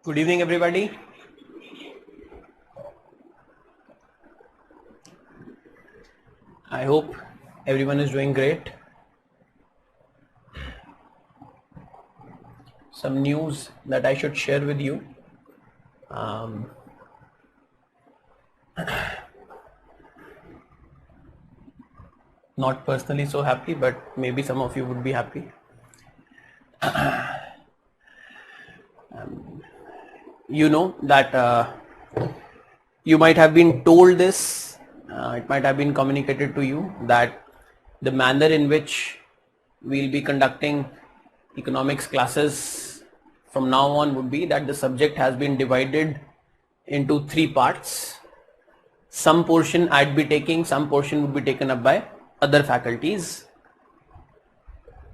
Good evening, everybody. I hope everyone is doing great. Some news that I should share with you. Not personally so happy, but maybe some of you would be happy. You know that you might have been told this, it might have been communicated to you that the manner in which we'll be conducting economics classes from now on would be that the subject has been divided into 3 parts. Some portion I'd be taking, some portion would be taken up by other faculties,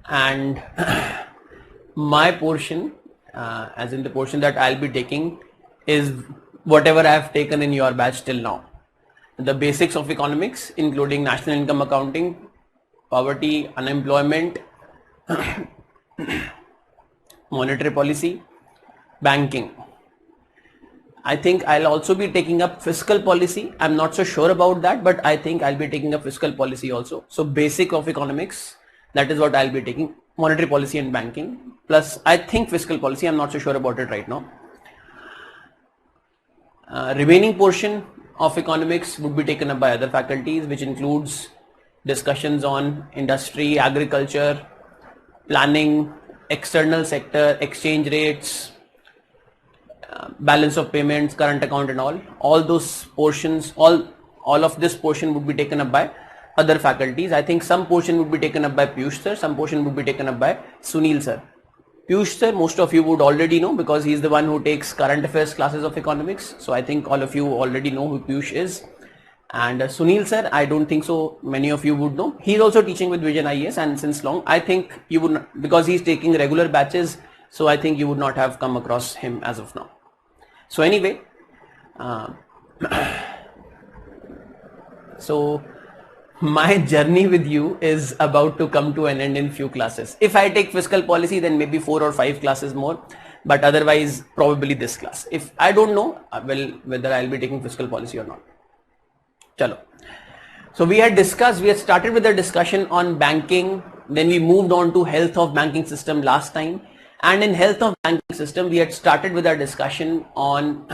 and my portion, as in the portion that I'll be taking, is whatever I have taken in your batch till now. The basics of economics, including national income accounting, poverty, unemployment, monetary policy, banking. I think I'll also be taking up fiscal policy. I'm not so sure about that, but I think I'll be taking up fiscal policy also. So basic of economics, that is what I'll be taking. Monetary policy and banking, plus I think fiscal policy. I'm not so sure about it right now. Remaining portion of economics would be taken up by other faculties, which includes discussions on industry, agriculture, planning, external sector, exchange rates, balance of payments, current account and all those portions, all of this portion would be taken up by other faculties. I think some portion would be taken up by Piyush sir, some portion would be taken up by Sunil sir. Piyush sir, most of you would already know because he's the one who takes current affairs classes of economics. So I think all of you already know who Piyush is. And Sunil sir, I don't think so many of you would know. He's also teaching with Vision IAS, and since long, I think you would not, because he's taking regular batches. So I think you would not have come across him as of now. So anyway, so my journey with you is about to come to an end in few classes. If I take fiscal policy, then maybe 4 or 5 classes more, but otherwise probably this class. If I don't know, well, whether I'll be taking fiscal policy or not. Chalo. So we had started with a discussion on banking, then we moved on to health of banking system last time. And in health of banking system, we had started with our discussion on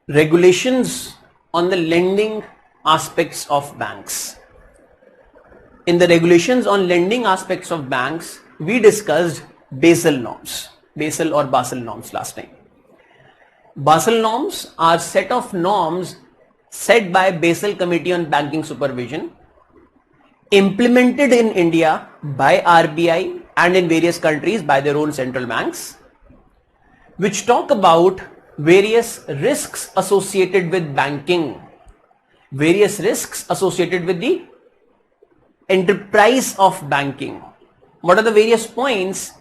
regulations on the lending aspects of banks. In the regulations on lending aspects of banks, we discussed Basel norms, Basel or Basel norms last time. Basel norms are set of norms set by Basel Committee on Banking Supervision, implemented in India by RBI and in various countries by their own central banks, which talk about various risks associated with banking, various risks associated with the enterprise of banking. What are the various points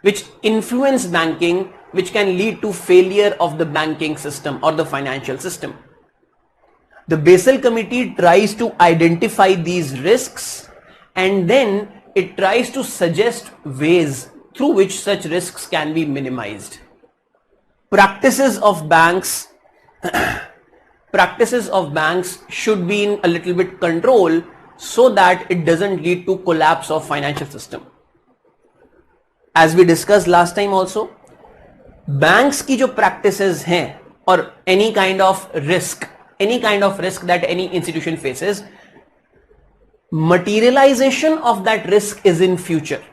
which influence banking, which can lead to failure of the banking system or the financial system? The Basel Committee tries to identify these risks, and then it tries to suggest ways through which such risks can be minimized. Practices of banks should be in a little bit control so that it doesn't lead to collapse of financial system. As we discussed last time also, banks की जो practices हैं or any kind of risk that any institution faces, materialization of that risk is in future.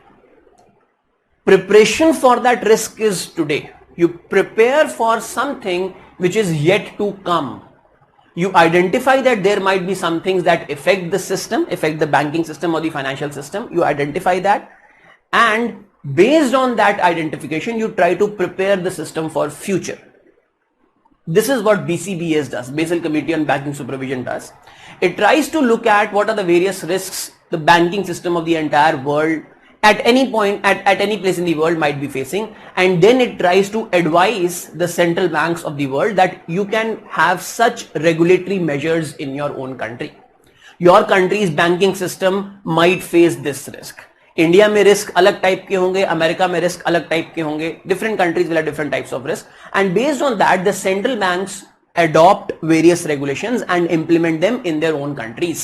Preparation for that risk is today. You prepare for something which is yet to come. You identify that there might be some things that affect the system, affect the banking system or the financial system. You identify that, and based on that identification, you try to prepare the system for future. This is what BCBS does, Basel Committee on Banking Supervision does. It tries to look at what are the various risks the banking system of the entire world at any point, at any place in the world might be facing, and then it tries to advise the central banks of the world that you can have such regulatory measures in your own country. Your country's banking system might face this risk. India में risk अलग type के होंगे, America में risk अलग type के होंगे, different countries will have different types of risk and based on that the central banks adopt various regulations and implement them in their own countries.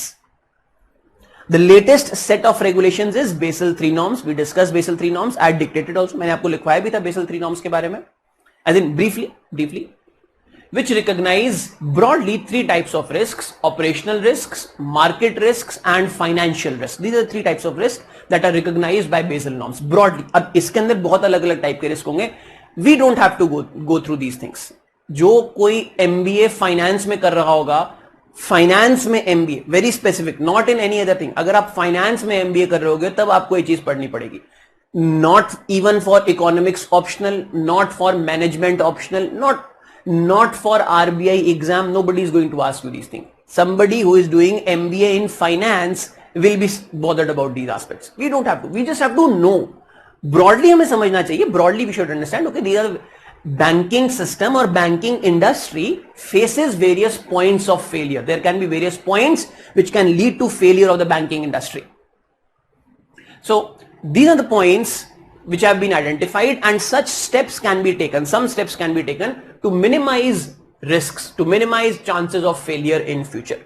The latest set of regulations is Basel III norms. We discussed Basel III norms. I had dictated also. मैंने आपको लिखवाया भी था Basel III norms के बारे में. As in briefly, which recognize broadly three types of risks: operational risks, market risks, and financial risks. These are the three types of risks that are recognized by Basel norms. Broadly. अब इसके अंदर बहुत अलग-अलग type के risk होंगे. We don't have to go through these things. जो कोई MBA finance में कर रहा होगा, फाइनेंस में MBA very specific, not in any other thing, अगर आप फाइनेंस में एमबीए कर रहे होगे तब आपको ये चीज पढ़नी पड़ेगी. Not even for economics optional, not for management optional, not for RBI exam. Nobody is going to ask you these thing. Somebody who is doing MBA in finance will be bothered about these aspects. We don't have to, we just have to know. Broadly हमें समझना चाहिए, broadly we should understand. Okay, these are banking system or banking industry faces various points of failure. There can be various points which can lead to failure of the banking industry. So these are the points which have been identified and such steps can be taken. Some steps can be taken to minimize risks, to minimize chances of failure in future.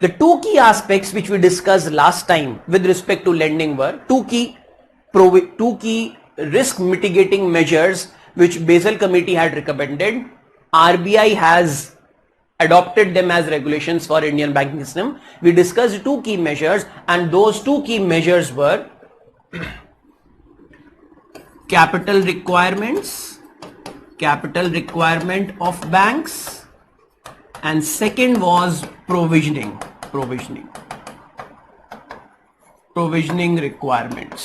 The two key aspects which we discussed last time with respect to lending were two key risk mitigating measures which Basel committee had recommended. RBI has adopted them as regulations for Indian banking system. We discussed two key measures and those two key measures were capital requirement of banks, and second was provisioning requirements.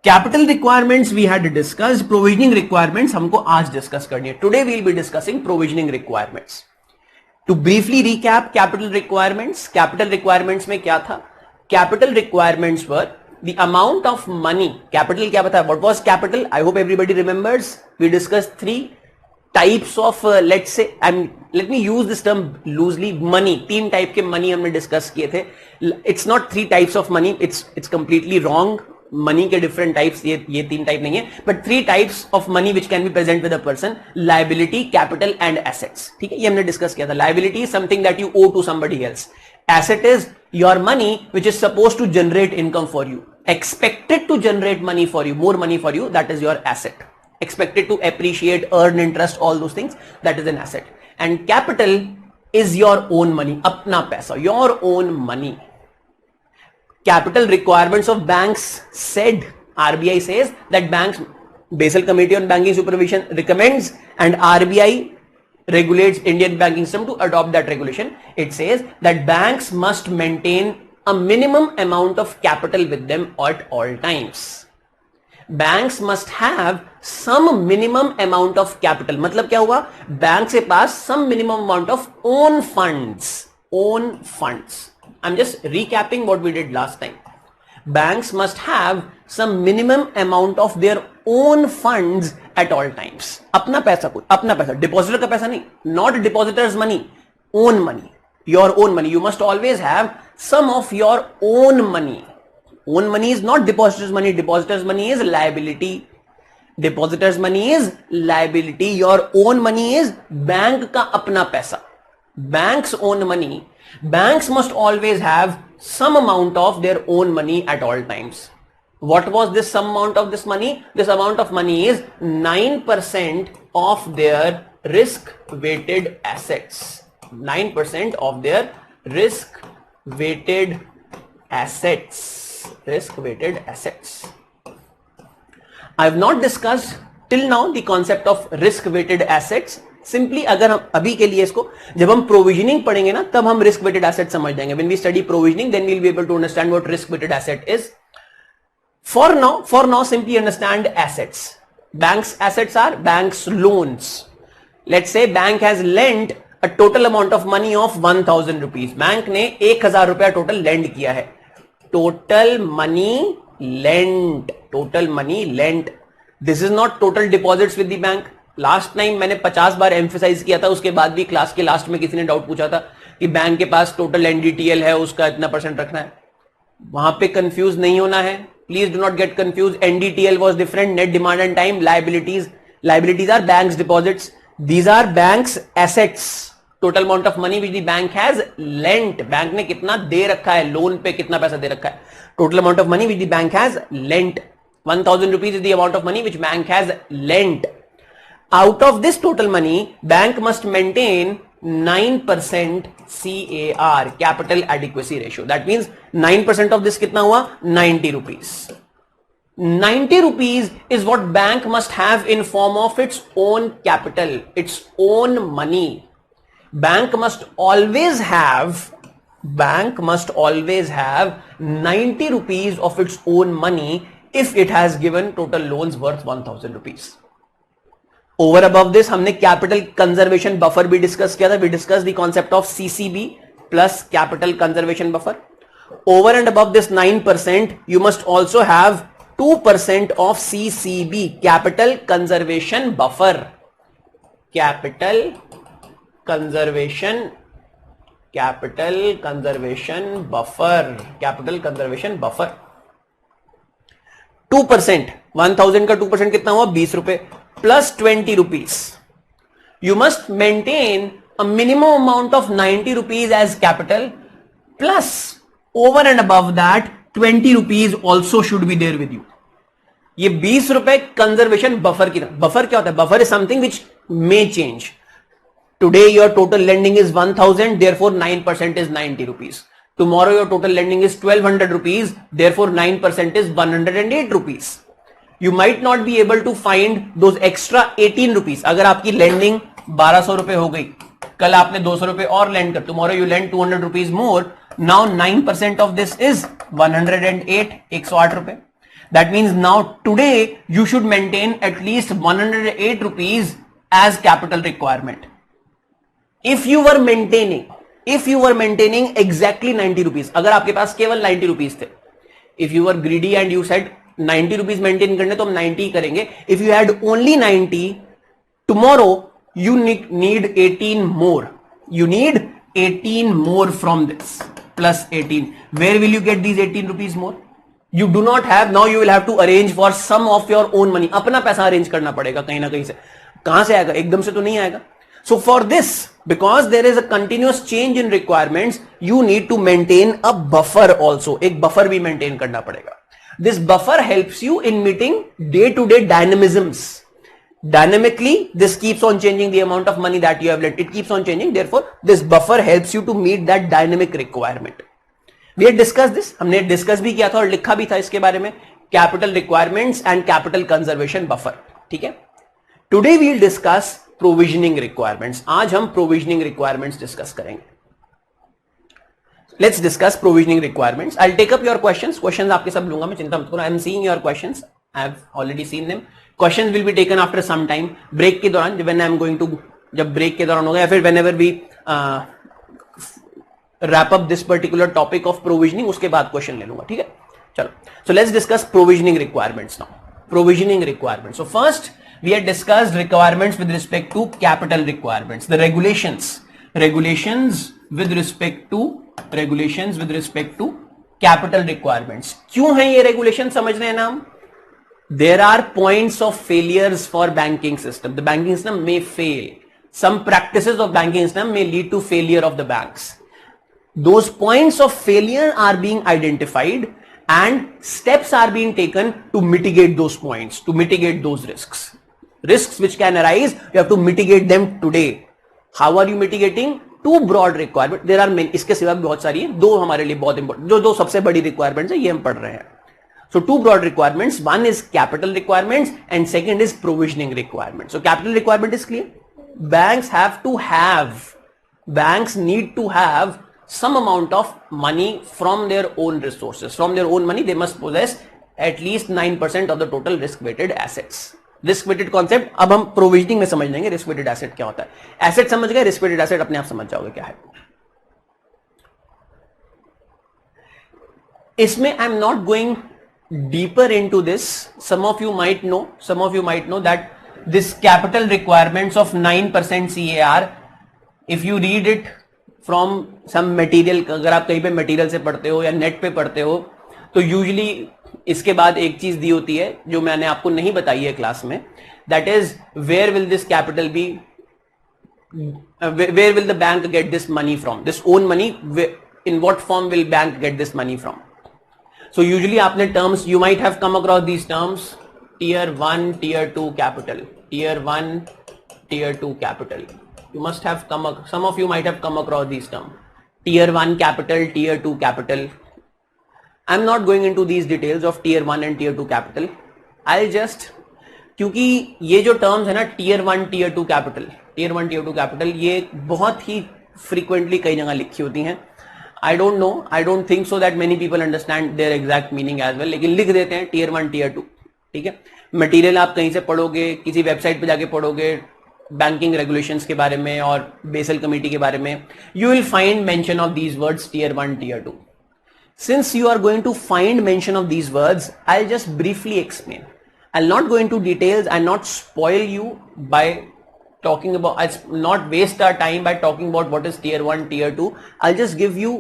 Capital requirements we had discussed, provisioning requirements हमको आज discuss करनी है. Today we will be discussing provisioning requirements. To briefly recap capital requirements में क्या था? Capital requirements were the amount of money. Capital क्या बताया? What was capital? I hope everybody remembers. We discussed three types of let's say, let me use this term loosely, money. तीन type के money हमने discuss किए थे. It's not three types of money. It's completely wrong. Money के different types, ये तीन type नहीं है, but three types of money which can be present with a person: liability, capital and assets. ठीक है, ये हमने डिस्कस किया था. Liability is something that you owe to somebody else. Asset is your money which is suppose to generate income for you, expected to generate money for you, more money for you, that is your asset. Expected to appreciate, earn interest, all those things, that is an asset. And capital is your own money, अपना पैसा, your own money. Capital requirements of banks said, RBI says that banks, Basel Committee on Banking Supervision recommends and RBI regulates Indian banking system to adopt that regulation. It says that banks must maintain a minimum amount of capital with them at all times. Banks must have some minimum amount of capital. मतलब क्या हुआ? Bank से पास some minimum amount of own funds. I'm just recapping what we did last time. Banks must have some minimum amount of their own funds at all times. अपना पैसा, depositor का पैसा नहीं, not depositor's money, own money, your own money. You must always have some of your own money. Own money is not depositor's money. Depositor's money is liability. Depositor's money is liability. Your own money is bank का अपना पैसा. Bank's own money. Banks must always have some amount of their own money at all times. What was this some amount of this money? This amount of money is 9% of their risk-weighted assets. 9% of their risk-weighted assets. Risk-weighted assets. I have not discussed till now the concept of risk-weighted assets. Simply अगर हम अभी के लिए इसको, जब हम provisioning पढ़ेंगे ना, तब हम रिस्क वेटेड एसेट समझ जाएंगे. When we study provisioning then we will be able to understand what risk weighted asset is. For now simply understand assets. Banks assets are banks loans. Let's say bank has lend a total amount of money of 1000 rupees. Bank ने 1000 रुपया total lend किया है. Total money lend. This is not total deposits with the bank. Last time मैंने 50 बार emphasise किया था, उसके बाद भी क्लास के लास्ट में किसी ने डाउट पूछा था कि बैंक के पास टोटल एनडीटीएल है, उसका इतना परसेंट रखना है. वहां पे कंफ्यूज नहीं होना है, please do not get confuse. NDTL was different, net demand and time. Liabilities are banks deposits, these are banks assets. Total amount of money which the bank has lent, bank ने कितना दे रखा है, loan पे कितना पैसा दे रखा है. Total amount of money which the bank has lent, 1000 rupees is the amount of money which bank has lent. Out of this total money, bank must maintain 9% CAR, capital adequacy ratio. That means 9% of this कितना हुआ, 90 rupees. 90 rupees is what bank must have in form of its own capital, its own money. Bank must always have 90 rupees of its own money if it has given total loans worth 1000 rupees. Over above this हमने capital conservation buffer भी discuss किया था. We discussed the concept of CCB plus capital conservation buffer. Over and above this 9%, you must also have 2% of CCB, capital conservation buffer. Capital conservation buffer. 2%, 1000 का 2% कितना हुआ, 20 रुपए, plus 20 rupees. You must maintain a minimum amount of 90 rupees as capital, plus over and above that 20 rupees also should be there with you. ये 20 रुपए conservation buffer की. Buffer क्या होता है? Buffer is something which may change. Today your total lending is 1000, therefore 9% is 90 rupees. Tomorrow your total lending is 1200 rupees, therefore 9% is 108 rupees. You might not be able to find those extra 18 rupees. अगर आपकी lending 1200 रुपए हो गई, कल आपने 200 रुपए और lend कर, tomorrow you lend 200 rupees more, now 9% of this is 108, 108 रुपए. That means now today you should maintain at least 108 rupees as capital requirement. If you were maintaining exactly 90 rupees, अगर आपके पास केवल 90 rupees थे, if you were greedy and you said 90 rupees maintain करने तो हम 90 करेंगे. If you had only 90, tomorrow you need 18 more. You need 18 more from this plus 18. Where will you get these 18 rupees more? You do not have. Now you will have to arrange for some of your own money. अपना पैसा arrange करना पड़ेगा कहीं ना कहीं से. कहां से आएगा? एकदम से तो नहीं आएगा. So for this, because there is a continuous change in requirements, you need to maintain a buffer also. एक buffer भी maintain करना पड़ेगा. This buffer helps you in meeting day-to-day dynamisms. Dynamically, this keeps on changing the amount of money that you have lent. It keeps on changing. Therefore, this buffer helps you to meet that dynamic requirement. We had discussed this. हमने discuss भी किया था और लिखा भी था इसके बारे में. Capital requirements and capital conservation buffer. ठीक है? Today we will discuss provisioning requirements. आज हम provisioning requirements discuss करेंगे. Let's discuss provisioning requirements. I'll take up your questions. Questions आपके सब लूंगा मैं, चिंता मत करो. I'm seeing your questions. I have already seen them. Questions will be taken after some time. Break के दौरान, when I'm going to, जब break के दौरान होगा या फिर whenever we wrap up this particular topic of provisioning, उसके बाद question ले लूंगा. ठीक है? चलो. So let's discuss provisioning requirements now. Provisioning requirements. So first, we had discussed requirements with respect to capital requirements. The regulations with respect to capital requirements. क्यों है ये regulations? समझ रहे हैं ना हम? There are points of failures for banking system. The banking system may fail. Some practices of banking system may lead to failure of the banks. Those points of failure are being identified and steps are being taken to mitigate those points, to mitigate those risks. Risks which can arise, you have to mitigate them today. How are you mitigating? Two broad requirements. There are many. इसके सिवा बहुत सारी है. दो हमारे लिए बहुत important, जो दो सबसे बड़ी requirements है, ये हम पढ़ रहे हैं. So two broad requirements. One is capital requirements and second is provisioning requirements. So capital requirement is clear. Banks need to have some amount of money from their own resources. From their own money, they must possess at least 9% of the total risk-weighted assets. Risk weighted concept अब हम provisioning में समझ लेंगे. Risk weighted asset क्या होता है? Asset समझ गए, रिस्क वेटेड एसेट अपने आप समझ जाओगे क्या है. इसमें I am not going deeper into this. Some of you might know that this capital requirements of 9% CAR, if you read it from some material, अगर आप कहीं पे मटेरियल से पढ़ते हो या नेट पे पढ़ते हो तो यूजुअली इसके बाद एक चीज दी होती है जो मैंने आपको नहीं बताई है क्लास में, that is where will this capital be, where will the bank get this money from, this own money, in what form will bank get this money from? So usually आपने terms, you might have come across these terms, tier 1 tier 2 capital, tier 1 tier 2 capital, you must have come, some of you might have come across these terms, tier 1 capital, tier 2 capital. I'm not going into these details of tier 1 and tier 2 capital. I'll just, क्योंकि ये जो terms है ना tier 1 tier 2 capital, tier 1 tier 2 capital, ये बहुत ही frequently कई जगह लिखी होती हैं. I don't know, I don't think so that many people understand their exact meaning as well, लेकिन लिख देते हैं टीयर 1 टीयर 2. ठीक है, मटेरियल आप कहीं से पढ़ोगे, किसी वेबसाइट पे जाके पढ़ोगे बैंकिंग रेगुलेशंस के बारे में और बेसल कमेटी के बारे में, you will find mention of these words tier 1 tier 2. Since you are going to find mention of these words, I'll just briefly explain. I'll not go into details and not spoil you by talking about, I'll not waste our time by talking about what is tier 1, tier 2. I'll just give you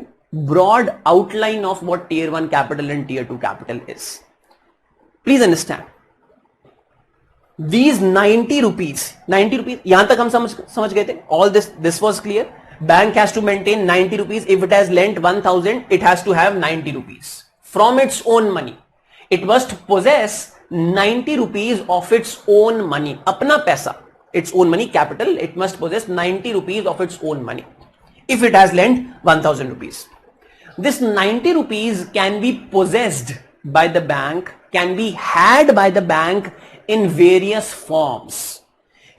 broad outline of what tier 1 capital and tier 2 capital is. Please understand. These 90 rupees, yahan tak hum samajh gaye the? All this was clear. Bank has to maintain 90 rupees. If it has lent 1000, it has to have 90 rupees from its own money. It must possess 90 rupees of its own money. Apna paisa, its own money, capital. It must possess 90 rupees of its own money. If it has lent 1000 rupees. This 90 rupees can be possessed by the bank, can be had by the bank in various forms.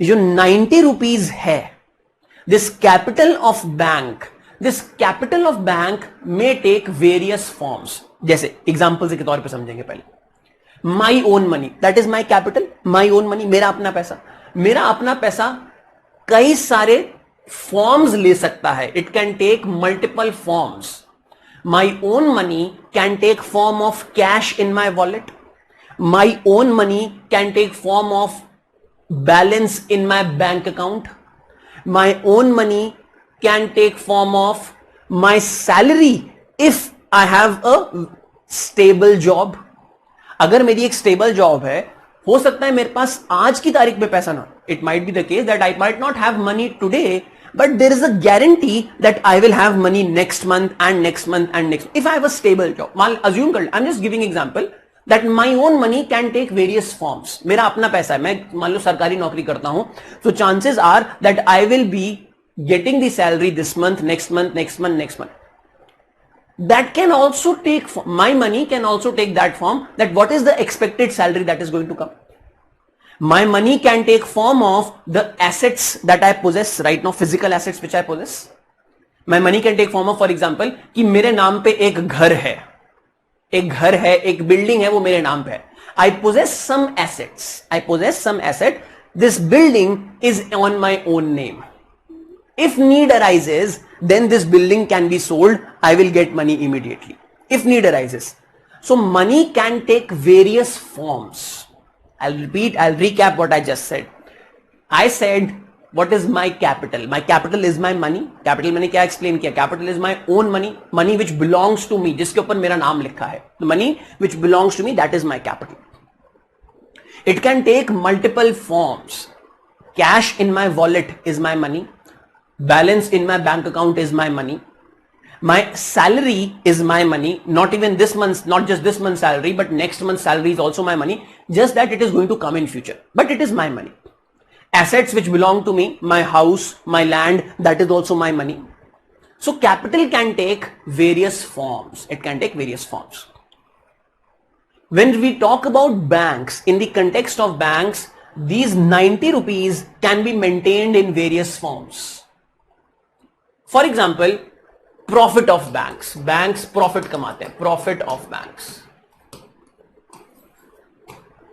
जो 90 rupees है, this capital of bank may take various forms. जैसे example के तौर पे समझेंगे पहले. My own money, that is my capital. My own money, मेरा अपना पैसा. मेरा अपना पैसा कई सारे फॉर्म्स ले सकता है. It can take multiple forms. My own money can take form of cash in my wallet. My own money can take form of balance in my bank account. My own money can take form of my salary if I have a stable job. अगर मेरी एक stable job है, हो सकता है मेरे पास आज की तारीख में पैसा ना. It might be the case that I might not have money today, but there is a guarantee that I will have money next month and next month and next. If I have a stable job, मान assume कर, I'm just giving example that my own money can take various forms. मेरा अपना पैसा है, मैं मान लो सरकारी नौकरी करता हूं, so chances are that I will be getting the salary this month, next month, next month, next month. That can also take, my money can also take that form, that what is the expected salary that is going to come. My money can take form of the assets that I possess right now, physical assets which I possess. My money can take form of, for example, कि मेरे नाम पे एक घर है, एक building है, वो मेरे नाम पे है. I possess some asset. This building is on my own name. If need arises, then this building can be sold. I will get money immediately. If need arises. So money can take various forms. I'll recap what I just said. I said, what is my capital? My capital is my money. Capital मैंने क्या explain किया? Capital is my own money. Money which belongs to me, जिसके ऊपर मेरा नाम लिखा है. The money which belongs to me, that is my capital. It can take multiple forms. Cash in my wallet is my money. Balance in my bank account is my money. My salary is my money. Not even this month's, not just this month's salary, but next month's salary is also my money. Just that it is going to come in future. But it is my money. Assets which belong to me, my house, my land, that is also my money. So capital can take various forms. It can take various forms. When we talk about banks, in the context of banks, these 90 rupees can be maintained in various forms. For example, profit of banks. Banks profit कमाते हैं. Profit of banks.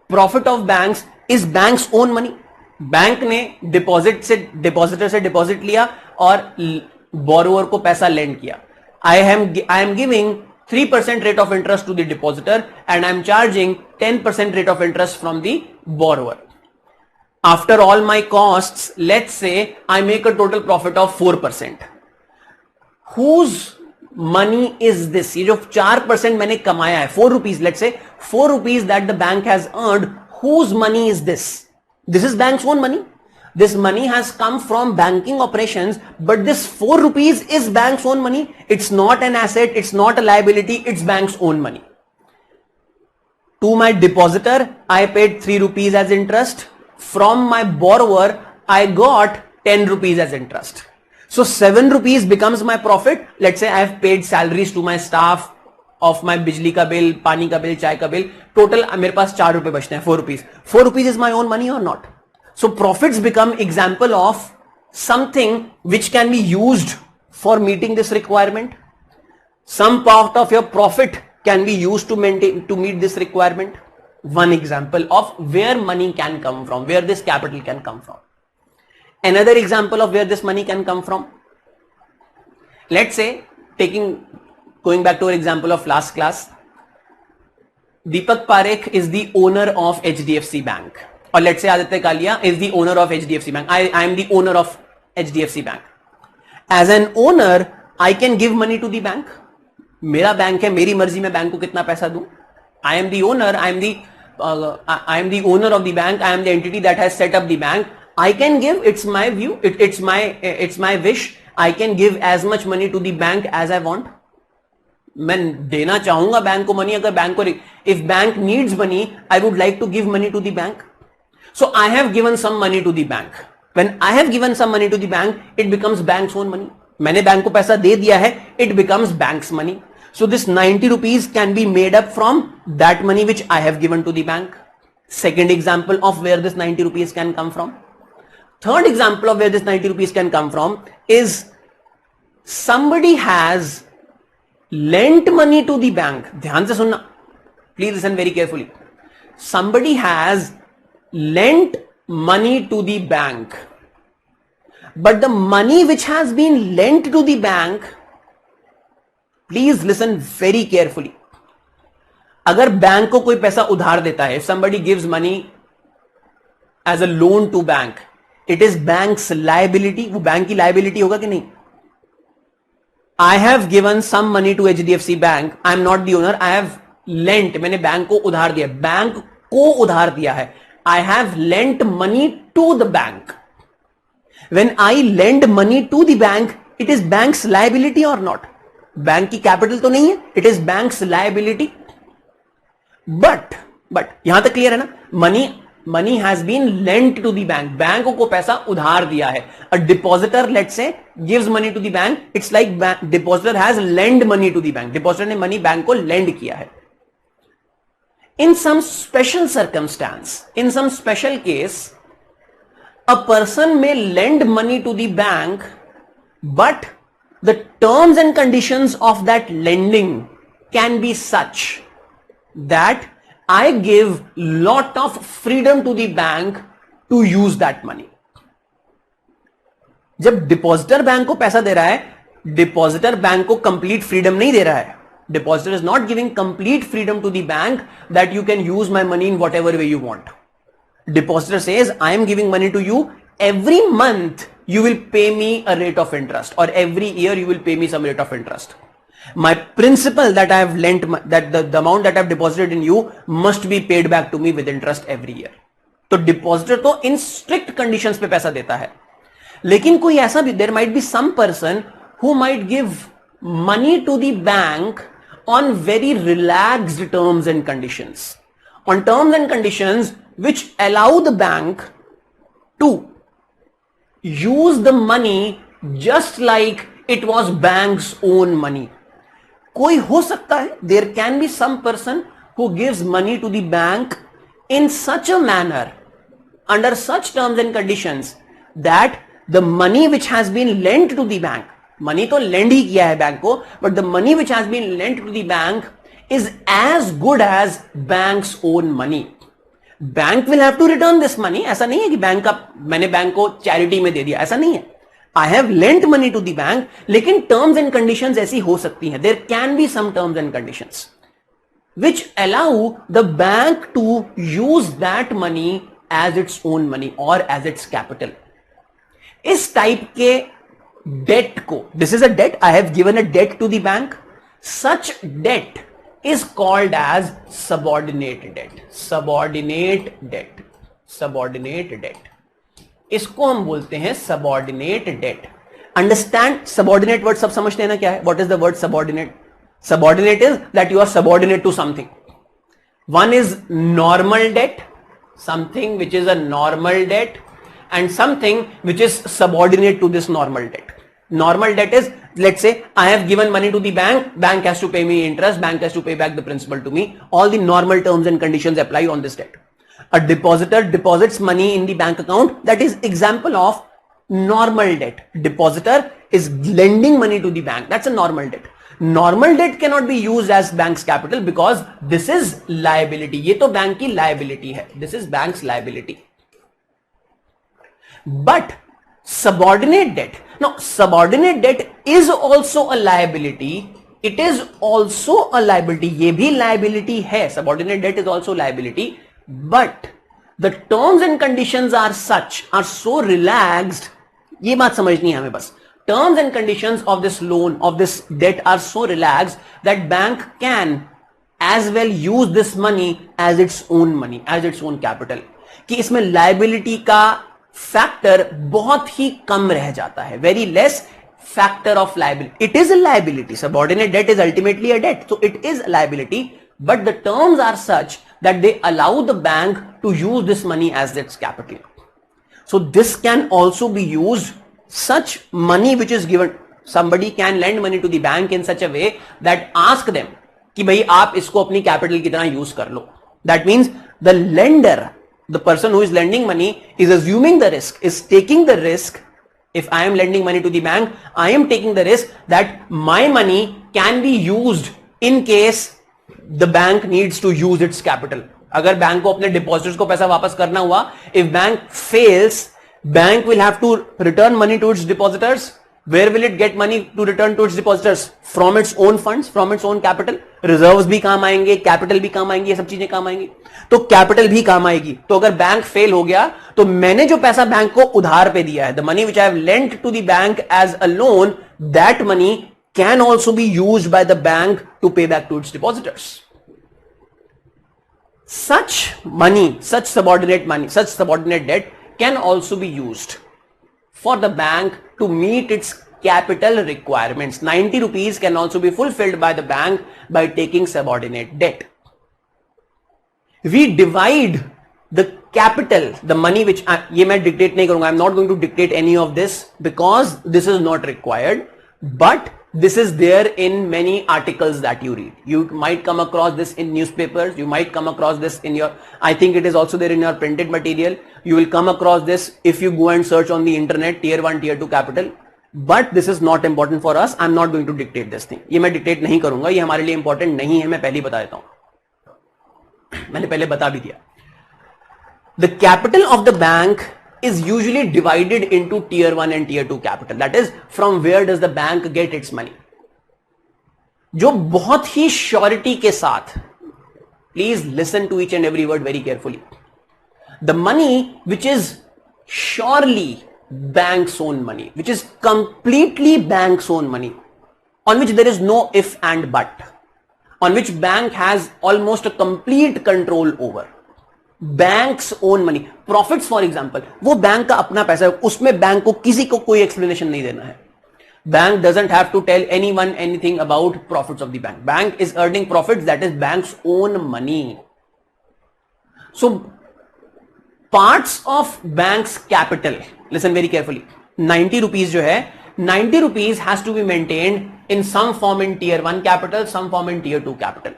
Profit of banks is bank's own money. Bank ने depositor से deposit लिया और borrower को पैसा land किया. आई am giving 3% rate of interest to the depositor and I am charging 10% rate of interest from the borrower. After all my costs, let's say I make a total profit of 4%. whose money is this? ये जो 4% मैंने कमाया है, 4 rupees, let's say 4 rupees that the bank has earned, whose money is this? This is bank's own money. This money has come from banking operations, but this 4 rupees is bank's own money. It's not an asset, it's not a liability, it's bank's own money. To my depositor, I paid 3 rupees as interest. From my borrower, I got 10 rupees as interest. So 7 rupees becomes my profit. Let's say I have paid salaries to my staff of my बिजली का bill, पानी का bill, चाय का bill. Total मेरे पास 4 रुपए बचते हैं, 4 rupees. 4 rupees is my own money or not? So profits become example of something which can be used for meeting this requirement. Some part of your profit can be used to meet this requirement. One example of where money can come from, where this capital can come from. Another example of where this money can come from. Let's say, going back to our example of last class, Deepak Parekh is the owner of HDFC Bank. Or let's say Aditya Kalia is the owner of HDFC Bank. I am the owner of HDFC Bank. As an owner, I can give money to the bank. मेरा bank है, मेरी मर्जी में bank को कितना पैसा दूं. I am the owner. I am the owner of the bank. I am the entity that has set up the bank. I can give. It's my view. It's my wish. I can give as much money to the bank as I want. मैं देना चाहूंगा bank को money. अगर bank को, if bank needs money, I would like to give money to the bank. So I have given some money to the bank. When I have given some money to the bank, it becomes bank's own money. मैंने bank को पैसा दे दिया है, it becomes bank's money. So this 90 rupees can be made up from that money which I have given to the bank. Second example of where this 90 rupees can come from. Third example of where this 90 rupees can come from is somebody has lent money to the bank. ध्यान से सुनना. Please listen very carefully. Somebody has lent money to the bank. But the money which has been lent to the bank, please listen very carefully. अगर bank को कोई पैसा उधार देता है, if somebody gives money as a loan to bank, it is bank's liability. वो bank की liability होगा कि नहीं? I have given some money to HDFC Bank. I am not the owner. I have lent. मैंने bank को उधार दिया. Bank को उधार दिया है. I have lent money to the bank. When I lend money to the bank, it is bank's liability or not? Bank की capital तो नहीं है, it is bank's liability. But यहां तक क्लियर है ना? Money has been lent to the bank. Bank को पैसा उधार दिया है. A depositor let's say gives money to the bank. It's like depositor has lend money to the bank. Depositor ने मनी बैंक को लेंड किया है. In some special circumstance, in some special case, a person में land money to the bank, but the terms and conditions of that lending can be such that I give lot of freedom to the bank to use that money. जब depositor bank को पैसा दे रहा है, depositor bank को complete freedom नहीं दे रहा है. Depositor is not giving complete freedom to the bank that you can use my money in whatever way you want. Depositor says I am giving money to you. Every month you will pay me a rate of interest, or every year you will pay me some rate of interest. My principal that I have lent, that the amount that I have deposited in you must be paid back to me with interest every year. तो depositor तो इन strict conditions पे पैसा देता है. लेकिन कोई ऐसा भी, there might be some person who might give money to the bank on very relaxed terms and conditions, on terms and conditions which allow the bank to use the money just like it was bank's own money. कोई हो सकता है, there can be some person who gives money to the bank in such a manner, under such terms and conditions, that the money which has been lent to the bank, money तो lend ही किया है bank को, but the money which has been lent to the bank is as good as bank's own money. Bank will have to return this money. ऐसा नहीं है कि bank का, मैंने बैंक को चैरिटी में दे दिया, ऐसा नहीं है. I have lent money to the bank, लेकिन टर्म्स एंड कंडीशंस ऐसी हो सकती हैं. There can be some terms and conditions which allow the bank to use that money as its own money or as its capital. इस type के debt को, this is a debt, I have given a debt to the bank, such debt is called as subordinate debt. Subordinate debt, subordinate debt, इसको हम बोलते हैं subordinate debt. Understand subordinate word सब समझते हैं ना क्या है? What is the word subordinate? Subordinate is that you are subordinate to something. One is normal debt, something which is a normal debt, and something which is subordinate to this normal debt. Normal debt is, let's say I have given money to the bank, bank has to pay me interest, bank has to pay back the principal to me. All the normal terms and conditions apply on this debt. A depositor deposits money in the bank account, that is example of normal debt. Depositor is lending money to the bank, that's a normal debt. Normal debt cannot be used as bank's capital because this is liability. ये तो bank की liability है. This is bank's liability. But subordinate debt. Now, subordinate debt is also a liability. It is also a liability. ये भी liability है. Subordinate debt is also liability. But the terms and conditions are such, are so relaxed. ये बात समझनी है हमें बस. Terms and conditions of this loan, of this debt are so relaxed that bank can as well use this money as its own money, as its own capital. कि इसमें liability का factor बहुत ही कम रह जाता है. Very less factor of liability. It is a liability. Subordinate debt is ultimately a debt. So it is a liability, but the terms are such that they allow the bank to use this money as its capital. So this can also be used. Such money which is given, somebody can lend money to the bank in such a way that ask them कि भाई आप इसको अपनी capital की तरह use कर लो. That means the lender, the person who is lending money is assuming the risk, is taking the risk. If I am lending money to the bank, I am taking the risk that my money can be used in case the bank needs to use its capital. अगर bank को अपने depositors को पैसा वापस करना हुआ, if bank fails, bank will have to return money to its depositors. Where will it get money to return to its depositors? From its own funds, from its own capital. Reserves भी काम आएंगे, capital भी काम आएंगे, ये सब चीजें काम आएंगी. तो capital भी काम आएगी. तो अगर बैंक फेल हो गया, तो मैंने जो पैसा बैंक को उधार पे दिया है, the money which I have lent to the bank as a loan, that money can also be used by the bank to pay back to its depositors. Such money, such subordinate money, such subordinate debt can also be used for the bank to meet its capital requirements. 90 rupees can also be fulfilled by the bank by taking subordinate debt. We divide the capital, the money which ये मैं dictate नहीं करूंगा. I'm not going to dictate any of this because this is not required. But this is there in many articles that you read. You might come across this in newspapers. You might come across this in your, I think it is also there in your printed material. You will come across this if you go and search on the internet, tier 1, tier 2 capital. But this is not important for us. I'm not going to dictate this thing. ये मैं dictate नहीं करूंगा. ये हमारे लिए important नहीं है. मैं पहले ही बता देता हूं. मैंने पहले बता भी दिया. The capital of the bank is usually divided into tier 1 and tier 2 capital. That is, from where does the bank get its money? जो बहुत ही surety के साथ, please listen to each and every word very carefully. The money which is surely bank's own money, which is completely bank's own money, on which there is no if and but, on which bank has almost a complete control over. Banks own money, profits for example, वो bank का अपना पैसा है, उसमें bank को किसी को कोई एक्सप्लेनेशन नहीं देना है. Bank doesn't have to tell anyone anything about profits of the bank. Bank is earning profits, that is banks own money. So parts of banks capital, listen very carefully. 90 rupees जो है, 90 rupees has to be maintained in some form in tier 1 capital, some form in tier 2 capital.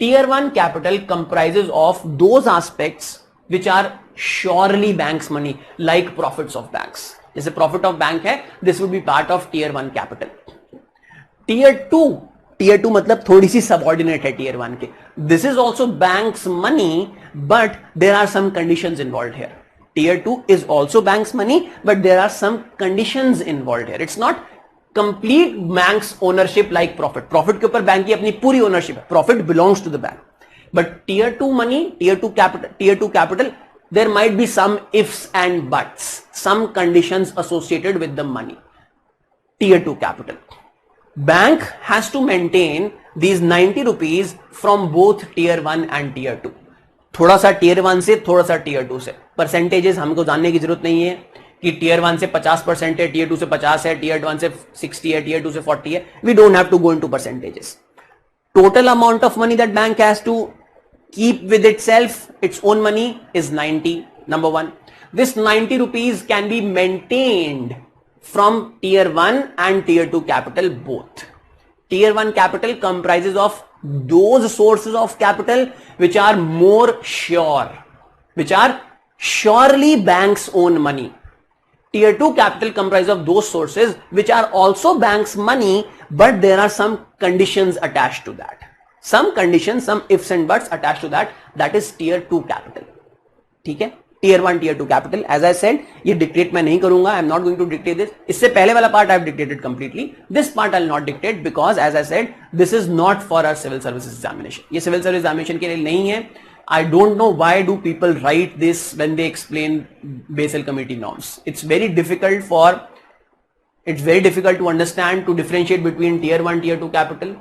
Tier 1 capital comprises of those aspects which are surely bank's money, like profits of banks. जैसे profit of bank है, this would be part of tier 1 capital. Tier 2 मतलब थोड़ी सी subordinate है tier 1 के. This is also bank's money, but there are some conditions involved here. Tier 2 is also bank's money, but there are some conditions involved here. It's not complete bank's ownership like profit. Profit के ऊपर bank की अपनी पूरी ownership है. Profit belongs to the bank. But tier 2 money, tier 2 capital, there might be some ifs and buts, some conditions associated with the money. tier 2 capital. Bank has to maintain these 90 rupees from both tier 1 and tier 2. थोड़ा सा tier 1 से, थोड़ा सा tier 2 से. Percentages हमको जानने की जरूरत नहीं है कि tier 1 से 50% है, tier 2 से 50 है, tier 1 से 60 है, tier 2 से 40 है. We don't have to go into percentages. Total amount of money that bank has to keep with itself, its own money, is 90. Number one. This 90 rupees can be maintained from tier 1 and tier 2 capital both. Tier 1 capital comprises of those sources of capital which are more sure, which are surely bank's own money. Tier 2 capital comprises of those sources which are also bank's money, but there are some conditions attached to that. Some conditions, some ifs and buts attached to that. That is tier 2 capital. ठीक है? Tier 1, tier 2 capital. As I said, ये dictate मैं नहीं करूंगा. I am not going to dictate this. इससे पहले वाला part I have dictated completely. This part I will not dictate because, as I said, this is not for our civil services examination. ये civil service examination के लिए नहीं है. I don't know why do people write this when they explain Basel committee norms. It's very difficult to understand, to differentiate between tier 1, tier 2 capital.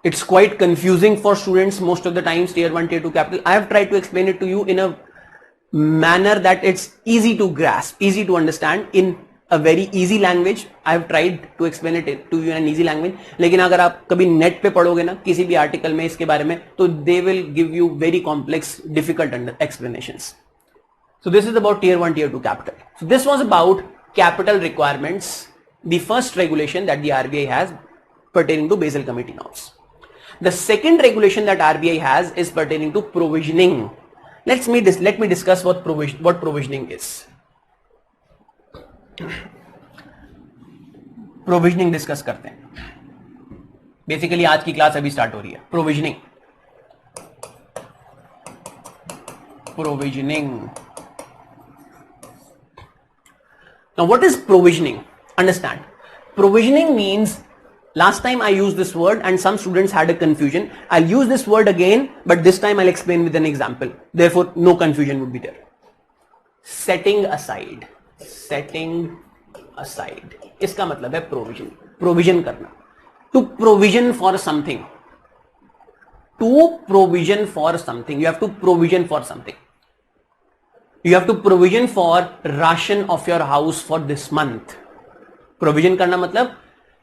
It's quite confusing for students most of the times, tier 1, tier 2 capital. I have tried to explain it to you in a manner that it's easy to grasp, easy to understand, in a very easy language. I have tried to explain it to you in an easy language. लेकिन अगर आप कभी net पे पढ़ोगे ना किसी भी article में इसके बारे में, तो they will give you very complex, difficult explanations. So this is about tier 1, tier 2 capital. So this was about capital requirements, the first regulation that the RBI has pertaining to Basel committee norms. The second regulation that RBI has is pertaining to provisioning. Let me discuss what provisioning is. Provisioning discuss करते हैं. Basically आज की class अभी start हो रही है. Provisioning. Now what is provisioning? Understand. Provisioning means, last time I used this word and some students had a confusion. I'll use this word again, but this time I'll explain with an example. Therefore, no confusion would be there. Setting aside. इसका मतलब है provision करना. To provision for something. You have to provision for something. You have to provision for ration of your house for this month. Provision करना मतलब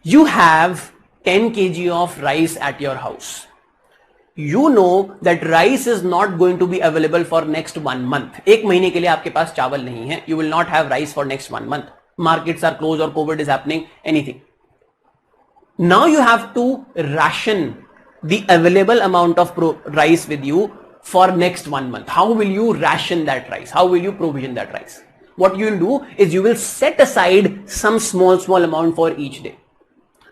you have 10 kg of rice at your house. You know that rice is not going to be available for next 1 month. एक महीने के लिए आपके पास चावल नहीं है. You will not have rice for next 1 month. Markets are closed or COVID is happening, anything. Now you have to ration the available amount of rice with you for next 1 month. How will you ration that rice? How will you provision that rice? What you will do is you will set aside some small amount for each day.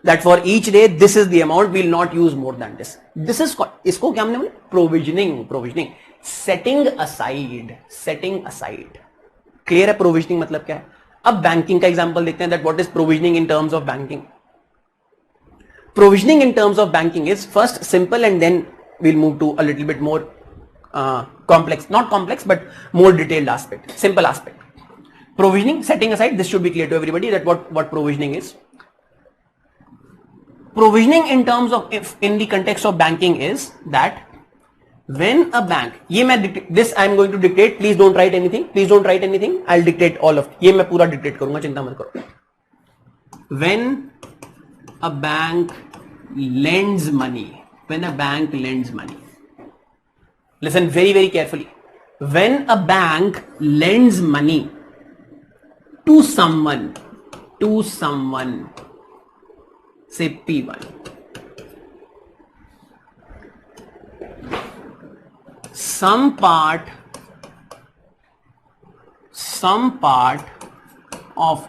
That for each day, this is the amount, we will not use more than this. This is called, इसको क्या हमने बोला? Provisioning. Setting aside. Clear है provisioning मतलब क्या है? अब banking का example देखते हैं, that what is provisioning in terms of banking. Provisioning in terms of banking is first simple and then we'll move to a little bit more complex, not complex but more detailed aspect, simple aspect. Provisioning, setting aside, this should be clear to everybody that what provisioning is. Provisioning in terms of, if in the context of banking, is that when a bank, this I am going to dictate, please don't write anything, I'll dictate all of ये मैं पूरा dictate करूंगा, चिंता मत करो. When a bank lends money, listen very carefully. When a bank lends money to someone, say P1, some part or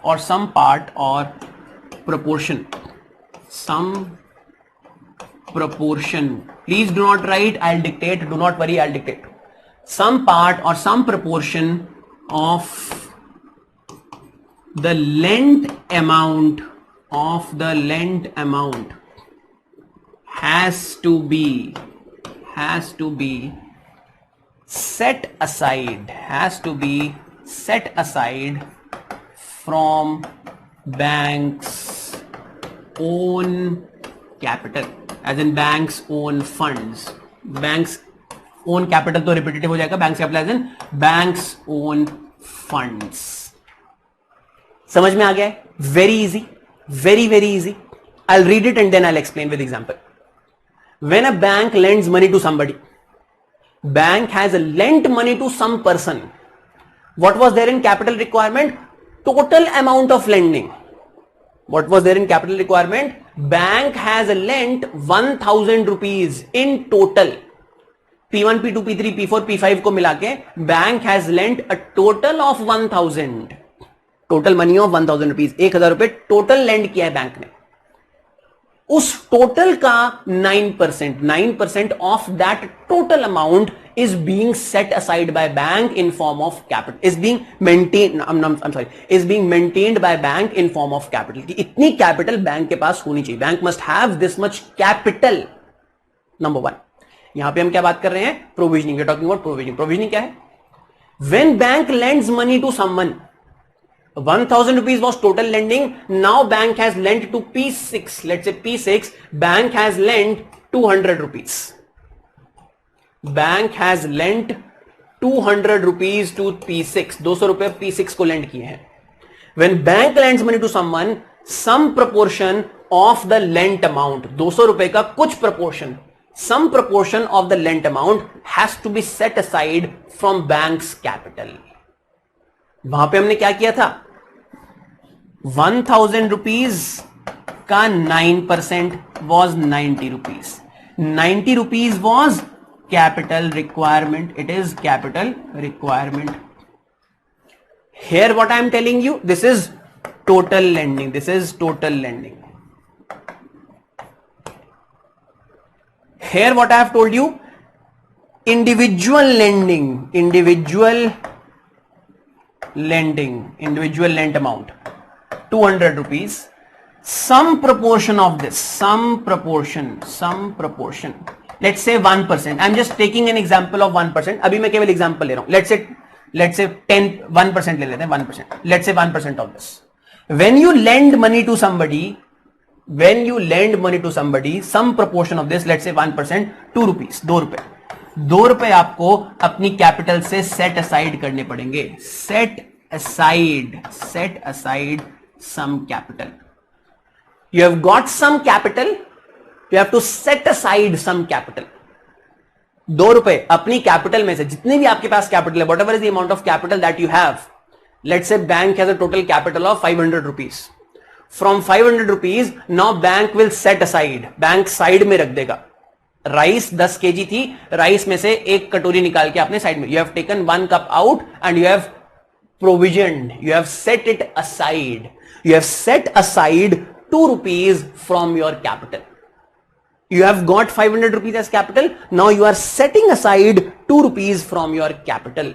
proportion, please do not write, I'll dictate, do not worry, I'll dictate. Some part or some proportion of the lent amount has to be set aside from bank's own capital, as in bank's own funds. Bank's own capital तो repetitive हो जाएगा, bank's capital as in bank's own funds. समझ में आ गया है? Very easy, very very easy. I'll read it and then I'll explain with example. When a bank lends money to somebody, bank has lent money to some person. What was there in capital requirement? Total amount of lending. What was there in capital requirement? Bank has lent 1000 rupees in total. P1, P2, P3, P4, P5 को मिला के bank has lent a total of 1000, total money of 1000 rupees, 1000 रुपए total lend किया है bank ने. उस total का 9% of that total amount is being set aside by bank in form of capital, is being maintained by bank in form of capital. कि इतनी capital bank के पास होनी चाहिए. Bank must have this much capital. Number one. यहां पे हम क्या बात कर रहे हैं? Provisioning. We are talking about provisioning. Provisioning क्या है? When bank lends money to someone, 1000 rupees was total lending. Now bank has lent to P6. Let's say P6, bank has lent 200 rupees. Bank has lent 200 rupees to P6. 200 रुपए P6 को land किए हैं. When bank lends money to someone, some proportion of the lent amount, 200 रुपए का कुछ proportion, some proportion of the lent amount has to be set aside from bank's capital. वहां पे हमने क्या किया था? 1000 रुपीज का 9% was 90 rupees. 90 rupees was capital requirement. It is capital requirement. Here what I am telling you, this is total lending. This is total lending. Here what I have told you, individual lending, individual lent amount 200 rupees. Some proportion of this, some proportion, let's say 1%. I'm just taking an example of 1%. अभी मैं केवल example ले रहा हूं. Let's say 1% ले लेते हैं. 1%. Let's say 1% of this. When you lend money to somebody, some proportion of this, let's say 1%, 2 rupees, 2 रुपए. 2 रुपए आपको अपनी कैपिटल से सेट असाइड करने पड़ेंगे. Set aside some capital. You have got some capital. You have to set aside some capital. 2 रुपए अपनी capital में से, जितने भी आपके पास कैपिटल है, whatever is the amount of capital that you have. Let's say bank has a total capital of 500 rupees. From 500 rupees, now bank will set aside. Bank side में रख देगा. राइस 10 kg थी, राइस में से एक कटोरी निकाल के आपने साइड में, you have taken 1 cup out and you have provisioned, you have set it aside. You have set aside 2 rupees from your capital. You have got 500 rupees as capital. Now you are setting aside 2 rupees from your capital.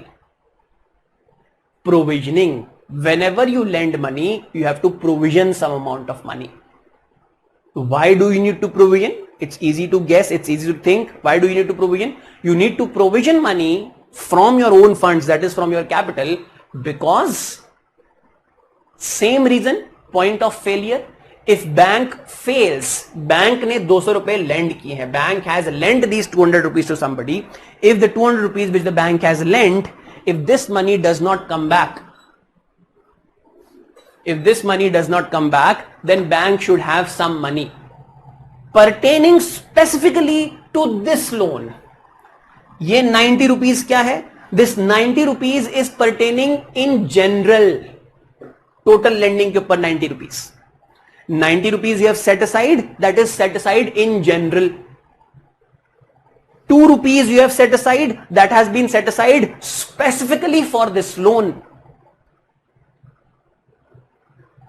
Provisioning. Whenever you lend money, you have to provision some amount of money. Why do you need to provision? It's easy to guess. It's easy to think. Why do you need to provision? You need to provision money from your own funds, that is from your capital, because same reason, point of failure. If bank fails, bank ने 200 रुपए lend किए हैं, bank has lent these 200 rupees to somebody. If the 200 rupees which the bank has lent, if this money does not come back, then bank should have some money pertaining specifically to this loan. ये 90 rupees क्या है? This 90 rupees is pertaining in general. Total lending के ऊपर 90 rupees. 90 rupees you have set aside, that is set aside in general. 2 rupees you have set aside, that has been set aside specifically for this loan.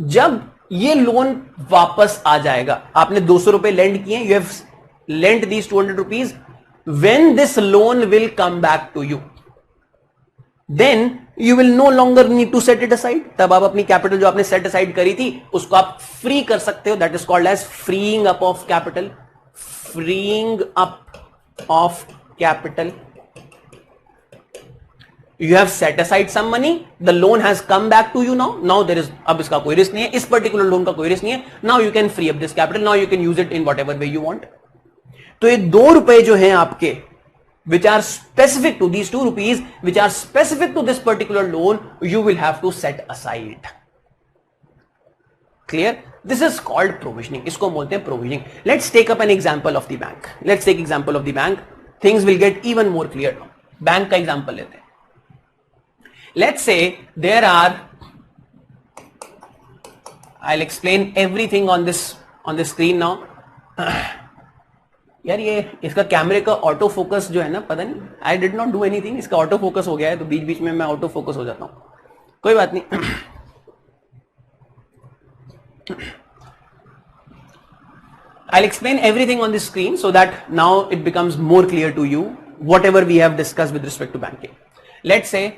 जब ये loan वापस आ जाएगा, आपने 200 रुपए land किए, you have lent these 200 rupees. When this loan will come back to you, then you will no longer need to set it aside. तब आप अपनी कैपिटल जो आपने सेट असाइड करी थी उसको आप फ्री कर सकते हो. That is called as freeing up of capital. Freeing up of capital. You have set aside some money, the loan has come back to you now. Now there is, अब इसका कोई रिस्क नहीं है, इस particular loan का कोई risk नहीं है. Now you can free up this capital. Now you can use it in whatever way you want. तो ये 2 रुपए जो हैं आपके, which are specific to these 2 rupees, which are specific to this particular loan, you will have to set aside. Clear? This is called provisioning. इसको बोलते हैं provisioning. Let's take up an example of the bank. Let's take example of the bank. Things will get even more clear. Bank का example लेते हैं. Let's say there are, I'll explain everything on this screen now. यार ये इसका कैमरे का auto focus जो है ना, पता नहीं, आई डिड नॉट डू एनीथिंग, इसका ऑटो फोकस हो गया है, तो बीच बीच में मैं ऑटो फोकस हो जाता हूं, कोई बात नहीं. I'll explain everything on the screen so that now it becomes more clear to you whatever we have discussed with respect to banking. Let's say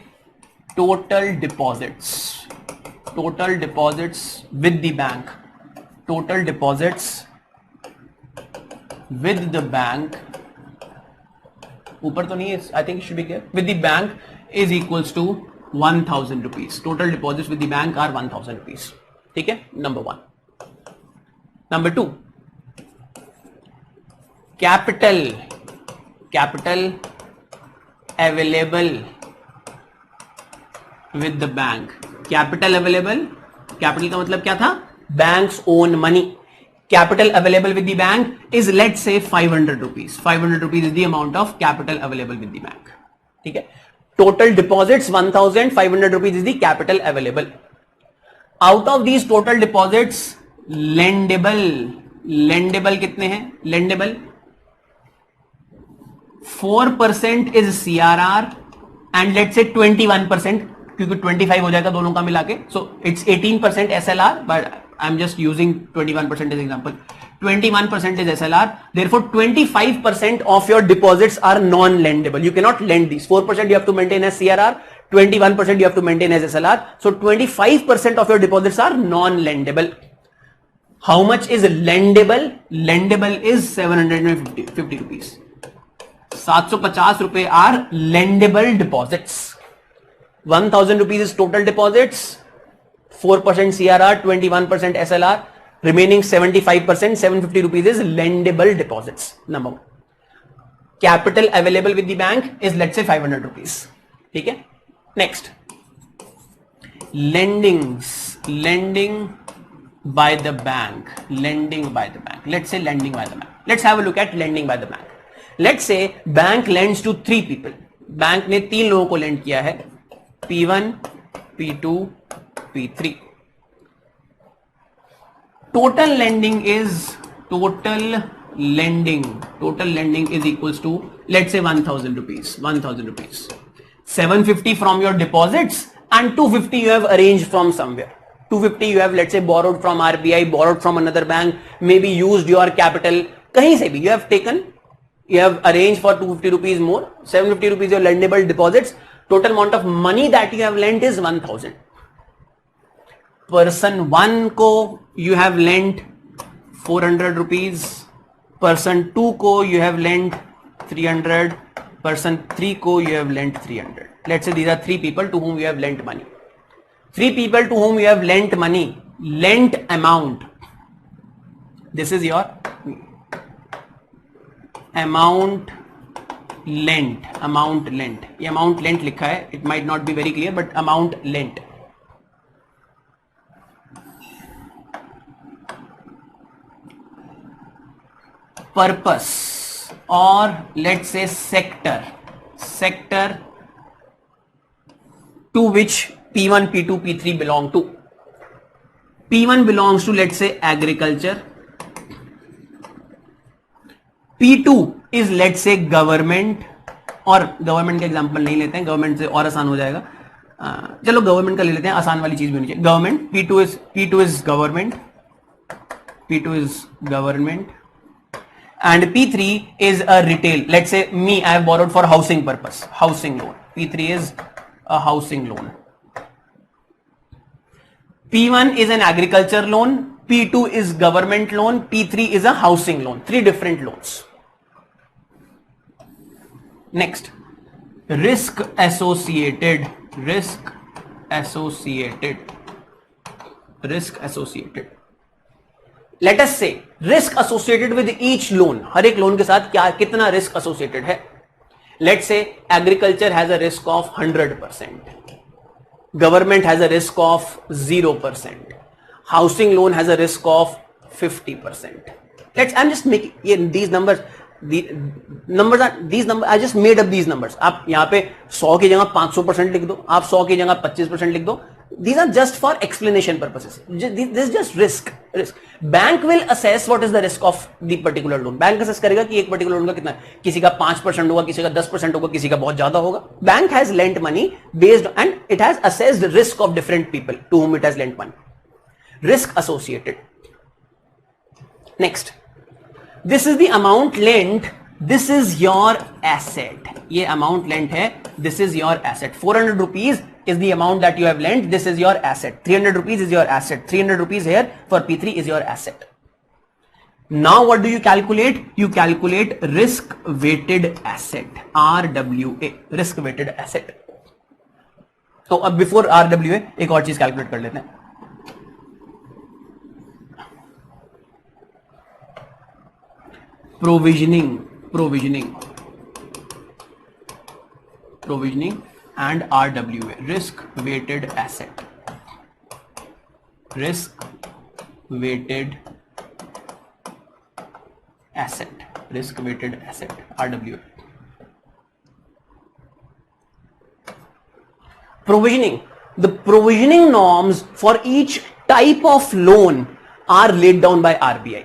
total deposits with the bank, total deposits with the bank, ऊपर तो नहीं है, I think it should be clear, with the bank is equals to 1000 rupees. Total deposits with the bank are 1000 rupees. ठीक है, number 1. Number 2, capital available with the bank. Capital available, capital का मतलब क्या था? Bank's own money. Capital available with the bank is, let's say, 500 rupees. 500 rupees is the amount of capital available with the bank. ठीक है, total deposits 1000, 500 rupees is the capital available. Out of these total deposits, lendable कितने हैं? Lendable 4% is CRR and let's say 21%, क्योंकि 25 हो जाएगा दोनों का मिला के, so it's 18% SLR, but I'm just using 21% as example. 21% is SLR, therefore 25% of your deposits are non-lendable. You cannot lend these. 4% you have to maintain as CRR, 21% you have to maintain as SLR, so 25% of your deposits are non-lendable. How much is lendable? Lendable is 750 rupees. 750 रुपए are lendable deposits. 1000 rupees is total deposits, 4% CRR, 21% SLR, remaining 75%, 750 rupees is lendable deposits. Number 1. Capital available with the bank is, let's say, 500 rupees. ठीक है? Next, lending by the bank. Let's say lending by the bank. Let's have a look at lending by the bank. Let's say bank lends to 3 people. Bank ने 3 लोगों को lend किया है, P1, P2, P3. Total lending is equals to, let's say, 1000 rupees. 750 from your deposits and 250 you have arranged from somewhere. 250 you have, let's say, borrowed from RBI, borrowed from another bank, maybe used your capital, kahin se bhi you have taken, you have arranged for 250 rupees more. 750 rupees your lendable deposits. Total amount of money that you have lent is 1000. Person 1 को you have lent 400 rupees. Person 2 को you have lent 300. Person 3 को you have lent 300. Let's say these are 3 people to whom you have lent money. 3 people to whom you have lent money. Lent amount. This is your amount lent. ये amount lent लिखा है. It might not be very clear, but amount lent. Purpose or let's say sector to which P1, P2, P3 belong to. P1 belongs to, let's say, agriculture. P2 is, let's say, government, और government का example नहीं लेते हैं, government से और आसान हो जाएगा, चलो गवर्नमेंट का ले लेते हैं, आसान वाली चीज भी होनी चाहिए. Government, P2 is government, and P3 is a retail. Let's say me, I have borrowed for housing purpose, housing loan. P3 is a housing loan. P1 is an agriculture loan, P2 is government loan, P3 is a housing loan. 3 different loans. Next, risk associated, risk associated, risk associated. Let us say risk associated with each loan, हर एक loan के साथ क्या कितना risk associated है. Let's say agriculture has a risk of 100%, government has a risk of 0%, housing loan has a risk of 50%. I'm just making these numbers. The numbers are these numbers. I just made up these numbers. आप यहाँ पे 100 की जगह 500% लिख दो, आप 100 की जगह 25% लिख दो. These are just for explanation purposes. This is just risk. Bank will assess what is the risk of the particular loan. Bank assess करेगा कि एक particular loan का कितना है. किसी का 5% होगा, किसी का 10% होगा, किसी का बहुत ज्यादा होगा. Bank has lent money based on, and it has assessed the risk of different people to whom it has lent money. Risk associated. Next, this is the amount lent. This is your asset. ये amount lent है. This is your asset. 400 rupees is the amount that you have lent. This is your asset. 300 rupees is your asset. 300 rupees here for P3 is your asset. Now what do you calculate? You calculate risk weighted asset, RWA, risk weighted asset. तो अब before RWA एक और चीज calculate कर लेते हैं. Provisioning and RWA, risk weighted asset, risk weighted asset, risk weighted asset, RWA. Provisioning. The provisioning norms for each type of loan are laid down by RBI.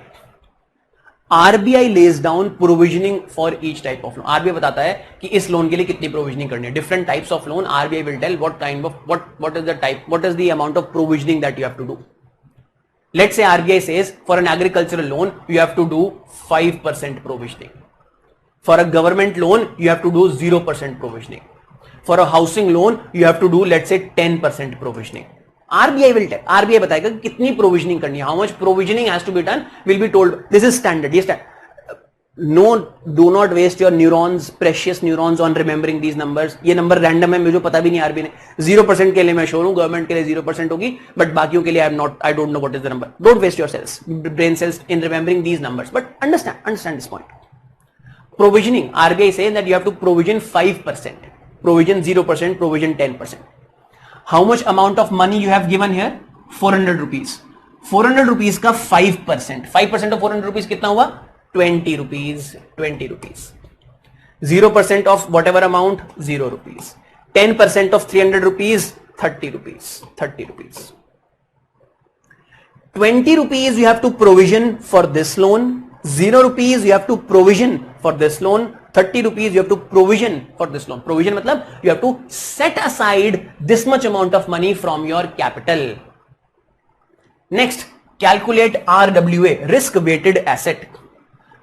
RBI lays down provisioning for each type of loan. RBI बताता है कि इस loan के लिए कितनी provisioning करनी है. Different types of loan, RBI will tell what kind of what is the type, what is the amount of provisioning that you have to do. Let's say RBI says for an agricultural loan you have to do 5% provisioning. For a government loan you have to do 0% provisioning. For a housing loan you have to do, let's say, 10% provisioning. RBI will tell, RBI बताएगा कि कितनी provisioning करनी है. How much provisioning has to be done will be told. This is standard. Yes, no, do not waste your neurons, precious neurons on remembering these numbers. ये number random है, मुझे पता भी नहीं RBI ने. 0% के लिए मैं श्योर हूं, गवर्नमेंट के लिए 0% होगी, बट बाकियों के लिए I don't know what is the number. Don't waste your cells, brain cells in remembering these numbers. But understand this point. Provisioning, RBI says that you have to provision 5%, provision 0%, provision 10%. How much amount of money you have given here? 400 rupees. 400 rupees का 5%. 5% of 400 rupees कितना हुआ? 20 rupees. 20 rupees. 0% of whatever amount, 0 rupees. 10% of 300 rupees, 30 rupees. 30 rupees. 20 rupees you have to provision for this loan. 0 rupees you have to provision for this loan. 30 rupees you have to provision for this loan. Provision matlab you have to set aside this much amount of money from your capital. Next, calculate RWA, risk weighted asset.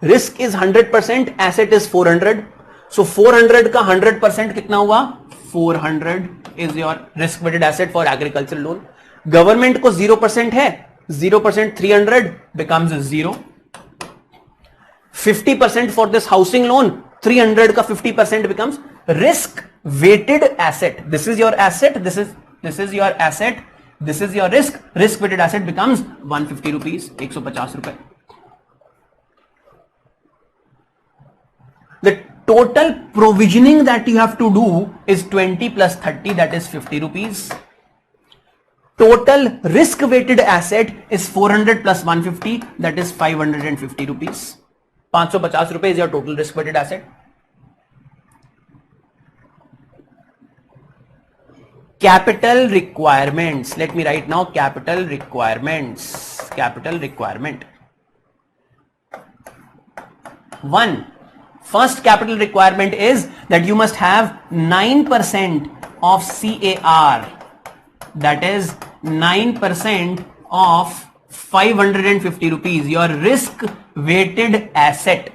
Risk is 100%, asset is 400. So 400 का 100% कितना हुआ? 400 is your risk weighted asset for agricultural loan. Government को 0% है, 0% 300 becomes 0. 50% for this housing loan, 300 का 50% becomes risk weighted asset. This is your asset, this is your asset, this is your risk. Risk weighted asset becomes 150 rupees, 150 रुपए. The total provisioning that you have to do is 20 plus 30, that is 50 rupees. Total risk weighted asset is 400 plus 150, that is 550 rupees. 550 rupees is your total risk weighted asset. Capital requirements. Let me write now capital requirements. Capital requirement. 1. First capital requirement is that you must have 9% of CAR. That is 9% of 550 rupees. Your risk weighted asset.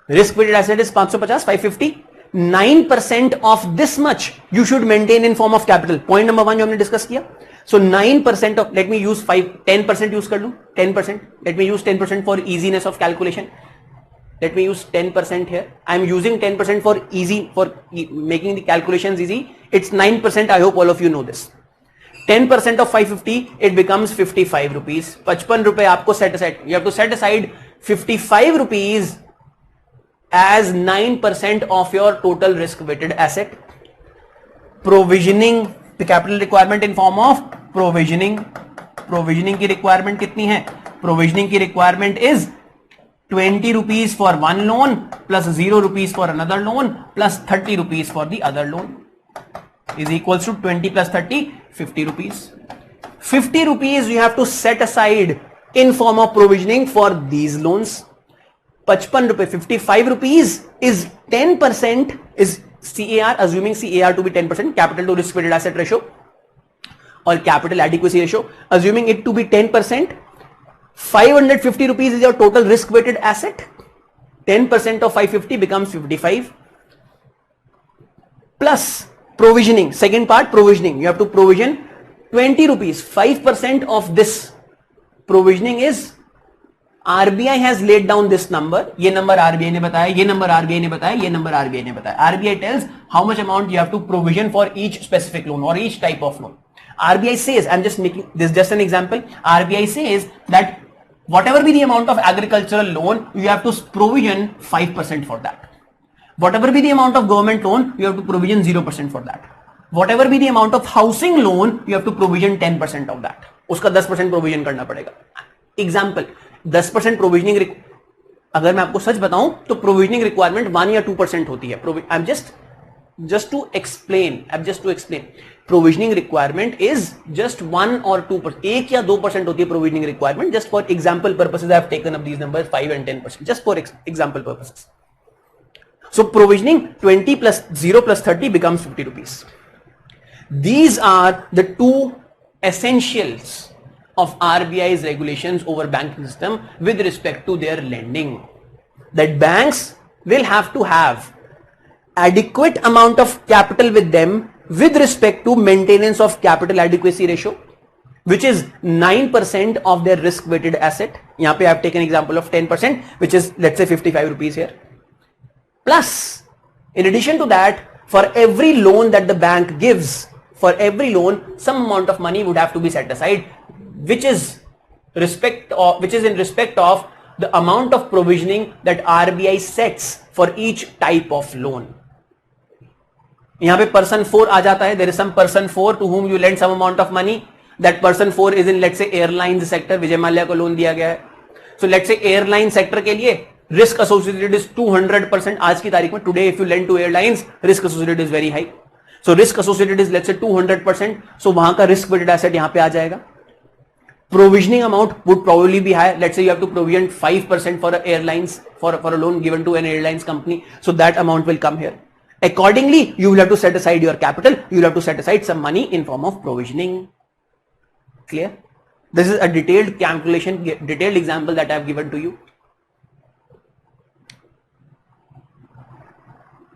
Risk weighted asset is 550, 550. 9% of this much you should maintain in form of capital. Point number 1 जो हमने discuss किया. So 9% of, let me use 10% use कर लूं. 10%. Let me use 10% for easiness of calculation. Let me use 10% here. I am using 10% for making the calculations easy. It's 9%. I hope all of you know this. 10% of 550, it becomes 55 rupees. 55 rupees आपको set aside. You have to set aside 55 rupees as 9% of your total risk weighted asset. Provisioning, the capital requirement in form of provisioning. Provisioning की requirement कितनी है? Provisioning की requirement is 20 rupees for one loan plus 0 rupees for another loan plus 30 rupees for the other loan is equals to 20 plus 30, 50 rupees. 50 rupees you have to set aside in form of provisioning for these loans. 55 rupees, 55 rupees is 10%, is CAR, assuming CAR to be 10%, capital to risk weighted asset ratio or capital adequacy ratio, assuming it to be 10%. 550 rupees is your total risk weighted asset. 10% of 550 becomes 55 plus provisioning. Second part, provisioning. You have to provision 20 rupees. 5% of this provisioning is RBI has laid down this number. ये number RBI ने बताया, ये number RBI ने बताया, ये number RBI ने बताया. RBI tells how much amount you have to provision for each specific loan or each type of loan. RBI says, I'm just making this just an example. RBI says that whatever be the amount of agricultural loan, you have to provision 5% for that. Whatever be the amount of government loan, you have to provision 0% for that. Whatever be the amount of housing loan, you have to provision 10% of that. उसका 10% provision करना पड़ेगा. Example, 10% provisioning, अगर मैं आपको सच बताऊं तो provisioning requirement 1 या 2% होती है. I'm just to explain. Provisioning requirement is just 1 or 2%. 1 या 2% होती है provisioning requirement. Just for example purposes, I have taken up these numbers 5 and 10%. Just for example purposes. So provisioning 20 plus 0 plus 30 becomes 50 rupees. These are the two essentials of RBI's regulations over banking system with respect to their lending. That banks will have to have adequate amount of capital with them with respect to maintenance of capital adequacy ratio, which is 9% of their risk weighted asset. यहाँ पे I have taken example of 10%, which is let's say 55 rupees here. Plus, in addition to that, for every loan that the bank gives, for every loan, some amount of money would have to be set aside, which is in respect of the amount of provisioning that RBI sets for each type of loan. यहाँ पे person 4 आ जाता है. There is some person 4 to whom you lend some amount of money. That person 4 is in let's say airlines sector. Vijay Mallya को loan दिया गया है. So let's say airline sector के लिए risk associated is 200%. आज की तारीख में today if you lend to airlines, risk associated is very high. So risk associated is let's say 200%. So वहां का risk weighted asset यहाँ पे आ जाएगा. Provisioning amount would probably be high. Let's say you have to provision 5% for airlines for a loan given to an airlines company. So that amount will come here. Accordingly, you will have to set aside your capital. You will have to set aside some money in form of provisioning. Clear? This is a detailed calculation, detailed example that I have given to you.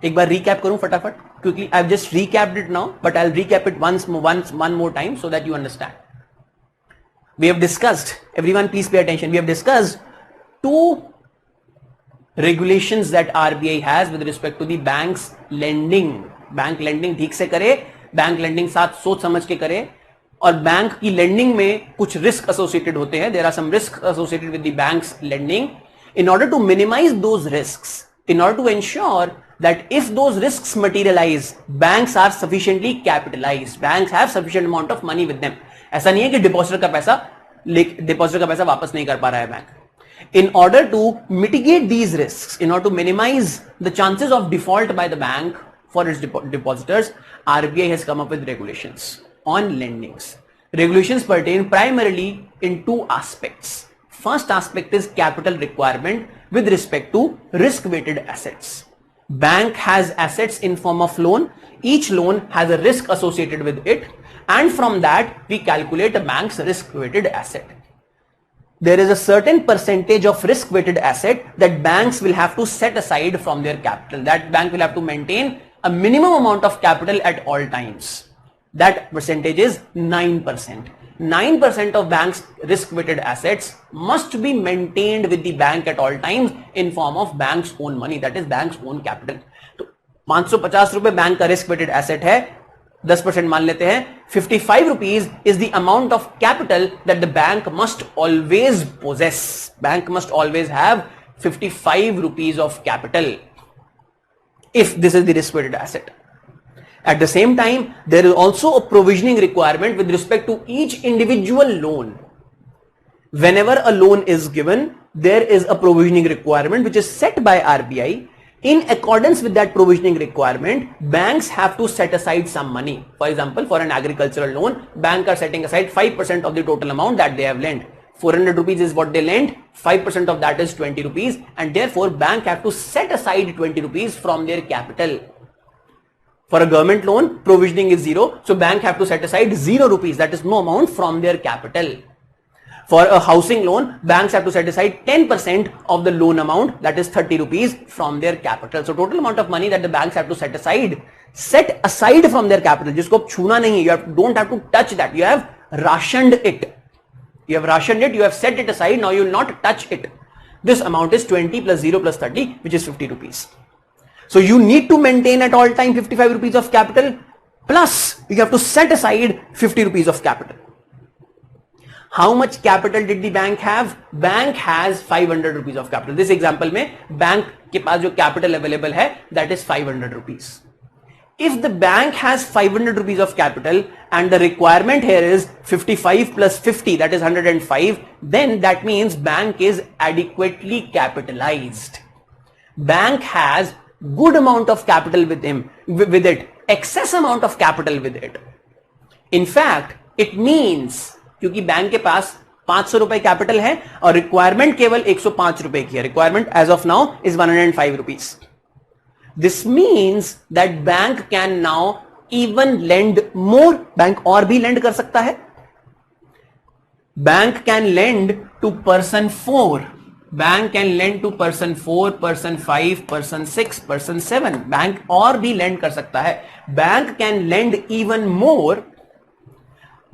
एक बार recap करूं फटाफट क्योंकि I've just recapped it now, but I'll recap it one more time so that you understand. We have discussed, everyone please pay attention, we have discussed two regulations that RBI has with respect to the banks lending. Bank lending ठीक से करे, bank lending साथ सोच समझ के करे, और bank की lending में कुछ risk associated होते हैं. There are some risks associated with the bank's lending. In order to minimize those risks, in order to ensure that if those risks materialize, banks are sufficiently capitalized, banks have sufficient amount of money with them. ऐसा नहीं है कि depositor का पैसा वापस नहीं कर पा रहा है bank. In order to mitigate these risks, in order to minimize the chances of default by the bank for its depositors, RBI has come up with regulations on lendings. Regulations pertain primarily in two aspects. First aspect is capital requirement with respect to risk-weighted assets. Bank has assets in form of loan. Each loan has a risk associated with it, and from that we calculate a bank's risk-weighted asset. There is a certain percentage of risk-weighted asset that banks will have to set aside from their capital. That bank will have to maintain a minimum amount of capital at all times. That percentage is 9%. 9% of bank's risk-weighted assets must be maintained with the bank at all times in form of bank's own money, that is bank's own capital. तो 550 रुपए bank का risk-weighted asset है, 10% मान लेते हैं. 55 rupees is the amount of capital that the bank must always possess. Bank must always have 55 rupees of capital if this is the risk-weighted asset. At the same time, there is also a provisioning requirement with respect to each individual loan. Whenever a loan is given, there is a provisioning requirement which is set by RBI. In accordance with that provisioning requirement, banks have to set aside some money. For example, for an agricultural loan, banks are setting aside 5% of the total amount that they have lent. 400 rupees is what they lent, 5% of that is 20 rupees, and therefore bank have to set aside 20 rupees from their capital. For a government loan, provisioning is 0, so bank have to set aside 0 rupees, that is no amount from their capital. For a housing loan, banks have to set aside 10% of the loan amount, that is 30 rupees from their capital. So total amount of money that the banks have to set aside from their capital, जिसको आप छूना नहीं, don't have to touch that. You have rationed it. You have set it aside, now you will not touch it. This amount is 20 plus 0 plus 30, which is 50 rupees. So you need to maintain at all time 55 rupees of capital, plus you have to set aside 50 rupees of capital. How much capital did the bank have? Bank has 500 rupees of capital. This example में bank के पास जो capital available है, that is 500 rupees. If the bank has 500 rupees of capital and the requirement here is 55 plus 50, that is 105, then that means bank is adequately capitalized. Bank has good amount of capital with it, excess amount of capital with it. In fact, it means क्योंकि bank के पास 500 रुपए capital है और requirement केवल 105 रुपए की है, requirement as of now is 105 rupees. This means that bank can now even lend more. Bank और भी लेंड कर सकता है. Bank can lend to person 4, bank can lend to person 4, person 5, person 6, person 7. Bank और भी lend कर सकता है. Bank can lend even more,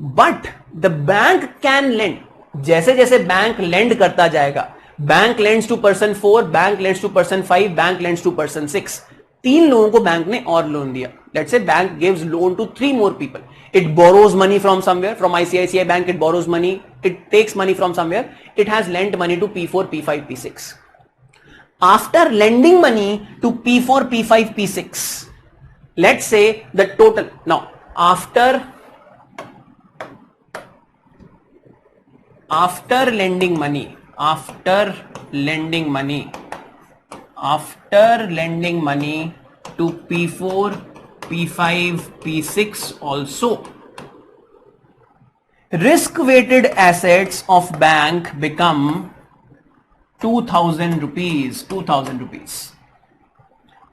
but the bank can lend, जैसे जैसे बैंक लेंड करता जाएगा, bank lends to person 4, bank lends to person 5, bank lends to person 6. 3 लोगों को बैंक ने और लोन दिया. Let's say bank gives loan to 3 more people. It borrows money from somewhere. From ICICI Bank it borrows money. It takes money from somewhere. It has lent money to P4, P5, P6. After lending money to P4, P5, P6, let's say the total, now after lending money to P4, P5, P6 also, risk weighted assets of bank become 2000 rupees,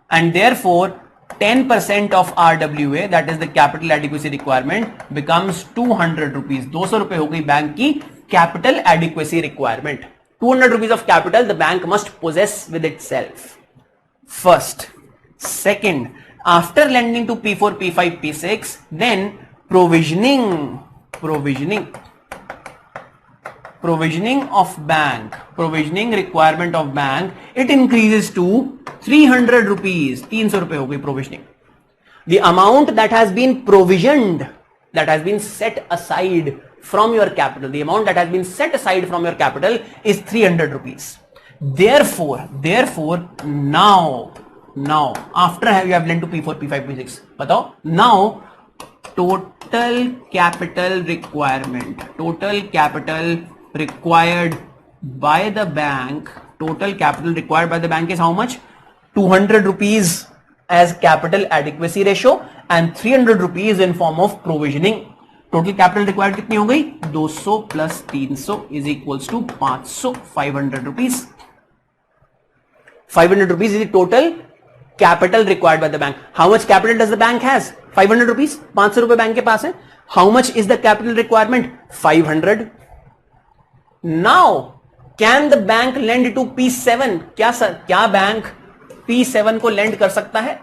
and therefore 10% of RWA, that is the capital adequacy requirement, becomes 200 rupees. 200 रुपए हो गई bank की capital adequacy requirement. 200 rupees of capital the bank must possess with itself. First. Second, after lending to P4, P5, P6, then provisioning of bank, provisioning requirement of bank, it increases to 300 rupees. 300 रुपए हो गई provisioning. The amount that has been provisioned, that has been set aside from your capital, the amount that has been set aside from your capital is 300 rupees. Therefore, now after you have lent to P4, P5, P6, बताओ, now total capital required by the bank, is how much? 200 rupees as capital adequacy ratio and 300 rupees in form of provisioning. Total capital required कितनी हो गई? 200 plus 300 is equals to 500, 500 rupees. 500 rupees is the total capital required by the bank. How much capital does the bank has? 500 rupees. 500 रुपए bank के पास है. How much is the capital requirement? 500. Now, can the bank lend to P7? क्या bank P7 को lend कर सकता है?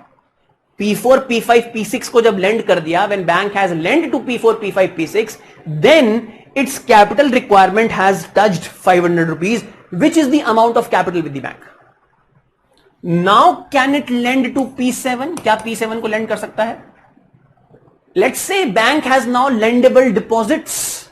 P4, P5, P6 को जब lend कर दिया, when bank has lent to P4, P5, P6, then its capital requirement has touched 500 rupees, which is the amount of capital with the bank. Now can it lend to P7? क्या P7 को lend कर सकता है? Let's say bank has now lendable deposits.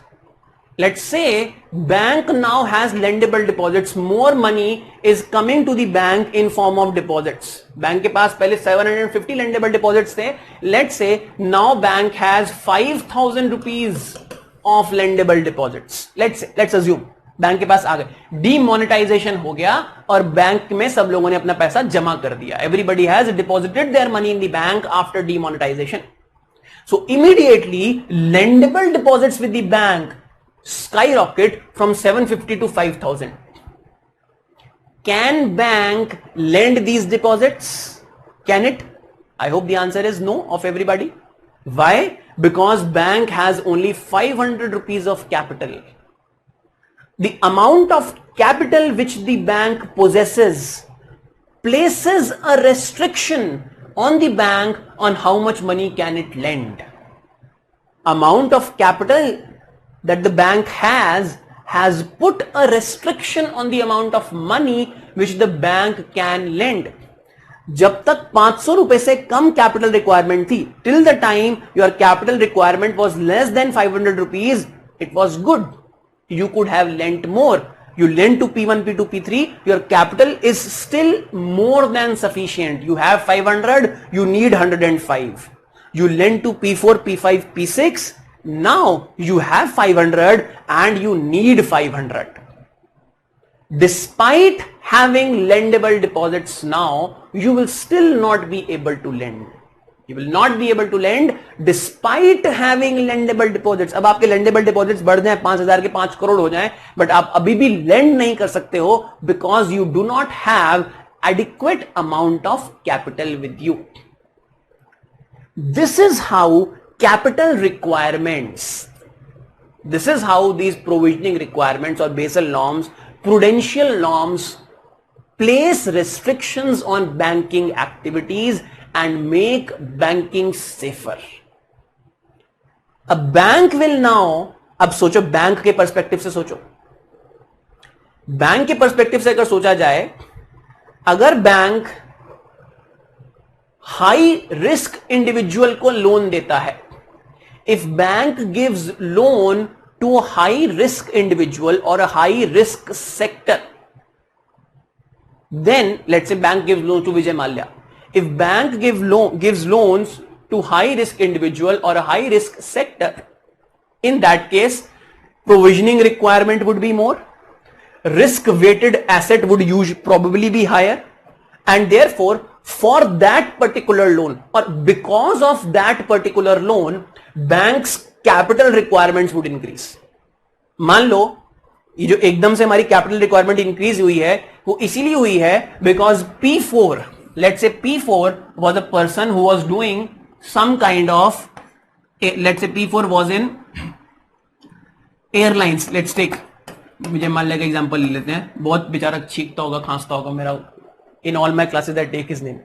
Let's say bank now has lendable deposits. More money is coming to the bank in form of deposits. Bank के पास पहले 750 lendable deposits थे. Let's say now bank has 5,000 rupees of lendable deposits. Let's assume bank के पास आ गए, demonetisation हो गया और bank में सब लोगों ने अपना पैसा जमा कर दिया. Everybody has deposited their money in the bank after demonetization. So immediately lendable deposits with the bank skyrocket from 750 to 5,000. Can bank lend these deposits? Can it? I hope the answer is no of everybody. Why? Because bank has only 500 rupees of capital. The amount of capital which the bank possesses places a restriction on the bank on how much money can it lend. Amount of capital that the bank has put a restriction on the amount of money which the bank can lend. जब तक 500 रुपए से कम capital requirement थी, till the time your capital requirement was less than 500 rupees, it was good. You could have lent more. You lend to P1, P2, P3, your capital is still more than sufficient. You have 500, you need 105. You lend to P4, P5, P6, now you have 500 and you need 500. Despite having lendable deposits now, you will still not be able to lend. You will not be able to lend despite having lendable deposits. अब आपके lendable deposits बढ़ जाएं 5,000 के 5 करोड़ हो जाएं, but आप अभी भी lend नहीं कर सकते हो because you do not have adequate amount of capital with you. This is how capital requirements, this is how these provisioning requirements or Basel norms, prudential norms place restrictions on banking activities and make banking safer. A bank will now, अब सोचो bank के perspective से सोचो, bank के perspective से अगर सोचा जाए, अगर बैंक हाई रिस्क इंडिविजुअल को लोन देता है, if bank gives loan to a high risk individual or a high risk sector, then let's say bank gives loan to Vijay Mallya. If bank gives loans to high risk individual or a high risk sector, in that case provisioning requirement would be more, risk weighted asset would probably be higher, and therefore for that particular loan or because of that particular loan, bank's capital requirements would increase. मान लो ये जो एकदम से हमारी capital requirement increase हुई है वो इसीलिए हुई है because P4, let's say P4 was a person who was doing some kind of, let's say P4 was in airlines. Let's take Vijay Mallya का एग्जांपल ले लेते हैं, बहुत बेचारा छींकता होगा खांसता होगा, मेरा in all my classes I take his name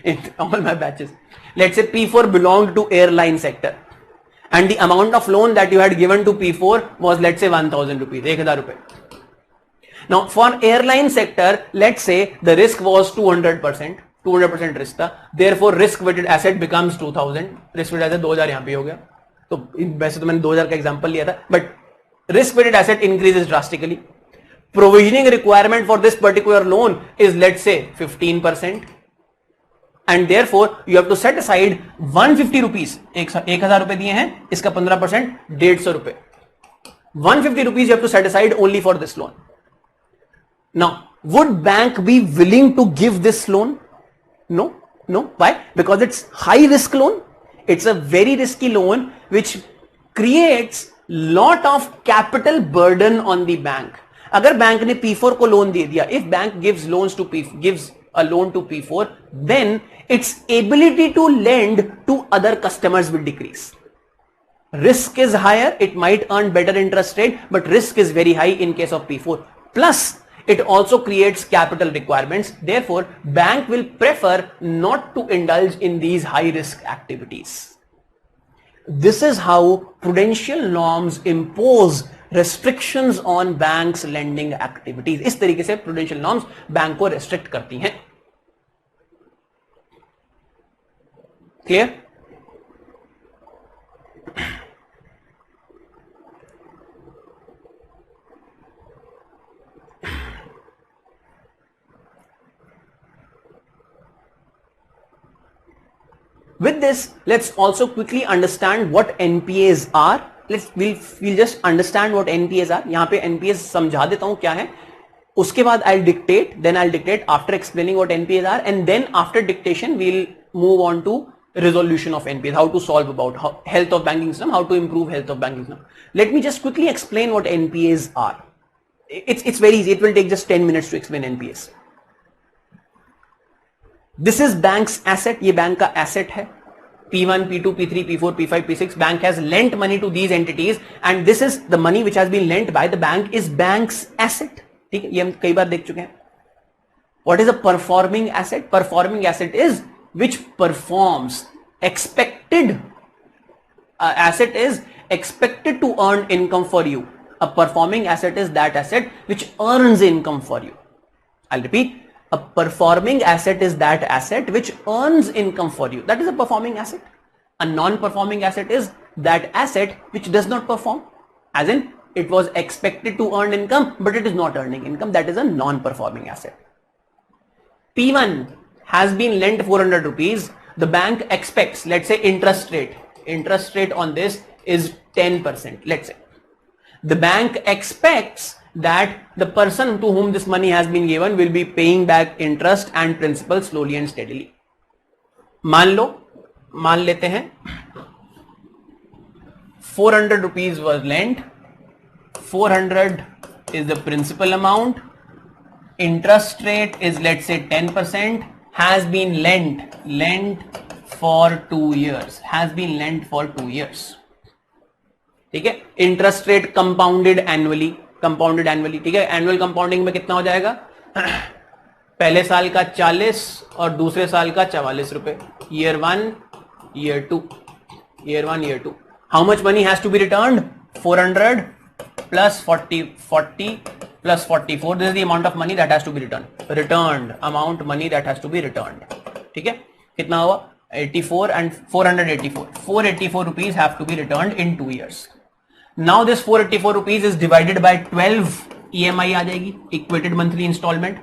in all my batches. Let's say P4 belonged to airline sector and the amount of loan that you had given to P4 was, let's say, 1,000 rupees, 1,000 rupees. Now for airline sector, let's say the risk was 200% risk था, therefore risk weighted asset becomes 2,000, risk weighted asset 2,000 यहाँ पे हो गया, तो वैसे तो मैंने 2,000 का एग्जांपल लिया था, but risk weighted asset increases drastically. Provisioning requirement for this particular loan is, let's say, 15%, and therefore you have to set aside 150 rupees. 1,000 रुपए दिए हैं, इसका 15% 150 रुपए. 150 rupees you have to set aside only for this loan. Now, would bank be willing to give this loan? No. Why? Because it's high risk loan. It's a very risky loan which creates lot of capital burden on the bank. अगर bank ने P4 को loan दे दिया, if bank gives a loan to P4, then its ability to lend to other customers will decrease. Risk is higher, it might earn better interest rate, but risk is very high in case of P4. Plus, It also creates capital requirements. Therefore, bank will prefer not to indulge in these high risk activities. This is how prudential norms impose restrictions on banks lending activities. इस तरीके से prudential norms bank को restrict करती हैं. Clear? With this, let's also quickly understand what NPAs are. We'll just understand what NPAs are. यहाँ पे NPAs समझा देता हूँ क्या है. उसके बाद I'll dictate after explaining what NPAs are, and then after dictation we'll move on to resolution of NPAs, how to solve about health of banking system, how to improve health of banking system. Let me just quickly explain what NPAs are. It's very easy. It will take just 10 minutes to explain NPAs. This is bank's asset. ये bank का asset है. P1, P2, P3, P4, P5, P6. Bank has lent money to these entities, and this is the money which has been lent by the bank is bank's asset. ठीक है, ये हम कई बार देख चुके हैं. What is a performing asset? Performing asset is which performs. Expected asset is expected to earn income for you. A performing asset is that asset which earns income for you. I'll repeat. A performing asset is that asset which earns income for you. That is a performing asset. A non-performing asset is that asset which does not perform. As in, it was expected to earn income, but it is not earning income. That is a non-performing asset. P1 has been lent 400 rupees. The bank expects, let's say interest rate on this is 10%, let's say. The bank expects that the person to whom this money has been given will be paying back interest and principal slowly and steadily. मान लेते हैं 400 rupees was lent. 400 is the principal amount. Interest rate is, let's say, 10%. Has been lent for 2 years. Has been lent for 2 years. ठीक है. Interest rate compounded annually. ठीक है. Annual compounding में कितना हो जाएगा? पहले साल का 40 और दूसरे साल का 44 रुपए. Year 1, Year 2. Year 1, Year 2. How much money has to be returned? 400 plus 40 plus 44. This is the amount of money that has to be returned. Returned amount money that has to be returned. ठीक है. कितना हुआ? 84 and 484. 484 rupees have to be returned in 2 years. Now this 484 rupees is divided by 12 EMI आ जाएगी. Equated monthly installment.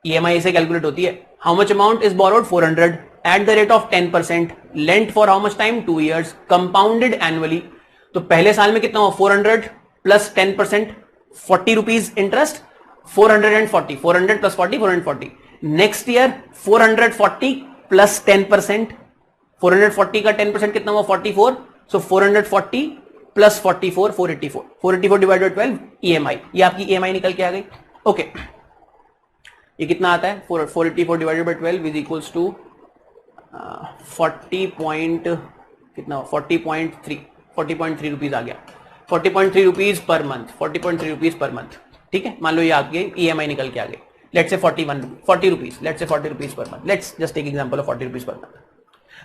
EMI से calculate होती है. How much amount is borrowed? 400 at the rate of 10%. Lent for how much time? 2 years. Compounded annually. तो पहले साल में कितना हुआ? 400 plus 10%. 40 rupees interest. 440. 400 plus 40. 440. Next year 440 plus 10%. 440 का 10% कितना हुआ? 44. So 440 plus 44. 484. 484 divided by 12 EMI. ये आपकी EMI निकल के आ गई. Okay. ये कितना आता है? 484 divided by 12 is equals to 40.3 rupees आ गया. 40.3 rupees per month. 40.3 rupees per month. ठीक है. मान लो ये आपकी EMI निकल के आ गई. Let's say 40 rupees. Let's say 40 rupees per month. Let's just take example of 40 rupees per month.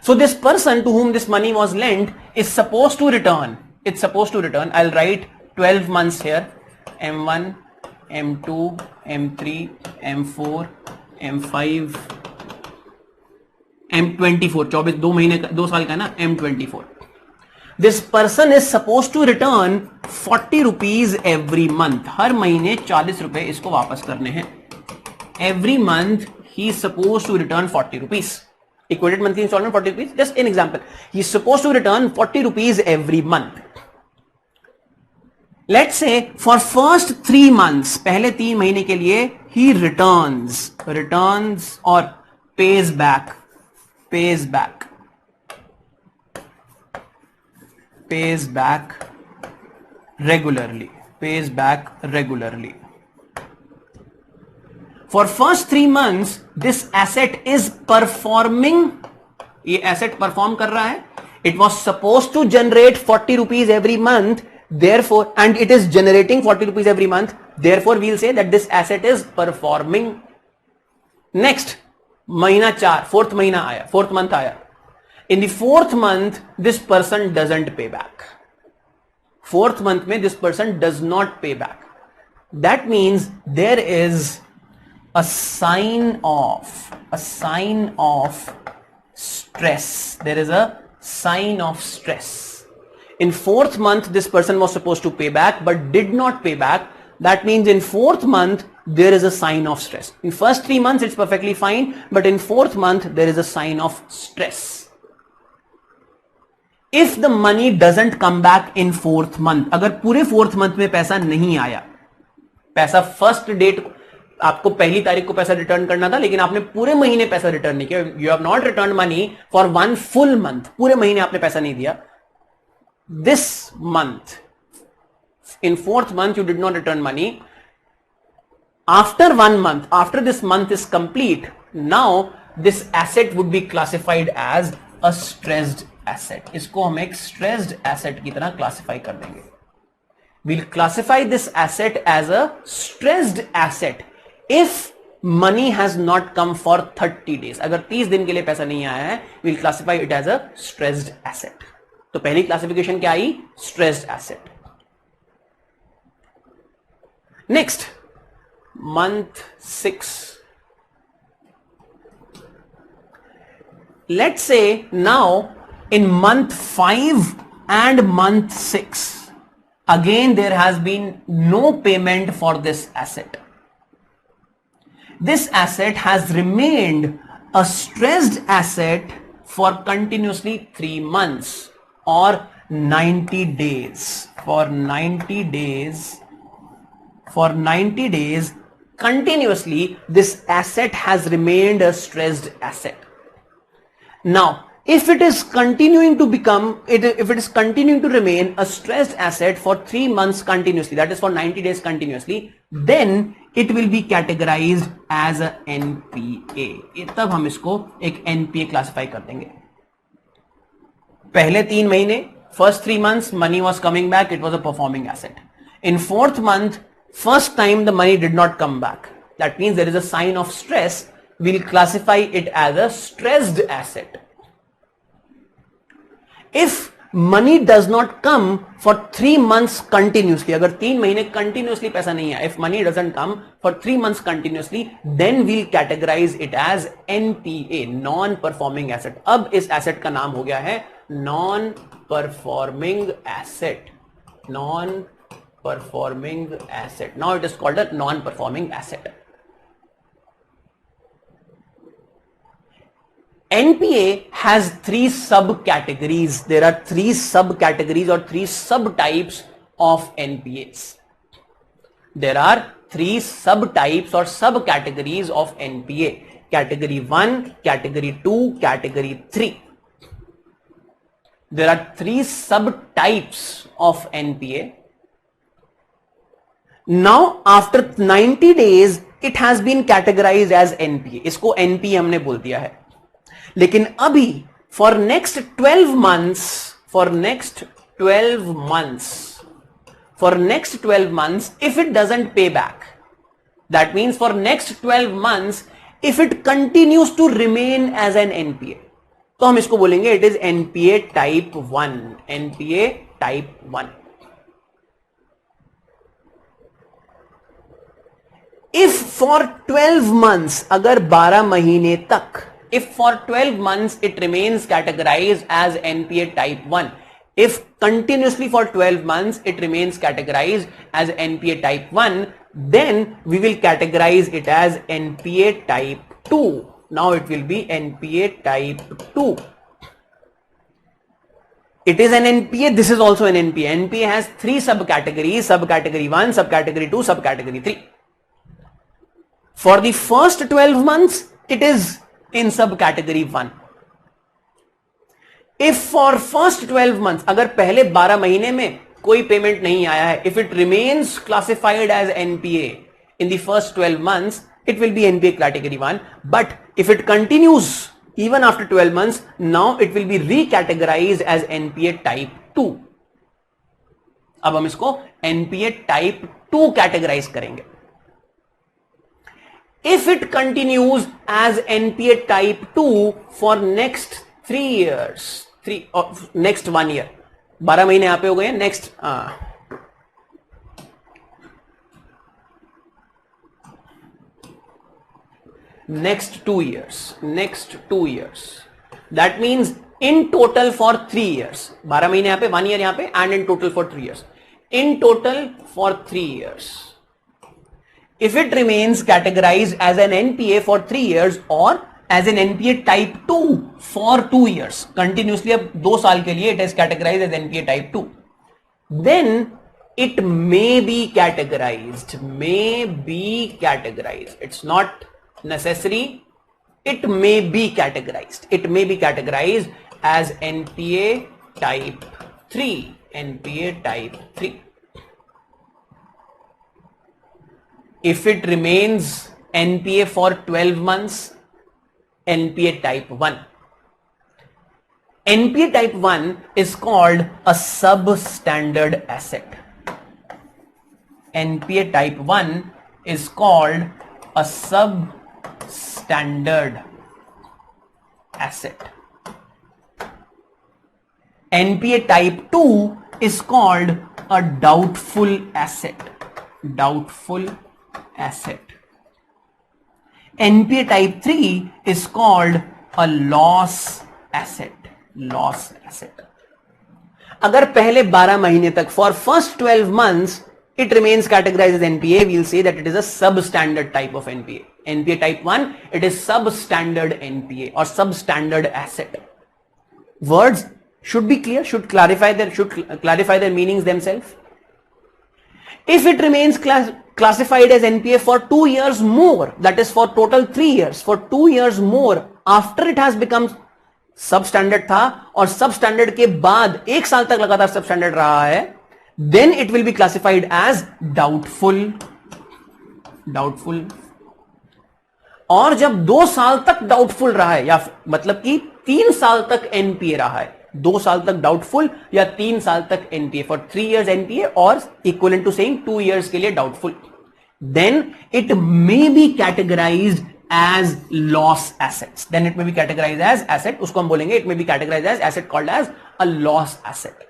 So this person to whom this money was lent is supposed to return. It's supposed to return. I'll write 12 months here. M1, M2, M3, M4, M5, M24. 24 2 महीने का 2 साल का ना. M24. This person is supposed to return 40 rupees every month. हर महीने 40 रुपए इसको वापस करने हैं. Every month he is supposed to return 40 rupees. Equated monthly installment 40 rupees. Just an example. He is supposed to return 40 rupees every month. Let's say for first 3 months, पहले 3 महीने के लिए he returns or pays back regularly. For first 3 months, this asset is performing. ये asset perform कर रहा है. It was supposed to generate 40 rupees every month. Therefore, and it is generating 40 rupees every month. Therefore we'll say that this asset is performing. Next, महीना 4, fourth महीना आया, fourth month आया. In the fourth month, this person doesn't pay back. Fourth month में this person does not pay back. That means there is a sign of stress. There is a sign of stress. In fourth month, this person was supposed to pay back but did not pay back. That means in fourth month, there is a sign of stress. In first 3 months, it's perfectly fine, but in fourth month, there is a sign of stress. If the money doesn't come back in fourth month, अगर पूरे fourth month में पैसा नहीं आया, पैसा first date आपको पहली तारीख को पैसा रिटर्न करना था, लेकिन आपने पूरे महीने पैसा रिटर्न नहीं किया. You have not return money for 1 full month. पूरे महीने आपने पैसा नहीं दिया. This month, in fourth month, you did not return money. After 1 month, after this month is complete, now this asset would be classified as a stressed asset. इसको हम एक stressed asset की तरह classify कर देंगे. We'll classify this asset as a stressed asset if money has not come for 30 days. अगर 30 दिन के लिए पैसा नहीं आया है, we'll classify it as a stressed asset. तो पहली क्लासिफिकेशन क्या आई? Stressed asset. Next, month 6. Let's say now in month 5 and month 6, again there has been no payment for this asset. This asset has remained a stressed asset for continuously 3 months or 90 days. For 90 days continuously, this asset has remained a stressed asset. Now, if it is continuing to remain a stressed asset for 3 months continuously, that is for 90 days continuously, then it will be categorized as a NPA. तब हम इसको एक NPA classify कर देंगे. पहले 3 महीने, first 3 months, money was coming back, it was a performing asset. In fourth month, first time the money did not come back. That means there is a sign of stress. We'll classify it as a stressed asset. If money does not come for 3 months continuously, अगर 3 महीने continuously पैसा नहीं आया, if money doesn't come for 3 months continuously, then we'll categorize it as NPA, non-performing asset. अब इस asset का नाम हो गया है non-performing asset. Non-performing asset. Now it is called a non-performing asset. NPA has 3 subcategories. There are 3 subcategories or 3 subtypes of NPAs. There are 3 subtypes or subcategories of NPA. Category 1, Category 2, Category 3. There are 3 subtypes of NPA. Now after 90 days, it has been categorized as NPA. इसको NPA हमने बोल दिया है. लेकिन अभी for next 12 months, if it doesn't pay back, that means for next 12 months, if it continues to remain as an NPA, तो हम इसको बोलेंगे it is NPA type 1. NPA type 1. If for 12 months, अगर 12 महीने तक, if for 12 months it remains categorized as NPA type 1, if continuously for 12 months it remains categorized as NPA type 1, then we will categorize it as NPA type 2. Now it will be NPA type 2. It is an NPA, this is also an NPA. NPA has 3 subcategories, subcategory 1, subcategory 2, subcategory 3. For the first 12 months, it is in subcategory 1. If for first 12 months, अगर पहले 12 महीने में कोई payment नहीं आया है, if it remains classified as NPA in the first 12 months, it will be NPA category 1. But if it continues even after 12 months, now it will be recategorized as NPA type 2. अब हम इसको NPA type 2 categorize करेंगे. If it continues as NPA type 2 for next 3 years, next 1 year, 12 महीने यहां पे हो गए. Next next 2 years, that means in total for 3 years, 12 महीने यहां पे, 1 year यहां पे, and in total for 3 years, in total for 3 years, if it remains categorized as an NPA for 3 years or as an NPA type 2 for 2 years, continuously अब 2 साल के लिए it is categorized as NPA type 2, then it may be categorized, it's not necessary, it may be categorized as NPA type 3. If it remains NPA for 12 months, NPA type 1. NPA type 1 is called a substandard asset. NPA type 1 is called a substandard asset. NPA type 2 is called a doubtful asset. NPA type 3 is called a loss asset. अगर पहले 12 महीने तक for first 12 months it remains categorized as NPA, we'll say that it is a substandard type of NPA. NPA type 1, it is substandard NPA or substandard asset. Words should be clear, should clarify their meanings themselves. If it remains classified as NPA for 2 years more, that is for total 3 years, for 2 years more after it has become substandard था और substandard के बाद 1 साल तक लगातार substandard रहा है, then it will be classified as doubtful. और जब 2 साल तक doubtful रहा है, या मतलब कि 3 साल तक NPA रहा है, 2 साल तक doubtful या 3 साल तक NPA, for 3 years NPA or equivalent to saying 2 years के लिए doubtful, then it may be categorized as loss assets. Then it may be categorized as asset, उसको हम बोलेंगे it may be categorized as asset called as a loss asset.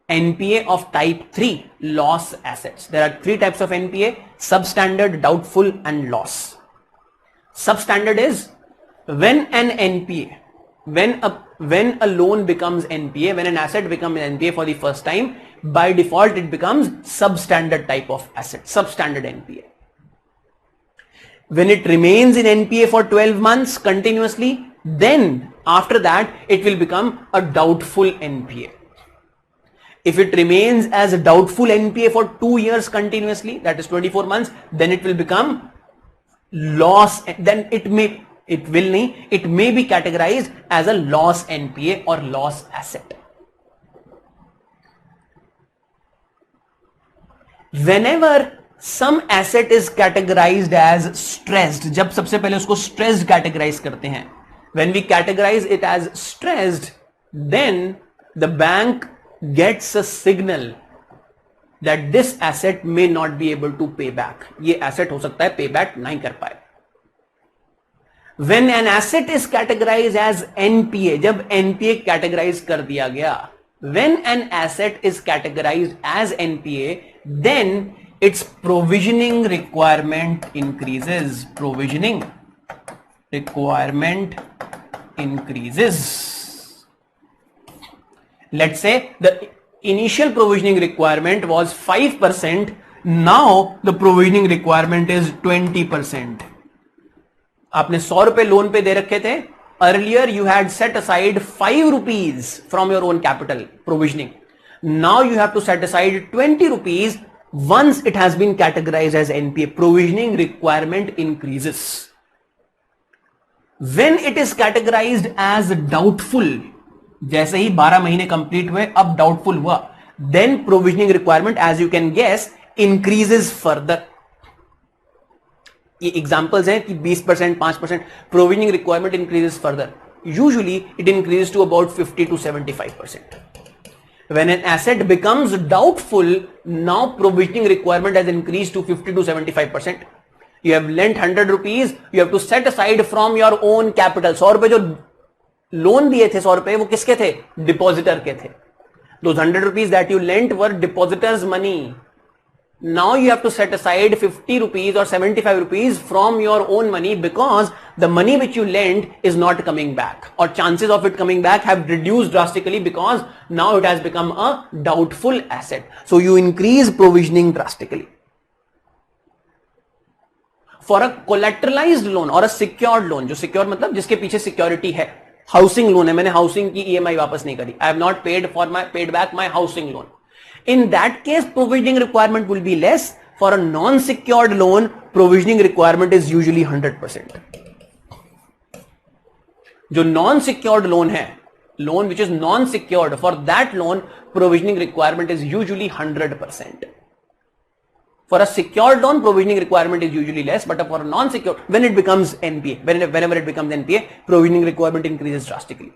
NPA of type 3, loss assets. There are 3 types of NPA: substandard, doubtful and loss. Substandard is when an NPA, when a loan becomes NPA, when an asset becomes NPA for the first time, by default it becomes substandard type of asset, substandard NPA. When it remains in NPA for 12 months continuously, then after that it will become a doubtful NPA. If it remains as a doubtful NPA for 2 years continuously, that is 24 months, then it will become loss. Then it may be categorized as a loss NPA or loss asset. Whenever some asset is categorized as stressed, जब सबसे पहले उसको stressed categorize करते हैं, when we categorize it as stressed, then the bank gets a signal that this asset may not be able to pay back. ये asset हो सकता है pay back नहीं कर पाए. When an asset is categorized as NPA, जब NPA categorize कर दिया गया, when an asset is categorized as NPA, then its provisioning requirement increases. Let's say the initial provisioning requirement was 5%, now the provisioning requirement is 20%. आपने 100 रुपए loan पे दे रखे थे, earlier you had set aside 5 rupees from your own capital provisioning, now you have to set aside 20 rupees. Once it has been categorized as NPA, provisioning requirement increases. When it is categorized as doubtful, जैसे ही 12 महीने complete हुए अब doubtful हुआ, then provisioning requirement, as you can guess, increases further. ये examples हैं कि 20%, 5% provisioning requirement increases further. Usually it increases to about 50 to 75%. When an asset becomes doubtful, now provisioning requirement has increased to 50 to 75%. You have lent 100 rupees, you have to set aside from your own capital. 100 रुपए जो loan दिए थे 100 रुपए वो किसके थे? Depositor के थे. Those 100 rupees that you lent were depositors' money. Now you have to set aside 50 rupees or 75 rupees from your own money because the money which you lent is not coming back, or chances of it coming back have reduced drastically because now it has become a doubtful asset. So you increase provisioning drastically. For a collateralized loan or a secured loan, जो secured मतलब जिसके पीछे security है, housing loan है, मैंने housing की EMI वापस नहीं करी, I have not paid back my housing loan. In that case, provisioning requirement will be less. For a non-secured loan, provisioning requirement is usually 100%. जो non-secured loan है, loan which is non-secured, for that loan, provisioning requirement is usually 100%. For a secured loan, provisioning requirement is usually less, but for a non-secured, when it becomes NPA, whenever it becomes NPA, provisioning requirement increases drastically.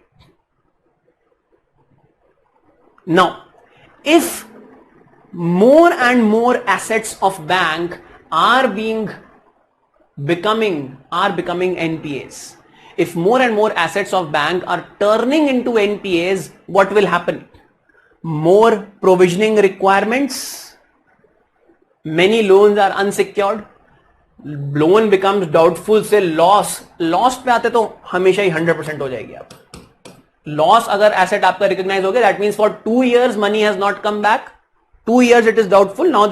Now, if more and more assets of bank are becoming NPAs. If more and more assets of bank are turning into NPAs, what will happen? More provisioning requirements. Many loans are unsecured. Loan becomes doubtful से loss पे आते तो हमेशा ही 100% हो जाएगी आप. Loss अगर asset आपका recognize हो गया, that means for 2 years money has not come back. 2 years it is doubtful. Now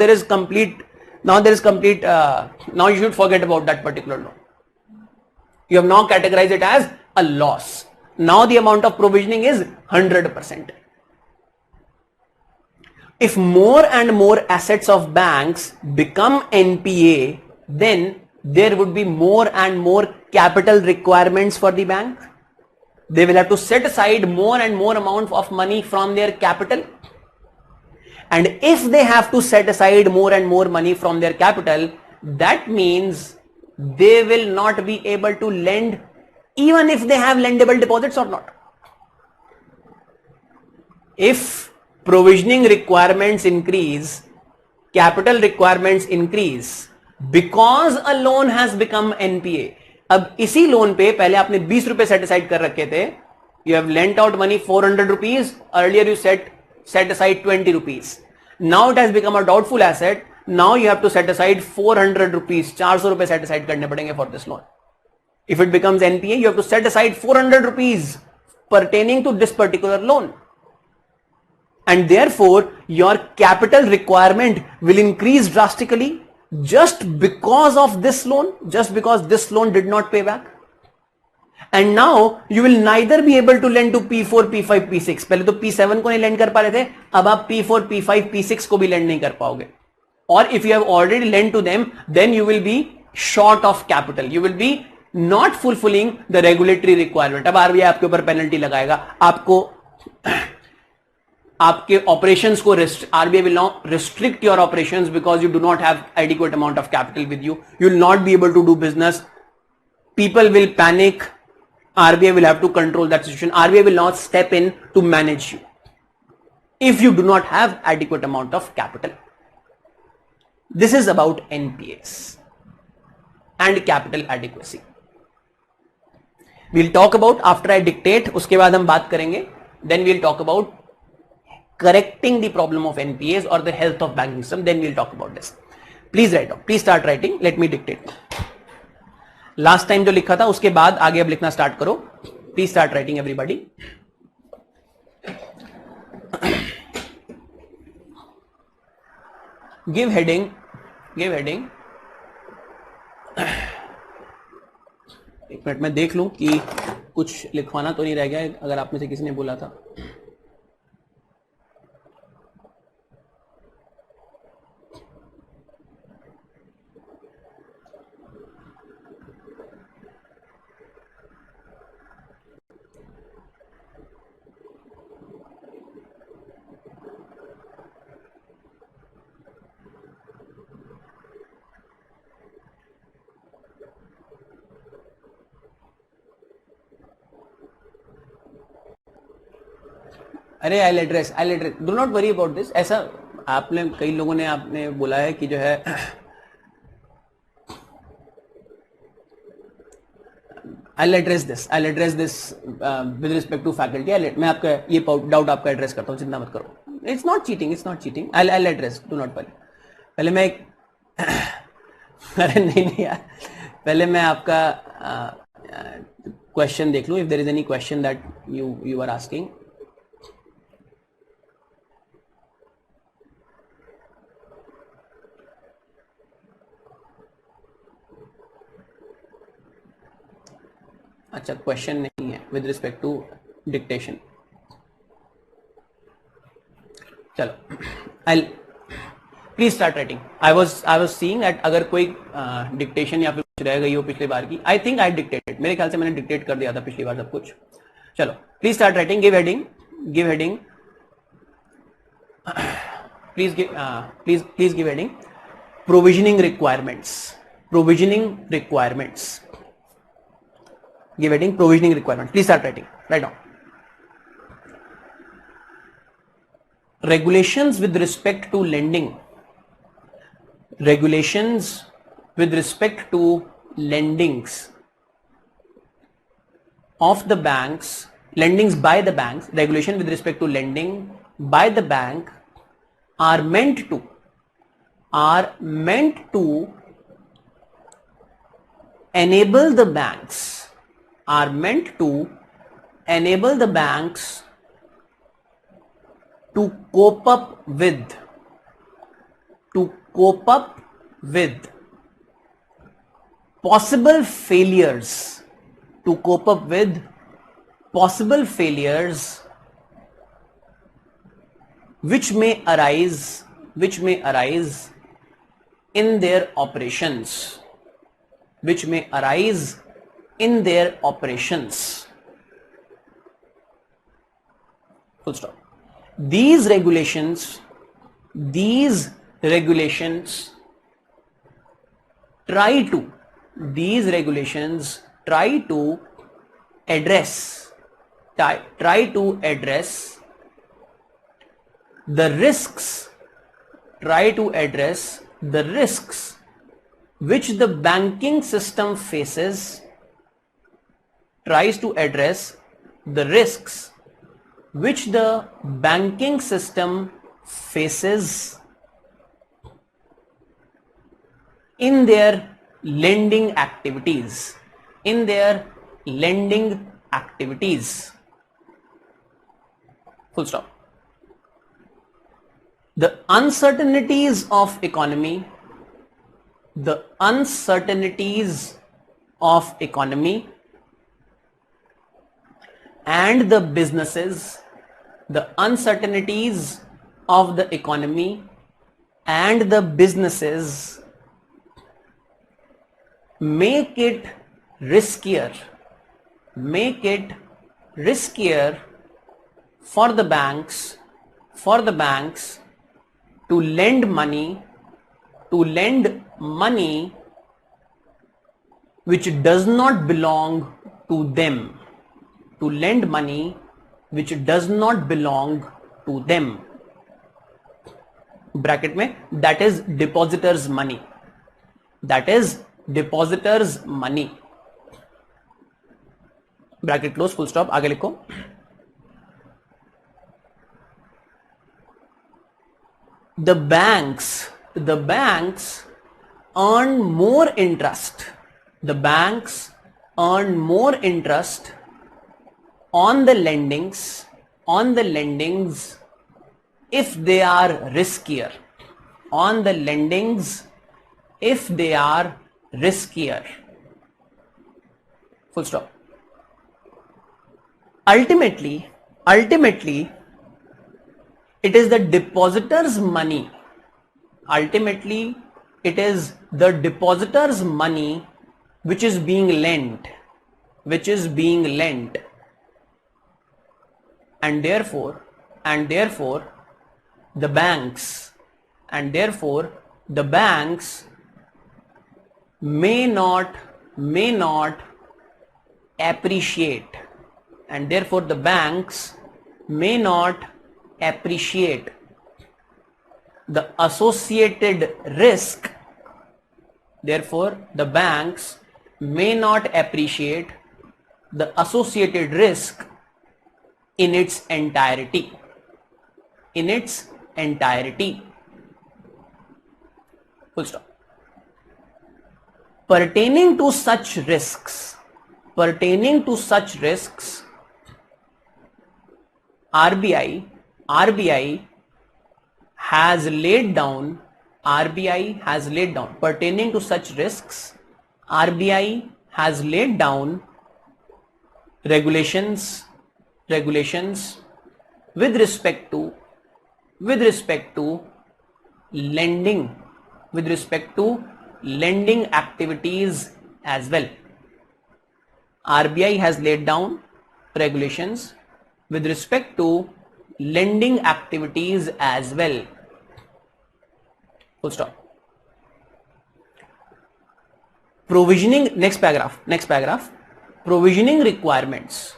you should forget about that particular loan. You have now categorized it as a loss. Now the amount of provisioning is 100%. If more and more assets of banks become NPA, then there would be more and more capital requirements for the bank. They will have to set aside more and more amount of money from their capital. And if they have to set aside more and more money from their capital, that means they will not be able to lend even if they have lendable deposits or not. If provisioning requirements increase, capital requirements increase because a loan has become NPA. अब इसी loan पे पहले आपने 20 रुपए set aside कर रखे थे. You have lent out money 400 rupees. Earlier you set aside 20 rupees. Now it has become a doubtful asset. Now you have to set aside 400 rupees. 400 रुपए set aside करने पड़ेंगे for this loan. If it becomes NPA, you have to set aside 400 rupees pertaining to this particular loan. And therefore, your capital requirement will increase drastically just because of this loan, just because this loan did not pay back. And now you will neither be able to lend to P4, P5, P6. पहले तो P7 को नहीं lend कर पा रहे थे, अब आप P4, P5, P6 को भी lend नहीं कर पाओगे. Or if you have already lent to them, then you will be short of capital. You will be not fulfilling the regulatory requirement. अब RBI आपके ऊपर penalty लगाएगा, आपको आपके operations को RBI will now restrict your operations because you do not have adequate amount of capital with you. You will not be able to do business. People will panic. RBI will have to control that situation. RBI will not step in to manage you if you do not have adequate amount of capital. This is about NPAs and capital adequacy. We'll talk about after I dictate. उसके बाद हम बात करेंगे. Then we'll talk about correcting the problem of NPAs or the health of banking system. Then we'll talk about this. Please write down. Please start writing. Let me dictate. Last time जो लिखा था उसके बाद आगे अब लिखना start करो. Please start writing everybody. Give heading. एक मिनट में देख लूं कि कुछ लिखवाना तो नहीं रह गया अगर आप में से किसी ने बोला था. अरे I address do not worry about this. ऐसा आपने कई लोगों ने आपने बोला है कि जो है I'll address this with respect to faculty. मैं आपका ये डाउट आपका एड्रेस करता हूँ, चिंता मत करो. It's not cheating. I'll address. Do not worry. पहले मैं अरे नहीं यार, पहले मैं आपका क्वेश्चन देख लूँ. If there is any question that you are asking. अच्छा, क्वेश्चन नहीं है विद रिस्पेक्ट टू डिक्टेशन. चलो, I please start writing. I was seeing that अगर कोई डिक्टेशन या फिर कुछ रह गई हो पिछली बार की, आई थिंक आई डिक्टेटेड, मेरे ख्याल से मैंने डिक्टेट कर दिया था पिछली बार सब कुछ. चलो, please start writing. Give heading. Please give heading. Provisioning requirements. Give heading provisioning requirements. Please start writing right now. Regulations with respect to lending. Regulations with respect to lendings of the banks, lendings by the banks, regulation with respect to lending by the bank are meant to enable the banks to cope up with possible failures, which may arise in their operations. Full stop. These regulations try to address the risks which the banking system faces. In their lending activities. Full stop. The uncertainties of economy and the businesses, make it riskier for the banks to lend money which does not belong to them. Bracket में, that is depositors money. Bracket close, full stop. आगे लिखो. The banks earn more interest. On the lendings if they are riskier. Full stop. Ultimately, it is the depositor's money. Which is being lent. And therefore the banks may not appreciate, may not appreciate the associated risk. Therefore, the banks may not appreciate the associated risk in its entirety. In its entirety. Full stop. Pertaining to such risks, RBI has laid down, pertaining to such risks, RBI has laid down regulations with respect to lending activities as well. RBI has laid down regulations with respect to lending activities as well. Full stop. Provisioning, next paragraph. Provisioning requirements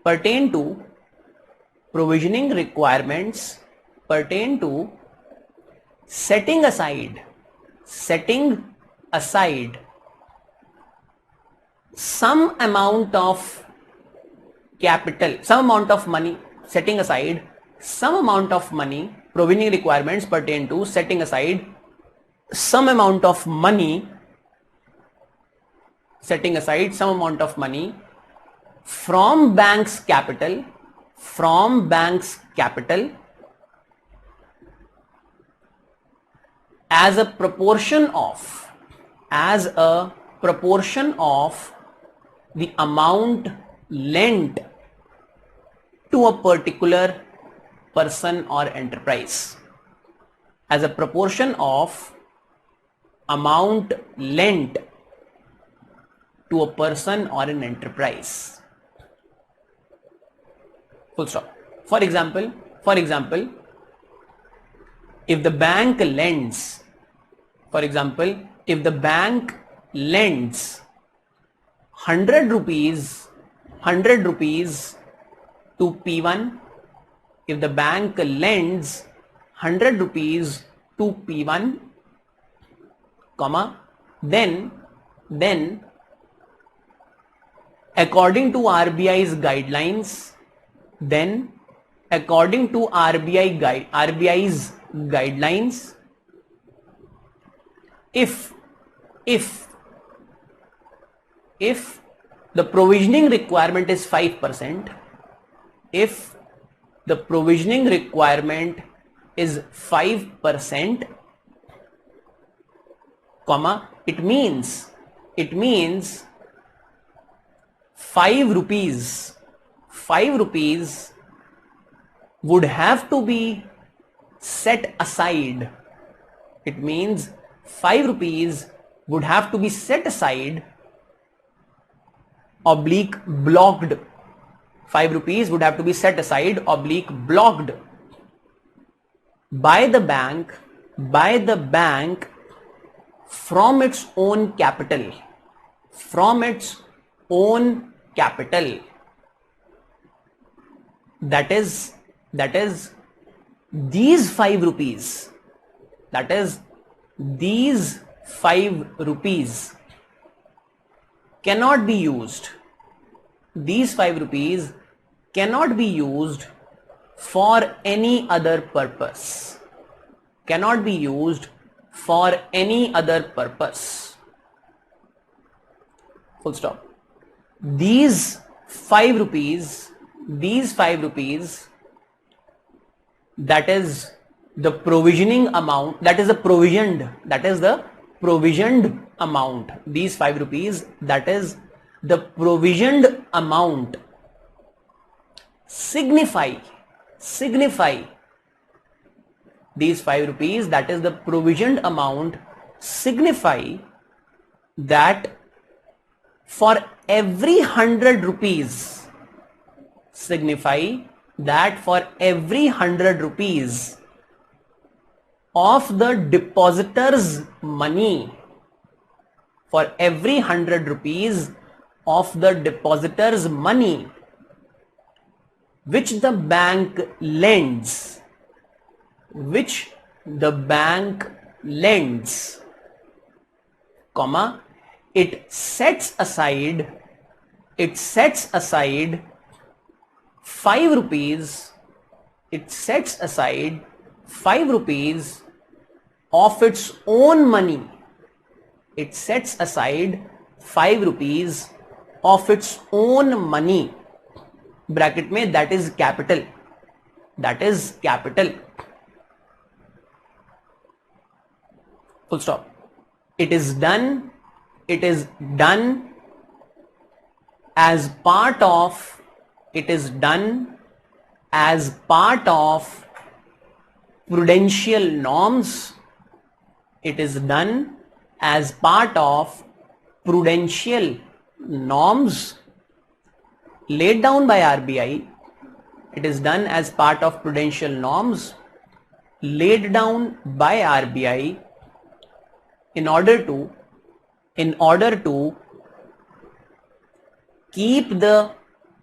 pertain to setting aside some amount of capital, some amount of money. Provisioning requirements pertain to setting aside some amount of money, from bank's capital, as a proportion of the amount lent to a particular person or enterprise. As a proportion of amount lent to a person or an enterprise. Full stop. For example, if the bank lends 100 rupees to P1, if the bank lends 100 rupees to P1, then according to RBI's guidelines, if the provisioning requirement is 5%, it means 5 rupees would have to be set aside. It means 5 rupees would have to be set aside / blocked. 5 rupees would have to be set aside / blocked by the bank from its own capital. That is these 5 rupees. These 5 rupees cannot be used. These 5 rupees cannot be used for any other purpose. Full stop. These 5 rupees, that is the provisioning amount, that is the provisioned amount. These 5 rupees, that is the provisioned amount, signify these 5 rupees, that is the provisioned amount, signify that for every 100 rupees, of the depositor's money, for every 100 rupees of the depositor's money which the bank lends, comma, it sets aside 5 rupees, of its own money. It sets aside 5 rupees of its own money. Bracket में that is capital. Full stop. It is done as part of prudential norms. It is done as part of prudential norms laid down by RBI. It is done as part of prudential norms laid down by RBI in order to keep the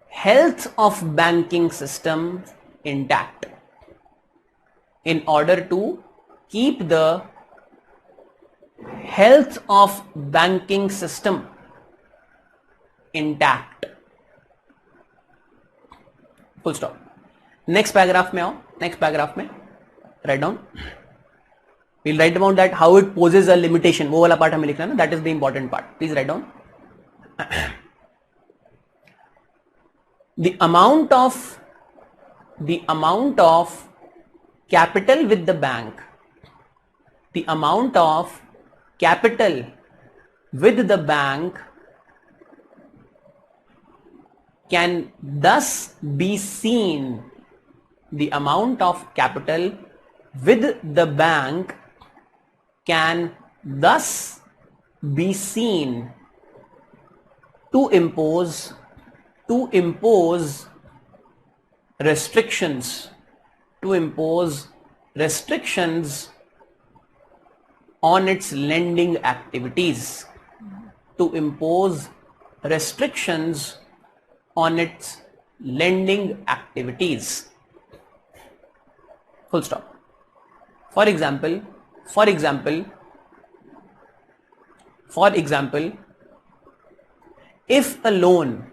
health of banking system intact. In order to keep the health of banking system intact. Full stop. Next paragraph में आओ. Write down. We'll write down that how it poses a limitation. वो वाला part हमें लिखना है ना. That is the important part. Please write down. The amount of capital with the bank. The amount of capital with the bank can thus be seen. The amount of capital with the bank can thus be seen to impose restrictions on its lending activities. To impose restrictions on its lending activities. Full stop. For example, if a loan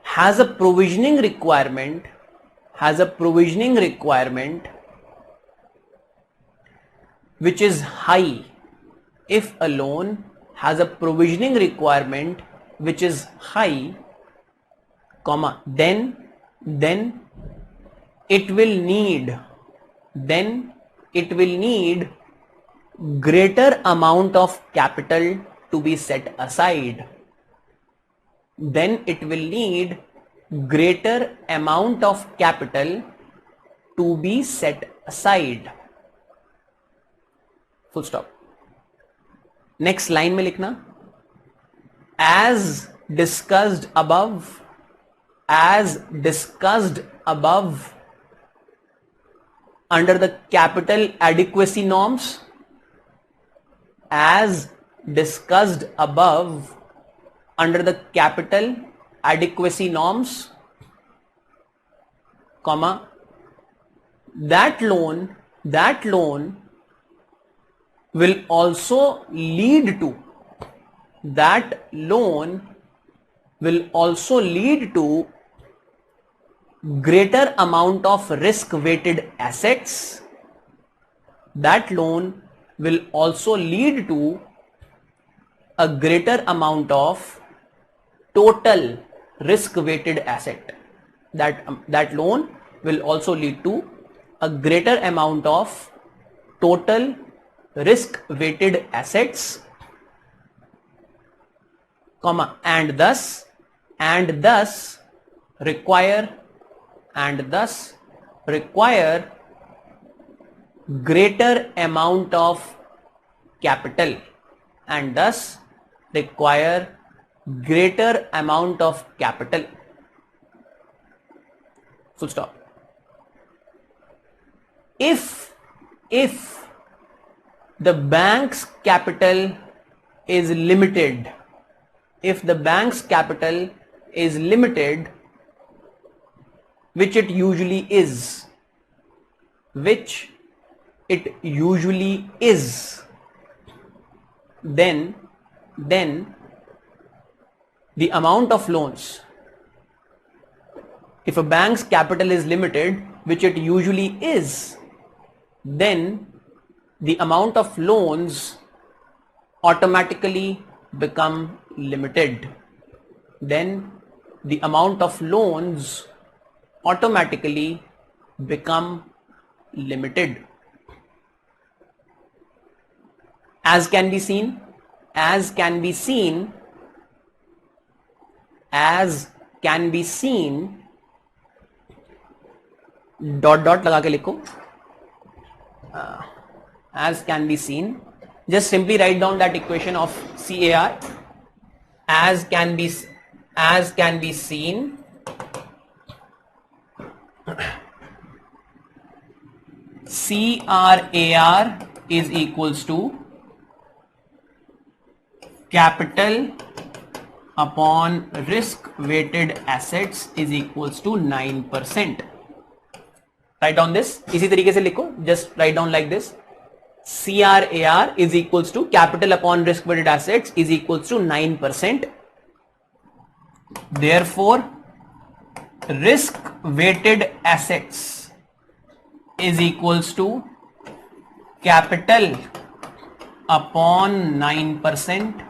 has a provisioning requirement which is high, if a loan has a provisioning requirement which is high, comma, then it will need greater amount of capital to be set aside. Then it will need greater amount of capital to be set aside. Full stop. Next line में लिखना, as discussed above under the capital adequacy norms, as discussed above under the capital adequacy norms, comma, that loan will also lead to greater amount of risk weighted assets. That loan will also lead to a greater amount of total risk weighted asset. That loan will also lead to a greater amount of total risk weighted assets, comma, and thus require greater amount of capital, and thus require greater amount of capital. Full stop. If if the bank's capital is limited, if the bank's capital is limited, which it usually is, which it usually is, then the amount of loans, if a bank's capital is limited, which it usually is, then the amount of loans automatically become limited. Then the amount of loans automatically become limited. As can be seen, dot dot लगा के लिखो. As can be seen, just simply write down that equation of CAR. As can be seen, CRAR is equals to capital upon risk weighted assets is equals to 9%. Write down this, इसी तरीके से लिखो, just write down like this. CRAR is equals to capital upon risk weighted assets is equals to 9%. Therefore, risk weighted assets is equals to capital upon 9%.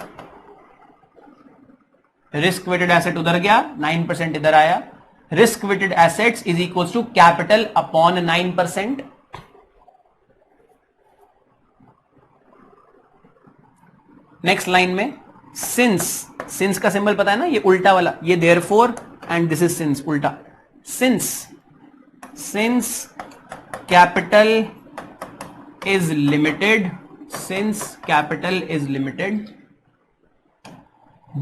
Risk weighted asset उधर गया, 9% इधर आया. Risk weighted assets is equals to capital upon 9%. Next line में since का symbol पता है ना, ये उल्टा वाला, ये therefore and this is since, उल्टा. Since capital is limited,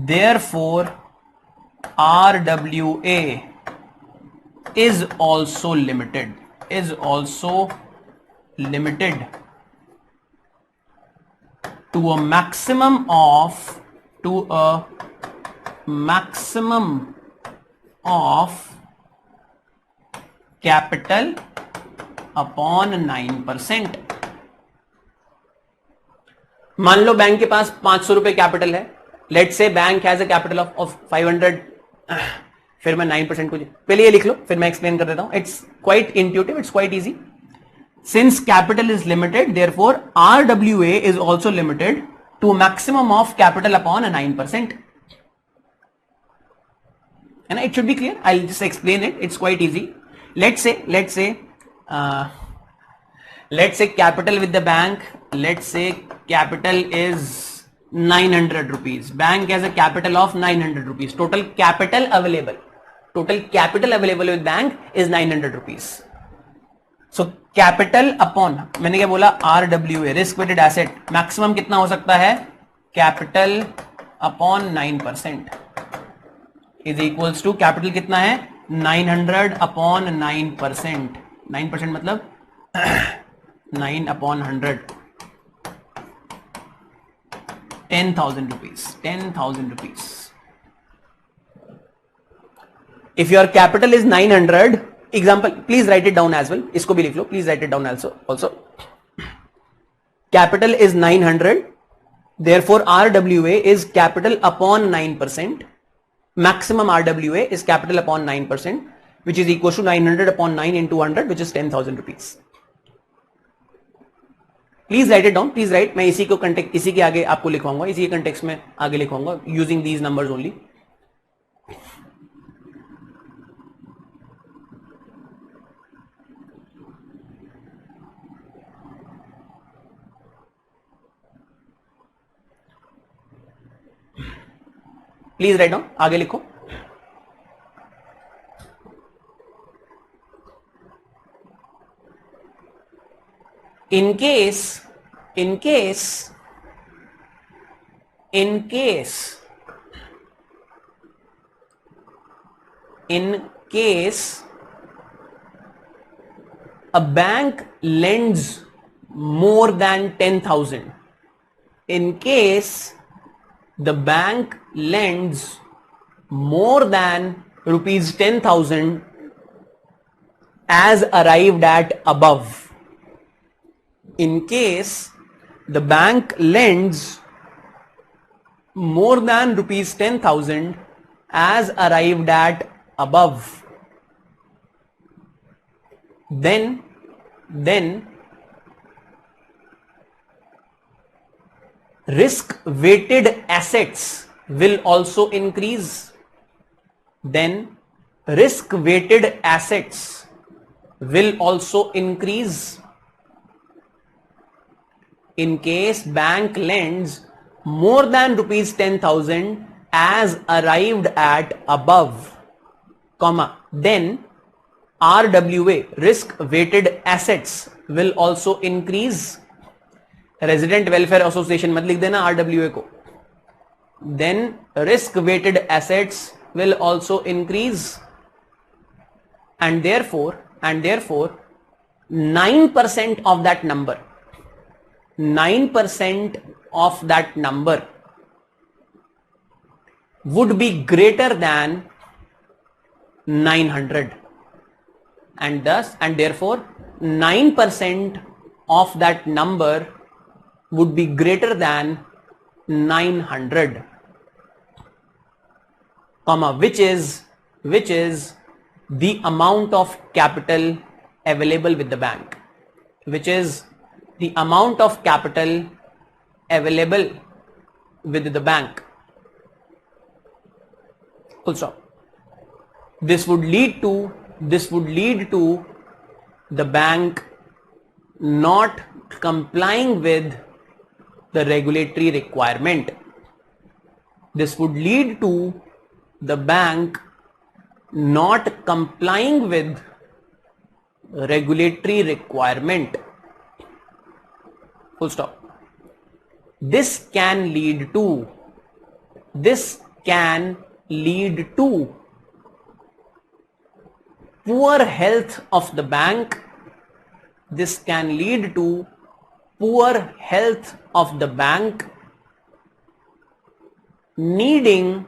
therefore RWA is also limited, to a maximum of capital upon 9%. मान लो बैंक के पास 500 रुपए कैपिटल है. Let's say bank has a capital of 500. फिर मैं 9% को पहले ये लिख लो, फिर मैं एक्सप्लेन कर देता हूं. It's quite intuitive, it's quite easy. Since capital is limited, therefore RWA is also limited to a maximum of capital upon a 9%. And it should be clear. I'll just explain it. It's quite easy. Let's say capital with the bank. Let's say capital is 900 rupees. Bank has a capital of 900 rupees. Total capital available with bank is 900 rupees. So capital upon, मैंने क्या बोला, RWA risk weighted asset, maximum कितना हो सकता है, capital upon 9% is equals to, capital कितना है, 900 upon 9%. 9% मतलब 9 upon 100, 10,000 rupees. If your capital is 900, example, please write it down as well. इसको भी लिख लो, please write it down also. Capital is 900, therefore RWA is capital upon 9%. Maximum RWA is capital upon 9%, which is equal to 900 upon 9 into 100, which is 10,000 rupees. Please write it down, please write. मैं इसी के आगे आपको लिखवाऊंगा, इसी के context में आगे लिखवाऊंगा, using these numbers only. Please write down, आगे लिखो. In case a bank lends more than 10,000. In case the bank lends more than rupees 10,000 as arrived at above. In case the bank lends more than rupees 10,000 as arrived at above, then risk weighted assets will also increase. Then risk weighted assets will also increase. In case bank lends more than rupees 10,000 as arrived at above, comma, then RWA, risk weighted assets, will also increase. Resident welfare association मत लिख देना RWA को. Then risk weighted assets will also increase, and therefore 9% of that number, 9% of that number would be greater than 900, and therefore 9% of that number would be greater than 900, comma, which is the amount of capital available with the bank, which is the amount of capital available with the bank. Full stop. This would lead to the bank not complying with the regulatory requirement. This would lead to the bank not complying with regulatory requirement. Full stop. This can lead to poor health of the bank. This can lead to poor health of the bank, needing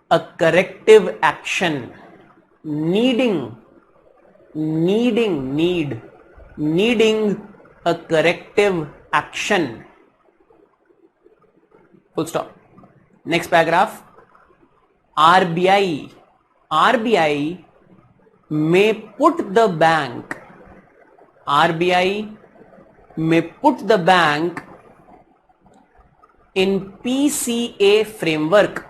a corrective action, needing a corrective action. Full stop. Next paragraph. RBI may put the bank in PCA framework.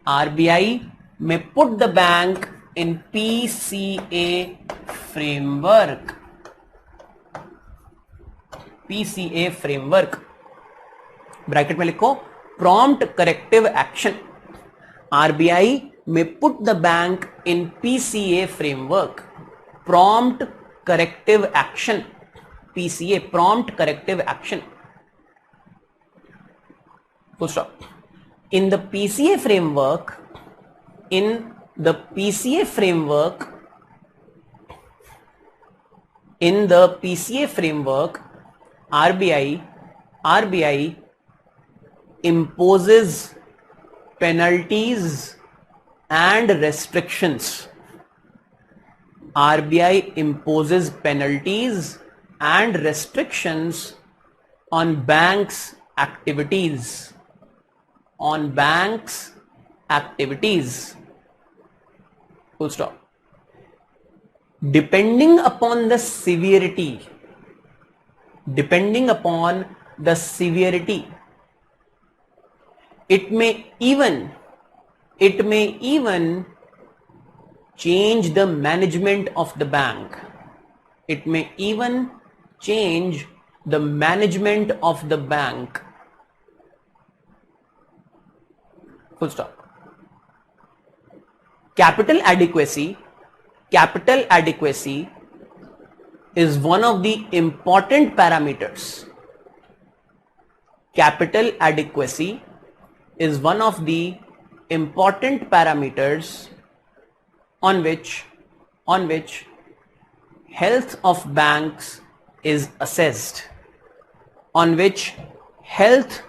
RBI may put the bank in PCA framework. PCA framework. Bracket में लिखो prompt corrective action. RBI may put the bank in PCA framework. Prompt corrective action. PCA, prompt corrective action. Full stop. In the PCA framework, RBI imposes penalties and restrictions. RBI imposes penalties and restrictions on banks' activities. Full stop. Depending upon the severity, it may even change the management of the bank. It may even change the management of the bank. Full stop. Capital adequacy is one of the important parameters. Capital adequacy is one of the important parameters on which health of banks is assessed, on which health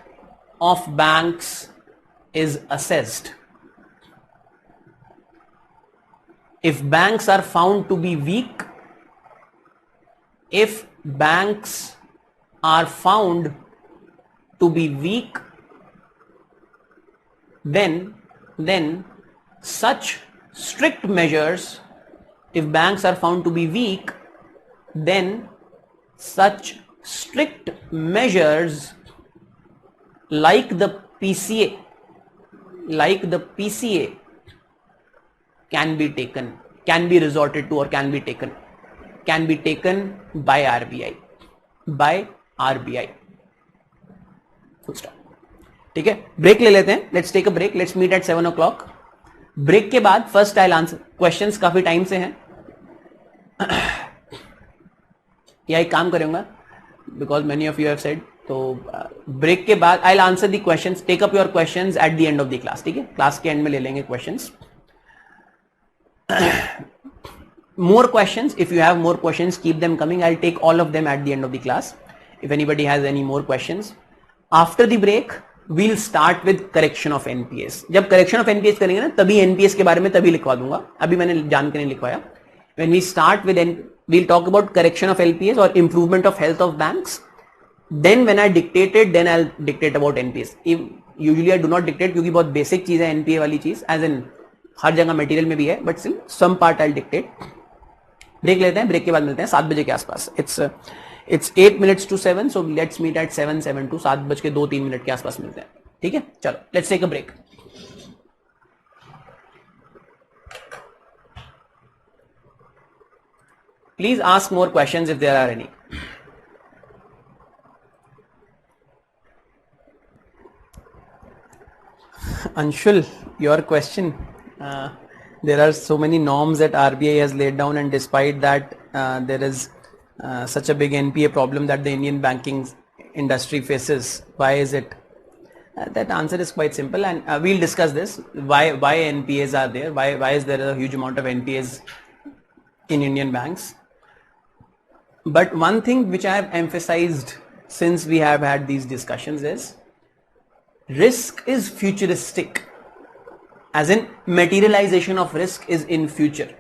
of banks is assessed. If banks are found to be weak, if banks are found to be weak, then such strict measures, if banks are found to be weak, then such strict measures like the PCA can be taken, can be resorted to, or can be taken by RBI. Full stop. ठीक है, break ले लेते हैं. Let's take a break. Let's meet at 7 o'clock. Break के बाद first I answer questions काफी time से हैं. या एक काम करूंगा, because many of you have said, तो ब्रेक के बाद I answer the questions, take up your questions at the end of the class. ठीक है, क्लास के एंड में ले लेंगे questions. More questions, if you have more questions, keep them coming. I'll take all of them at the end of the class if anybody has any more questions. After the break we'll start with correction of NPAs. जब correction of NPAs करेंगे ना, तभी NPAs के बारे में तभी लिखवा दूंगा, अभी मैंने जान के नहीं लिखवाया. When we start with we'll talk about correction of LPAs or improvement of health of banks. Then when I dictate it, then I'll dictate about NPAs. Usually I do not dictate क्योंकि बहुत basic चीज है NPA वाली चीज, as in हर जगह material में भी है, but still some part I dictate. Break लेते हैं, ब्रेक के बाद मिलते हैं 7 बजे के आसपास. It's 8 minutes to 7, so let's meet at 7:07 7 बज के 2-3 मिनट के आसपास मिलते हैं. ठीक है, चलो let's take a break. Please ask more questions if there are any. Anshul, your question. There are so many norms that RBI has laid down, and despite that there is such a big NPA problem that the Indian banking industry faces. Why is it? That answer is quite simple, and we'll discuss this. Why NPAs are there? Why is there a huge amount of NPAs in Indian banks? But one thing which I have emphasized since we have had these discussions is risk is futuristic. As in, materialization of risk is in future.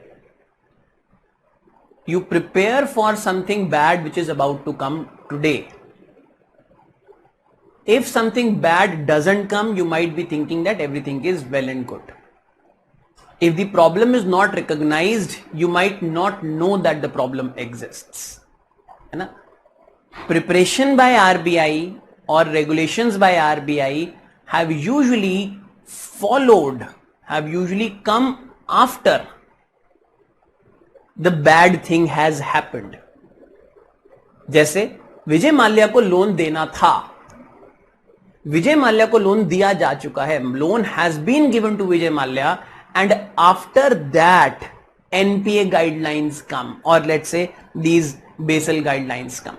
You prepare for something bad which is about to come today. If something bad doesn't come, you might be thinking that everything is well and good. If the problem is not recognized, you might not know that the problem exists. है ना? Preparation by RBI or regulations by RBI have usually come after the bad thing has happened. जैसे विजय माल्या को loan देना था, विजय माल्या को loan दिया जा चुका है, loan has been given to Vijay Mallya, and after that NPA guidelines come, or let's say these Basel guidelines come.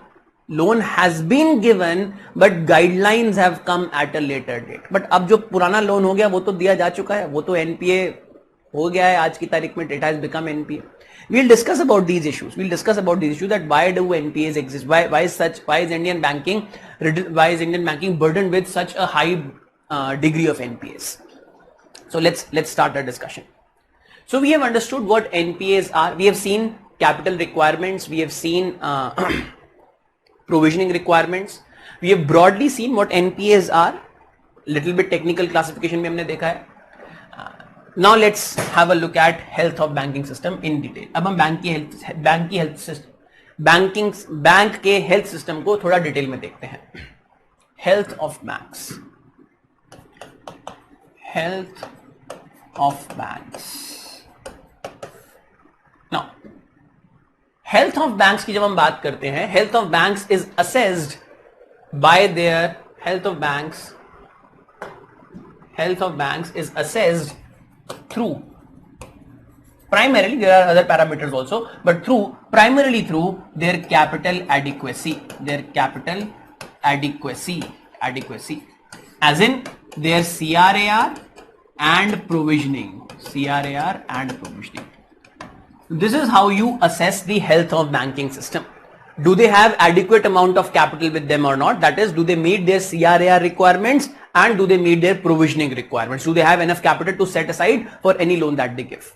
Loan has been given but guidelines have come at a later date. But अब जो पुराना loan हो गया वो तो दिया जा चुका है, वो तो NPA हो गया है आज की तारीख में. It has become NPA. We'll discuss about these issues. We'll discuss about these issues, that why do NPAs exist? Why is Indian banking burdened with such a high degree of NPAs? So let's start our discussion. So we have understood what NPAs are. We have seen capital requirements. We have seen provisioning requirements. We have broadly seen what NPAs are. Little bit technical classification भी हमने देखा है. Now let's have a look at health of banking system in detail. अब हम bank के health system को थोड़ा detail में देखते हैं. Health of banks. Health of banks. Now health of banks की जब हम बात करते हैं, health of banks is assessed bye their health of banks is assessed through primarily, there are other parameters also, but primarily through their capital adequacy, as in their CRAR and provisioning. This is how you assess the health of banking system. Do they have adequate amount of capital with them or not? That is, do they meet their CRAR requirements and do they meet their provisioning requirements? Do they have enough capital to set aside for any loan that they give?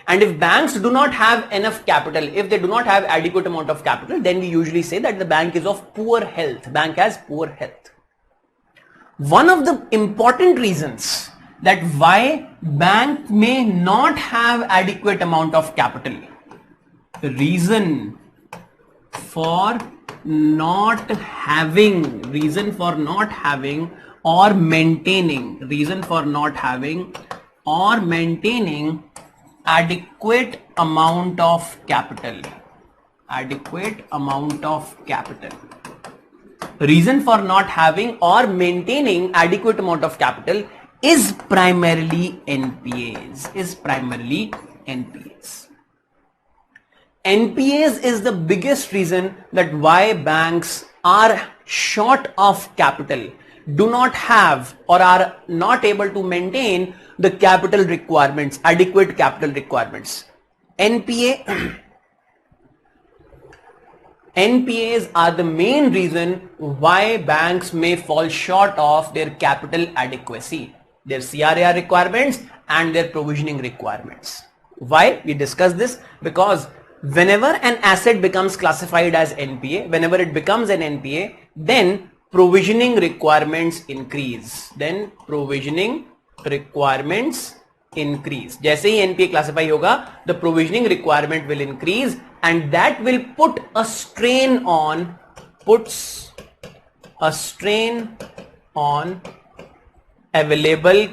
And if banks do not have enough capital, if they do not have adequate amount of capital, then we usually say that the bank is of poor health. Bank has poor health. One of the important reasons that why bank may not have adequate amount of capital, the reason for not having or maintaining adequate amount of capital. Reason for not having or maintaining adequate amount of capital is primarily NPAs. NPAs is the biggest reason that why banks are short of capital, do not have or are not able to maintain the capital requirements, adequate capital requirements. NPAs are the main reason why banks may fall short of their capital adequacy, their CRAR requirements and their provisioning requirements. Why? We discussed this because whenever an asset becomes classified as NPA, whenever it becomes an NPA, then provisioning requirements increase. जैसे ही NPA classify होगा, the provisioning requirement will increase and that will put a strain on available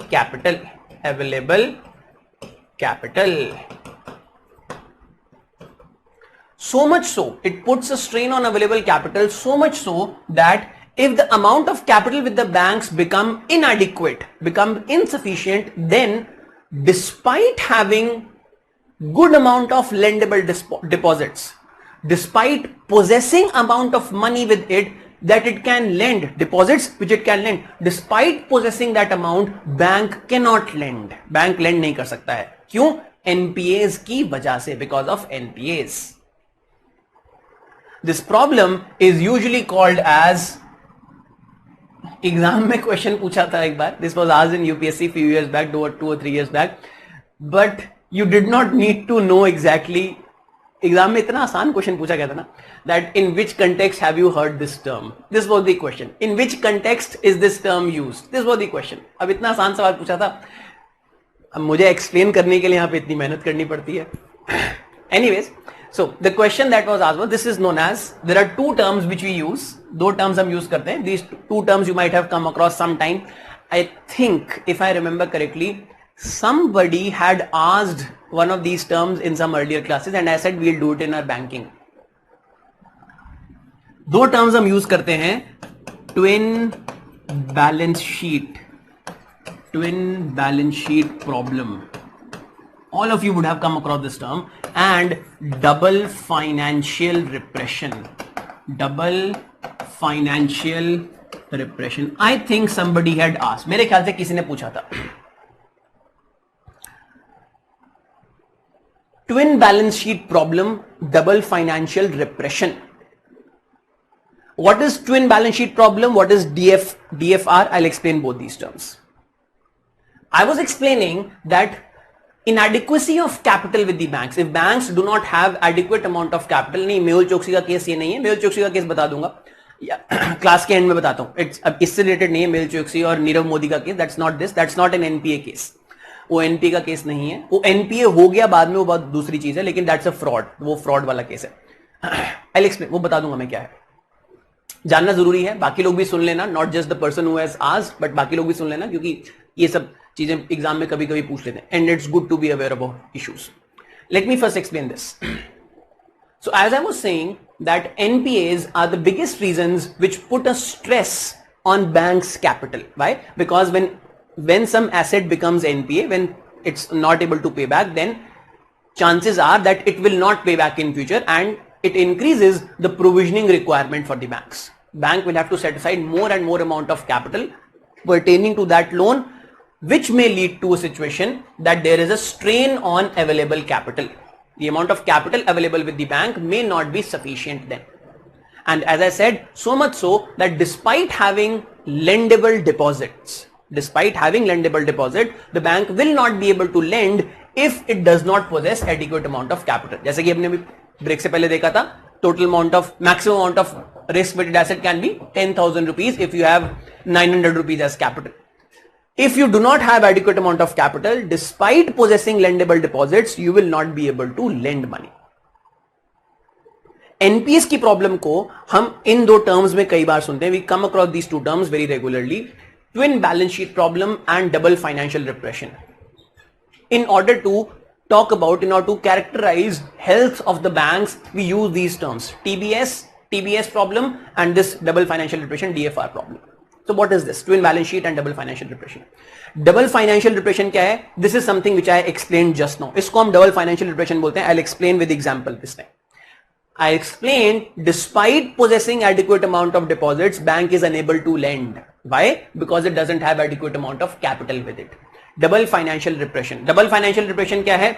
capital. So much so, it puts a strain on available capital, so much so that if the amount of capital with the banks become inadequate, become insufficient, then despite having good amount of lendable deposits, despite possessing amount of money with it that it can lend, deposits which it can lend, despite possessing that amount, bank cannot lend. Bank lend नहीं कर सकता है. क्यों? NPAs की वजह से, because of NPAs. This problem is usually called as, exam में question पूछा था एक बार, this was asked in UPSC few years back, 2 or 3 years back, but you did not need to know exactly. Exam में इतना आसान question पूछा गया था ना, that in which context have you heard this term? This was the question. In which context is this term used? This was the question. अब इतना आसान सवाल पूछा था, अब मुझे एक्सप्लेन करने के लिए यहाँ पे इतनी मेहनत करनी पड़ती है. Anyways, so the question that was asked was, this is known as, there are two terms which we use, दो terms हम use करते हैं. These two terms you might have come across sometime. I think if I remember correctly, somebody had asked one of these terms in some earlier classes and I said we'll do it in our banking. दो terms हम use करते हैं, twin balance sheet problem. All of you would have come across this term, and double financial repression. I think somebody had asked, मेरे ख्याल से किसी ने पूछा था. Twin balance sheet problem, double financial repression. What is twin balance sheet problem? What is DFR? I'll explain both these terms. I was explaining that inadequacy of capital with the banks. If banks do not have adequate amount of capital, नहीं, मेहुल चोकसी का case ये नहीं है. मेहुल चोकसी का case बता दूंगा, class के end में बताता हूँ. अब इससे रिलेटेड नहीं है मेहुल चोकसी और नीरव मोदी का case. That's not an NPA case. वो एनपीए का केस नहीं है. वो एनपीए हो गया बाद में, वो बहुत दूसरी चीज है, लेकिन दैट्स अ फ्रॉड. वो फ्रॉड वाला केस है. आई एक्सप्लेन, वो बता दूंगा मैं क्या है. जानना जरूरी है, बाकी लोग भी सुन लेना, not just the person who has asked, but बाकी लोग भी सुन लेना, क्योंकि ये सब चीजें एग्जाम में कभी कभी पूछ लेते हैं. And it's good to be aware about issues. Let me first explain this. So as I was saying that NPAs are the biggest reasons which put a stress on banks' capital. Why? Because when some asset becomes NPA, when it's not able to pay back, then chances are that it will not pay back in future, and it increases the provisioning requirement for the banks. Bank will have to set aside more and more amount of capital pertaining to that loan, which may lead to a situation that there is a strain on available capital. The amount of capital available with the bank may not be sufficient then. And as I said, so much so that despite having lendable deposits, the bank will not be able to lend if it does not possess adequate amount of capital. जैसे कि हमने break से पहले देखा था, total amount of maximum amount of risk-weighted asset can be 10,000 rupees if you have 900 rupees as capital. If you do not have adequate amount of capital, despite possessing lendable deposits, you will not be able to lend money. NPS की problem को हम इन दो terms में कई बार सुनते हैं. We come across these two terms very regularly. Twin balance sheet problem and double financial repression. In order to talk about, in order to characterize health of the banks, we use these terms: TBS problem and this double financial repression, DFR problem. So what is this? Twin balance sheet and double financial repression. Double financial repression क्या है? This is something which I explained just now. इसको हम double financial repression बोलते हैं. I'll explain with example this time. I explained, despite possessing adequate amount of deposits, bank is unable to lend. Why? Because it doesn't have adequate amount of capital with it. Double financial repression. Double financial repression क्या है?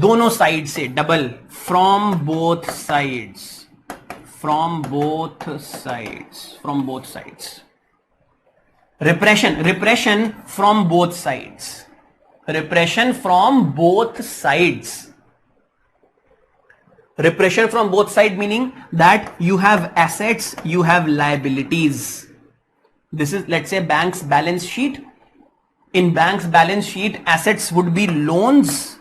दोनों side से double, from both sides. From both sides. Repression from both sides. Repression from both sides. Repression from both sides meaning that you have assets, you have liabilities. This is, let's say, bank's balance sheet. In bank's balance sheet, assets would be loans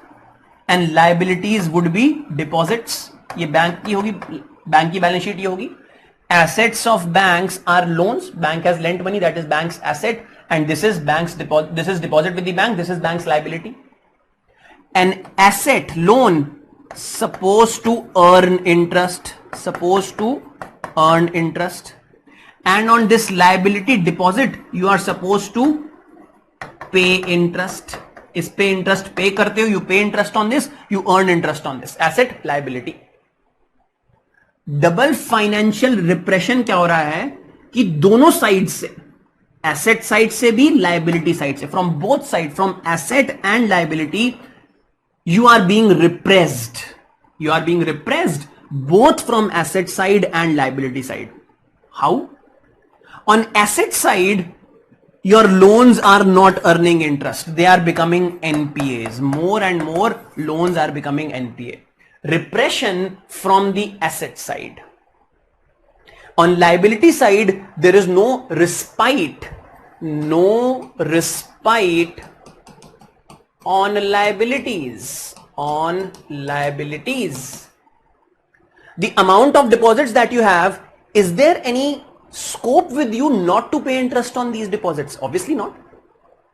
and liabilities would be deposits. ये bank की होगी, bank की balance sheet ये होगी. Assets of banks are loans. Bank has lent money, that is bank's asset, and this is bank's deposit. This is deposit with the bank. This is bank's liability. An asset, loan, supposed to earn interest. And on this liability, deposit, you are supposed to pay interest. इस पे interest pay करते हो, you pay interest on this, you earn interest on this. Asset, liability. Double financial repression क्या हो रहा है कि दोनों साइड से, एसेट साइड से भी, लाइबिलिटी साइड से, from both side, from asset and liability, you are being repressed both from asset side and liability side. How? On asset side, your loans are not earning interest. They are becoming NPAs. More and more loans are becoming NPA. Repression from the asset side. On liability side, there is no respite on liabilities. The amount of deposits that you have, is there any scope with you not to pay interest on these deposits? Obviously not.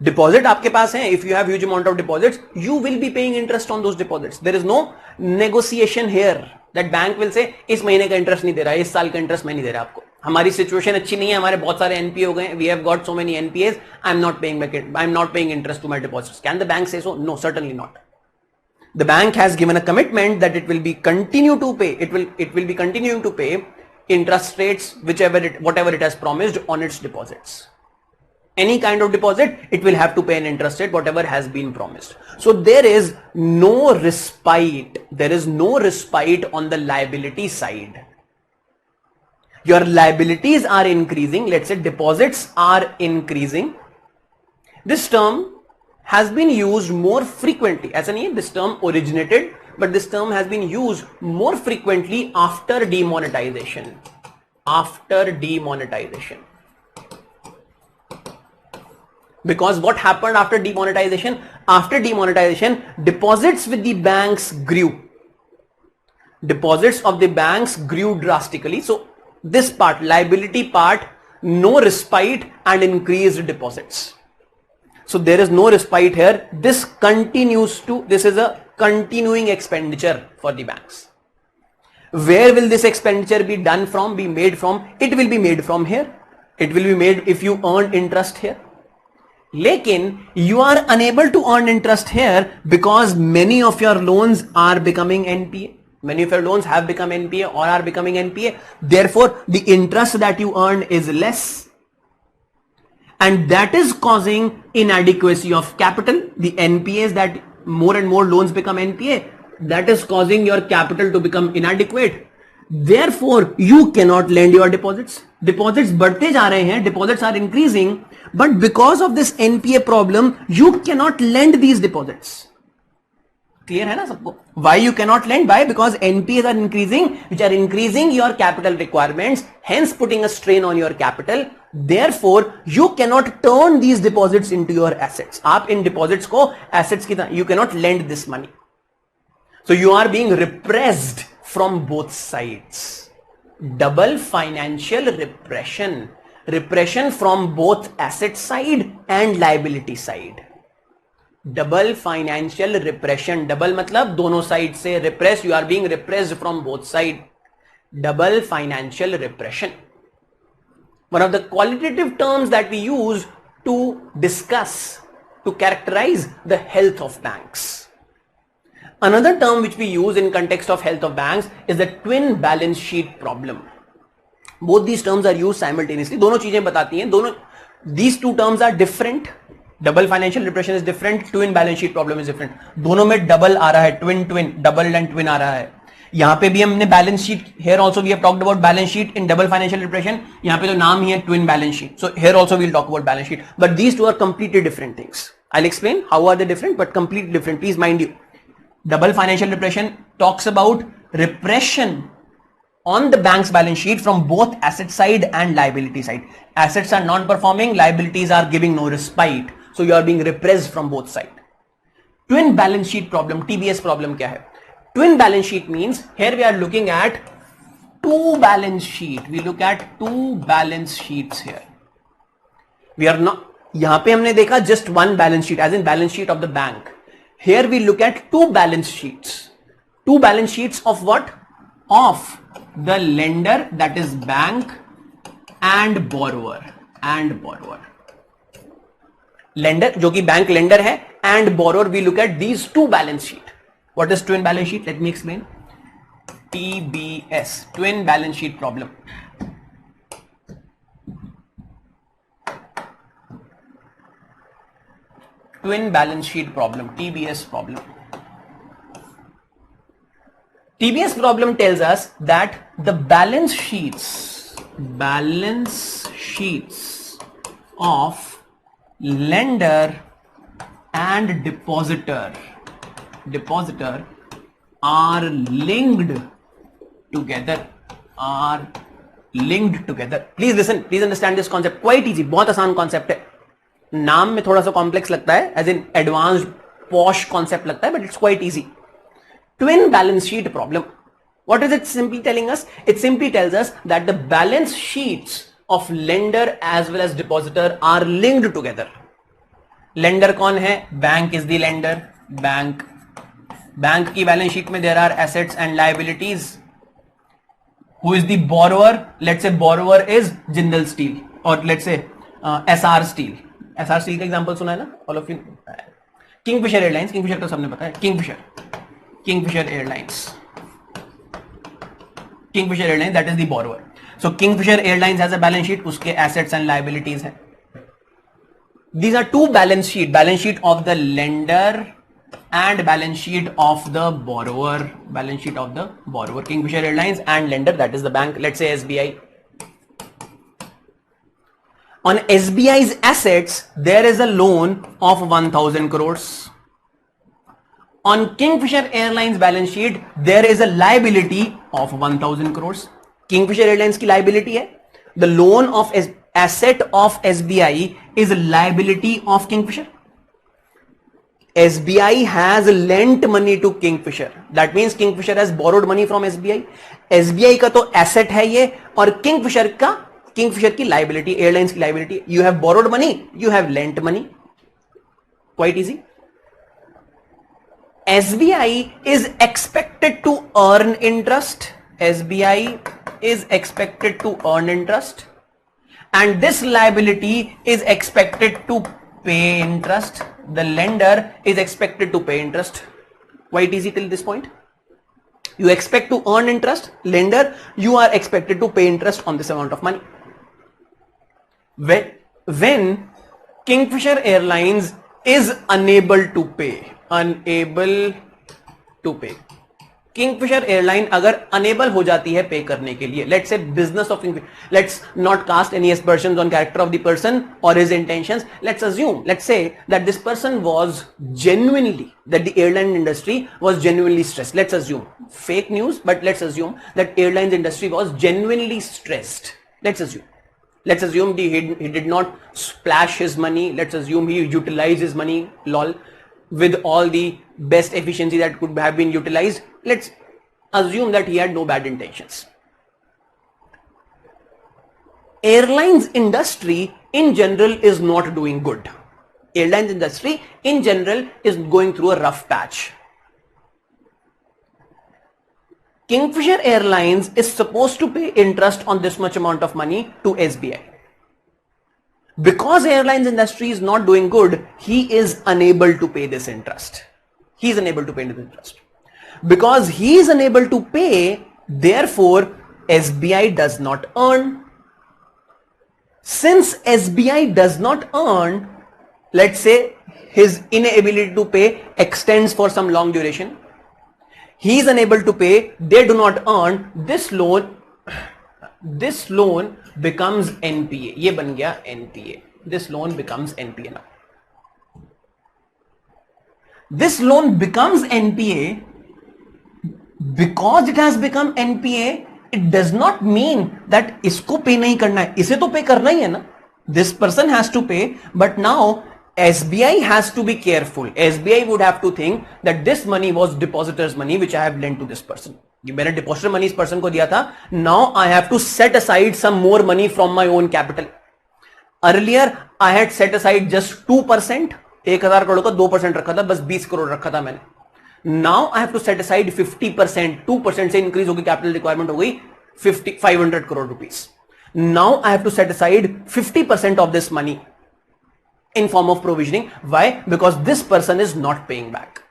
Deposit आपके पास है. If you have huge amount of deposits, you will be paying interest on those deposits. There is no negotiation here that bank will say इस महीने का interest नहीं दे रहा है, इस साल का इंटरेस्ट मैं नहीं दे रहा आपको, हमारी सिचुएशन अच्छी नहीं है, हमारे बहुत सारे एनपीए हो गए, we have got so many NPAs, I'm not paying interest to my deposits. Can the bank say so? No, certainly not. The bank has given a commitment that it will be continuing to pay interest rates, whatever it has promised on its deposits. Any kind of deposit, it will have to pay an interest rate, whatever has been promised. So there is no respite. There is no respite on the liability side. Your liabilities are increasing. Let's say deposits are increasing. This term has been used more frequently. As in, this term originated, but this term has been used more frequently after demonetization. Because what happened after demonetization? After demonetization, deposits with the banks grew. Deposits of the banks grew drastically. So this part, liability part, no respite and increased deposits. So there is no respite here. This is a continuing expenditure for the banks. Where will this expenditure be made from? It will be made from here. It will be made if you earn interest here. Lekin you are unable to earn interest here because many of your loans are becoming NPA. Many of your loans have become NPA or are becoming NPA. Therefore, the interest that you earn is less. And that is causing inadequacy of capital. The NPAs, that more and more loans become NPA, that is causing your capital to become inadequate. Therefore, you cannot lend your deposits. Deposits बढ़ते जा रहे हैं, deposits are increasing, but because of this NPA problem, you cannot lend these deposits. Clear है ना सबको? Why you cannot lend? Why? Because NPAs are increasing, which are increasing your capital requirements, hence putting a strain on your capital. Therefore, you cannot turn these deposits into your assets. आप इन deposits को assets की तरह, you cannot lend this money. So you are being repressed from both sides. Double financial repression. Repression from both asset side and liability side. Double financial repression. Double मतलब दोनों side से repress, you are being repressed from both side. Double financial repression. One of the qualitative terms that we use to discuss to characterize the health of banks. Another term which we use in context of health of banks is the twin balance sheet problem. Both these terms are used simultaneously. दोनों चीजें बताती हैं. दोनों, these two terms are different. Double financial repression is different, twin balance sheet problem is different. दोनों में double आ रहा है, twin twin, double and twin आ रहा है. यहां पे भी हमने balance sheet, here also we have talked about balance sheet in double financial repression. यहां पे तो नाम ही है twin balance sheet. So here also we will talk about balance sheet, but these two are completely different things. I will explain how are they different, but completely different. Please mind you, double financial repression talks about repression on the bank's balance sheet from both asset side and liability side. Assets are non-performing, liabilities are giving no respite, so you are being repressed from both sides. Twin balance sheet problem, TBS problem क्या है? Twin balance sheet means here we are looking at two balance sheet. We look at two balance sheets here. We are not, यहां पे हमने देखा just one balance sheet, as in balance sheet of the bank. Here we look at two balance sheets. Two balance sheets of what? Of the lender, that is bank, and borrower. And borrower. Lender, जो कि bank lender है, and borrower, we look at these two balance sheet. What is twin balance sheet? Let me explain. TBS, twin balance sheet problem. Twin balance sheet problem, TBS problem. TBS problem tells us that the balance sheets of lender and depositor are linked together. Please listen, please understand this concept. Quite easy, बहुत आसान concept है. नाम में थोड़ा सा complex लगता है, as in advanced posh concept लगता है, but it's quite easy. Twin balance sheet problem. What is it simply telling us? It simply tells us that the balance sheets of lender as well as depositor are linked together. Lender कौन है? Bank is the lender. Bank की balance sheet में there are assets and liabilities. Who is the borrower? Let's say borrower is Jindal steel, और let's say Essar steel. Essar steel का example सुना है ना all of you? Kingfisher airlines, Kingfisher तो सबने पता है. Kingfisher airlines that is the borrower. So Kingfisher airlines has a balance sheet, उसके एसेट्स एंड लायबिलिटीज हैं. These are two balance sheet of the lender and balance sheet of the borrower. Kingfisher Airlines and lender, that is the bank, let's say SBI. On SBI's assets, there is a loan of 1000 crores. On Kingfisher Airlines balance sheet, there is a liability of 1000 crores. Kingfisher Airlines की liability है. The loan of asset of SBI is a liability of Kingfisher. SBI has lent money to Kingfisher. That means Kingfisher has borrowed money from SBI. SBI का तो asset है ये, और Kingfisher की liability, airlines की liability. You have borrowed money, you have lent money. Quite easy. SBI is expected to earn interest. And this liability is expected to pay interest. The lender is expected to pay interest. Quite easy till this point. You expect to earn interest. Lender, you are expected to pay interest on this amount of money. When Kingfisher Airlines is unable to pay, Kingfisher airline अगर unable हो जाती है pay करने के लिए, let's say business of Kingfisher, let's not cast any aspersions on character of the person or his intentions, let's say that this person was genuinely, that the airline industry was genuinely stressed. Let's assume, fake news, but let's assume that airlines industry was genuinely stressed. Let's assume he did not splash his money. Let's assume he utilized his money, lol, with all the best efficiency that could have been utilized. Let's assume that he had no bad intentions. Airlines industry in general is not doing good. Airlines industry in general is going through a rough patch. Kingfisher Airlines is supposed to pay interest on this much amount of money to SBI. Because airlines industry is not doing good, he is unable to pay this interest. He is unable to pay this interest. Because he is unable to pay, therefore SBI does not earn. Since SBI does not earn, let's say his inability to pay extends for some long duration. He is unable to pay, they do not earn, this loan becomes NPA. ये बन गया NPA. This loan becomes NPA now. This loan becomes NPA. Because it has become NPA, it does not mean that इसको पे नहीं करना है, इसे तो पे करना ही है ना. This person has to pay, but now SBI has to be careful. SBI would have to think that this money was depositor's money which I have lent to this person. ये मैंने depositor money इस person को दिया था. Now I have to set aside some more money from my own capital. Earlier I had set aside just 2%. 1000 crore का 2% रखा था, बस 20 करोड़ रखा था मैंने. Now I have to set aside 50%. 2% से increase होगी, capital requirement हो गई 500 crore rupees. Now I have to set aside 50% of this money in form of provisioning. Why? Because this person is not paying back.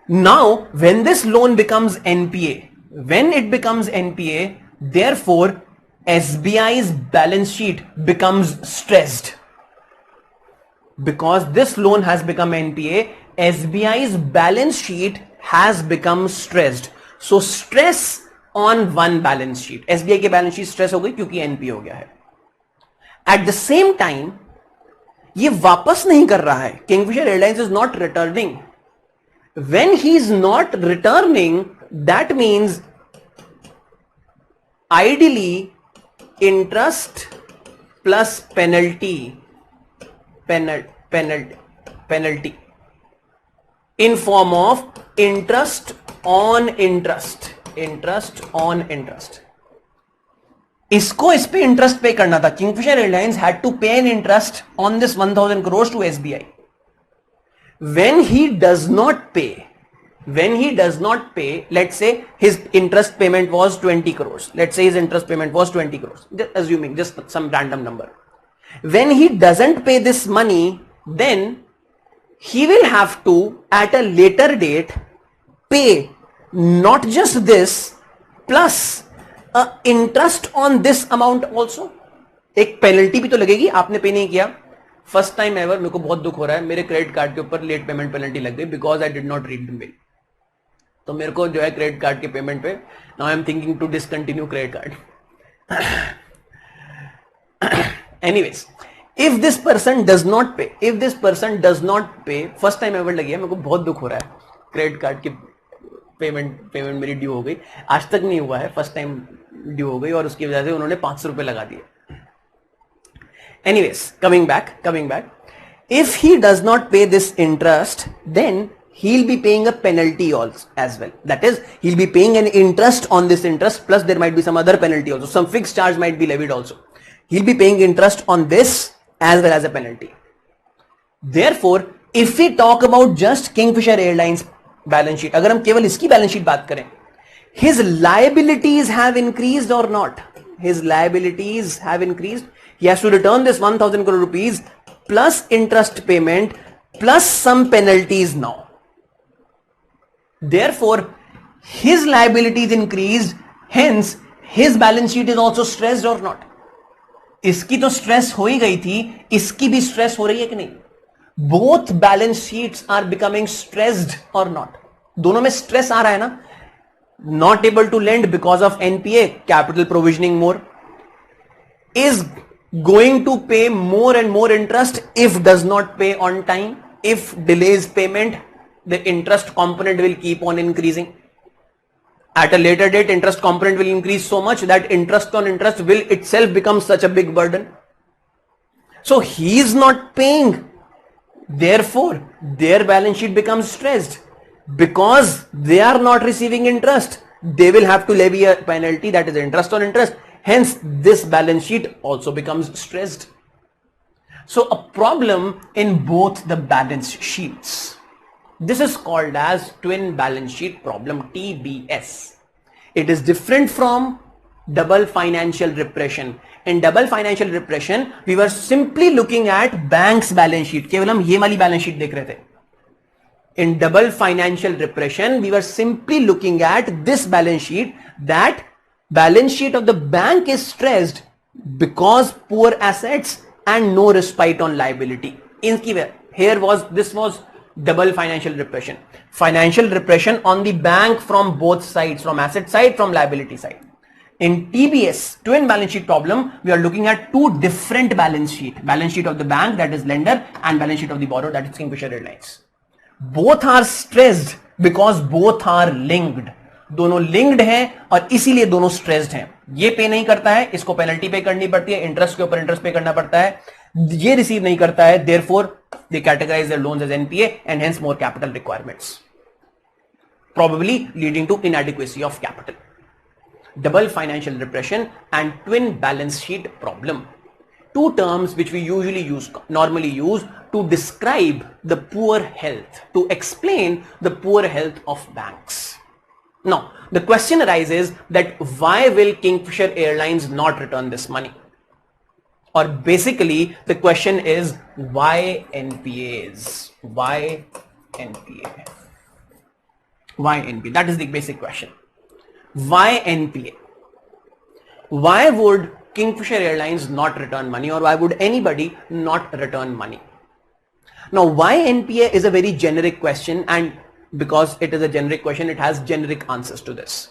Now, when this loan becomes NPA, therefore SBI's balance sheet becomes stressed. Because this loan has become NPA, SBI's balance sheet has become stressed. So stress on one balance sheet. SBI की balance sheet stress हो गई क्योंकि NPA हो गया है. At the same time, ये वापस नहीं कर रहा है. Kingfisher Airlines is not returning. When he is not returning, that means ideally interest plus penalty in form of interest on interest. इसको इस पे इंटरेस्ट पे करना था. Kingfisher airlines had to pay an interest on this 1000 crores to SBI. When he does not pay, let's say his interest payment was 20 crores. Let's say his interest payment was 20 crores. Just assuming, just some random number. When he doesn't pay this money, then he will have to, at a later date, pay not just this, plus interest on this amount also. एक penalty भी तो लगेगी, आपने पे नहीं किया. First time ever मेरे को बहुत दुख हो रहा है, मेरे क्रेडिट कार्ड के ऊपर लेट पेमेंट पेनल्टी लग गई because I did not read the bill. तो मेरे को जो है क्रेडिट कार्ड के पेमेंट पे now I am thinking to discontinue credit card. Anyways, if this person does not pay, first time ever लगी है, मेरे को बहुत दुख हो रहा है. क्रेडिट कार्ड की पेमेंट मेरी ड्यू हो गई. आज तक नहीं हुआ है, फर्स्ट टाइम ड्यू हो गई और उसकी वजह से उन्होंने 500 रुपए लगा दिए. Anyways, coming back. If he does not pay this interest, then he'll be paying a penalty also as well. That is, he'll be paying an interest on this interest, plus there might be some other penalty also. Some fixed charge might be levied also. He'll be paying interest on this as well as a penalty. Therefore, if we talk about just Kingfisher Airlines balance sheet, अगर हम केवल इसकी balance sheet बात करें, his liabilities have increased or not? His liabilities have increased. He has to return this 1000 crore rupees plus interest payment plus some penalties now. Therefore, his liabilities increased. Hence, his balance sheet is also stressed or not? इसकी तो stress हो ही गई थी, इसकी भी stress हो रही है कि नहीं? Both balance sheets are becoming stressed or not? दोनों में स्ट्रेस आ रहा है ना. Not able to lend because of NPA, capital provisioning more, is going to pay more and more interest if does not pay on time. If delays payment, the interest component will keep on increasing. At a later date, interest component will increase so much that interest on interest will itself become such a big burden. So he is not paying. Therefore, their balance sheet becomes stressed. Because they are not receiving interest, they will have to levy a penalty, that is interest on interest. Hence, this balance sheet also becomes stressed. So a problem in both the balance sheets. This is called as twin balance sheet problem, TBS. It is different from double financial repression. In double financial repression, we were simply looking at bank's balance sheet. केवल हम ये वाली balance sheet देख रहे थे. In double financial repression, we were simply looking at this balance sheet, that balance sheet of the bank is stressed because poor assets and no respite on liability. This was double financial repression. Financial repression on the bank from both sides, from asset side, from liability side. In TBS, twin balance sheet problem, we are looking at two different balance sheet. Balance sheet of the bank, that is lender, and balance sheet of the borrower, that is Kingfisher Airlines. Both are stressed because both are linked. दोनों linked हैं और इसीलिए दोनों stressed हैं. ये पे नहीं करता है, इसको पेनल्टी पे करनी पड़ती है, इंटरेस्ट के ऊपर इंटरेस्ट पे करना पड़ता है. ये रिसीव नहीं करता है, therefore they categorize their loans as NPA and hence more capital requirements, probably leading to inadequacy of capital. Double financial repression and twin balance sheet problem. Two terms which we normally use to describe the poor health, to explain the poor health of banks. Now, the question arises that why will Kingfisher Airlines not return this money? Or basically, the question is why NPAs? Why NPA? Why NPA? That is the basic question. Why NPA? Why would Kingfisher Airlines not return money, or why would anybody not return money? Now, why NPA is a very generic question, and because it is a generic question, it has generic answers to this.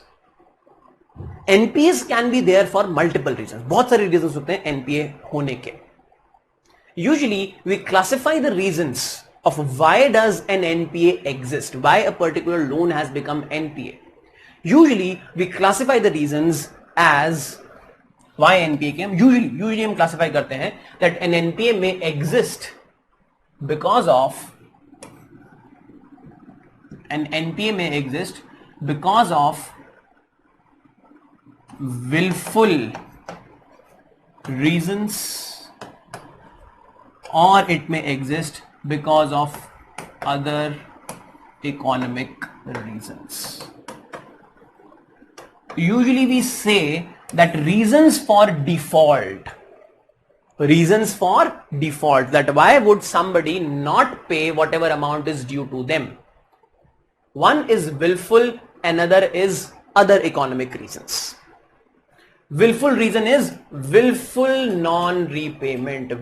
NPAs can be there for multiple reasons. बहुत सारे reasons होते हैं NPA होने के. Usually, we classify the reasons of why does an NPA exist, why a particular loan has become NPA. Usually, we classify the reasons as why NPA came. Usually हम classify करते हैं that an NPA may exist because of willful reasons, or it may exist because of other economic reasons. Usually we say that reasons for default, that why would somebody not pay whatever amount is due to them. One is willful, another is other economic reasons. Willful reason is willful non-repayment.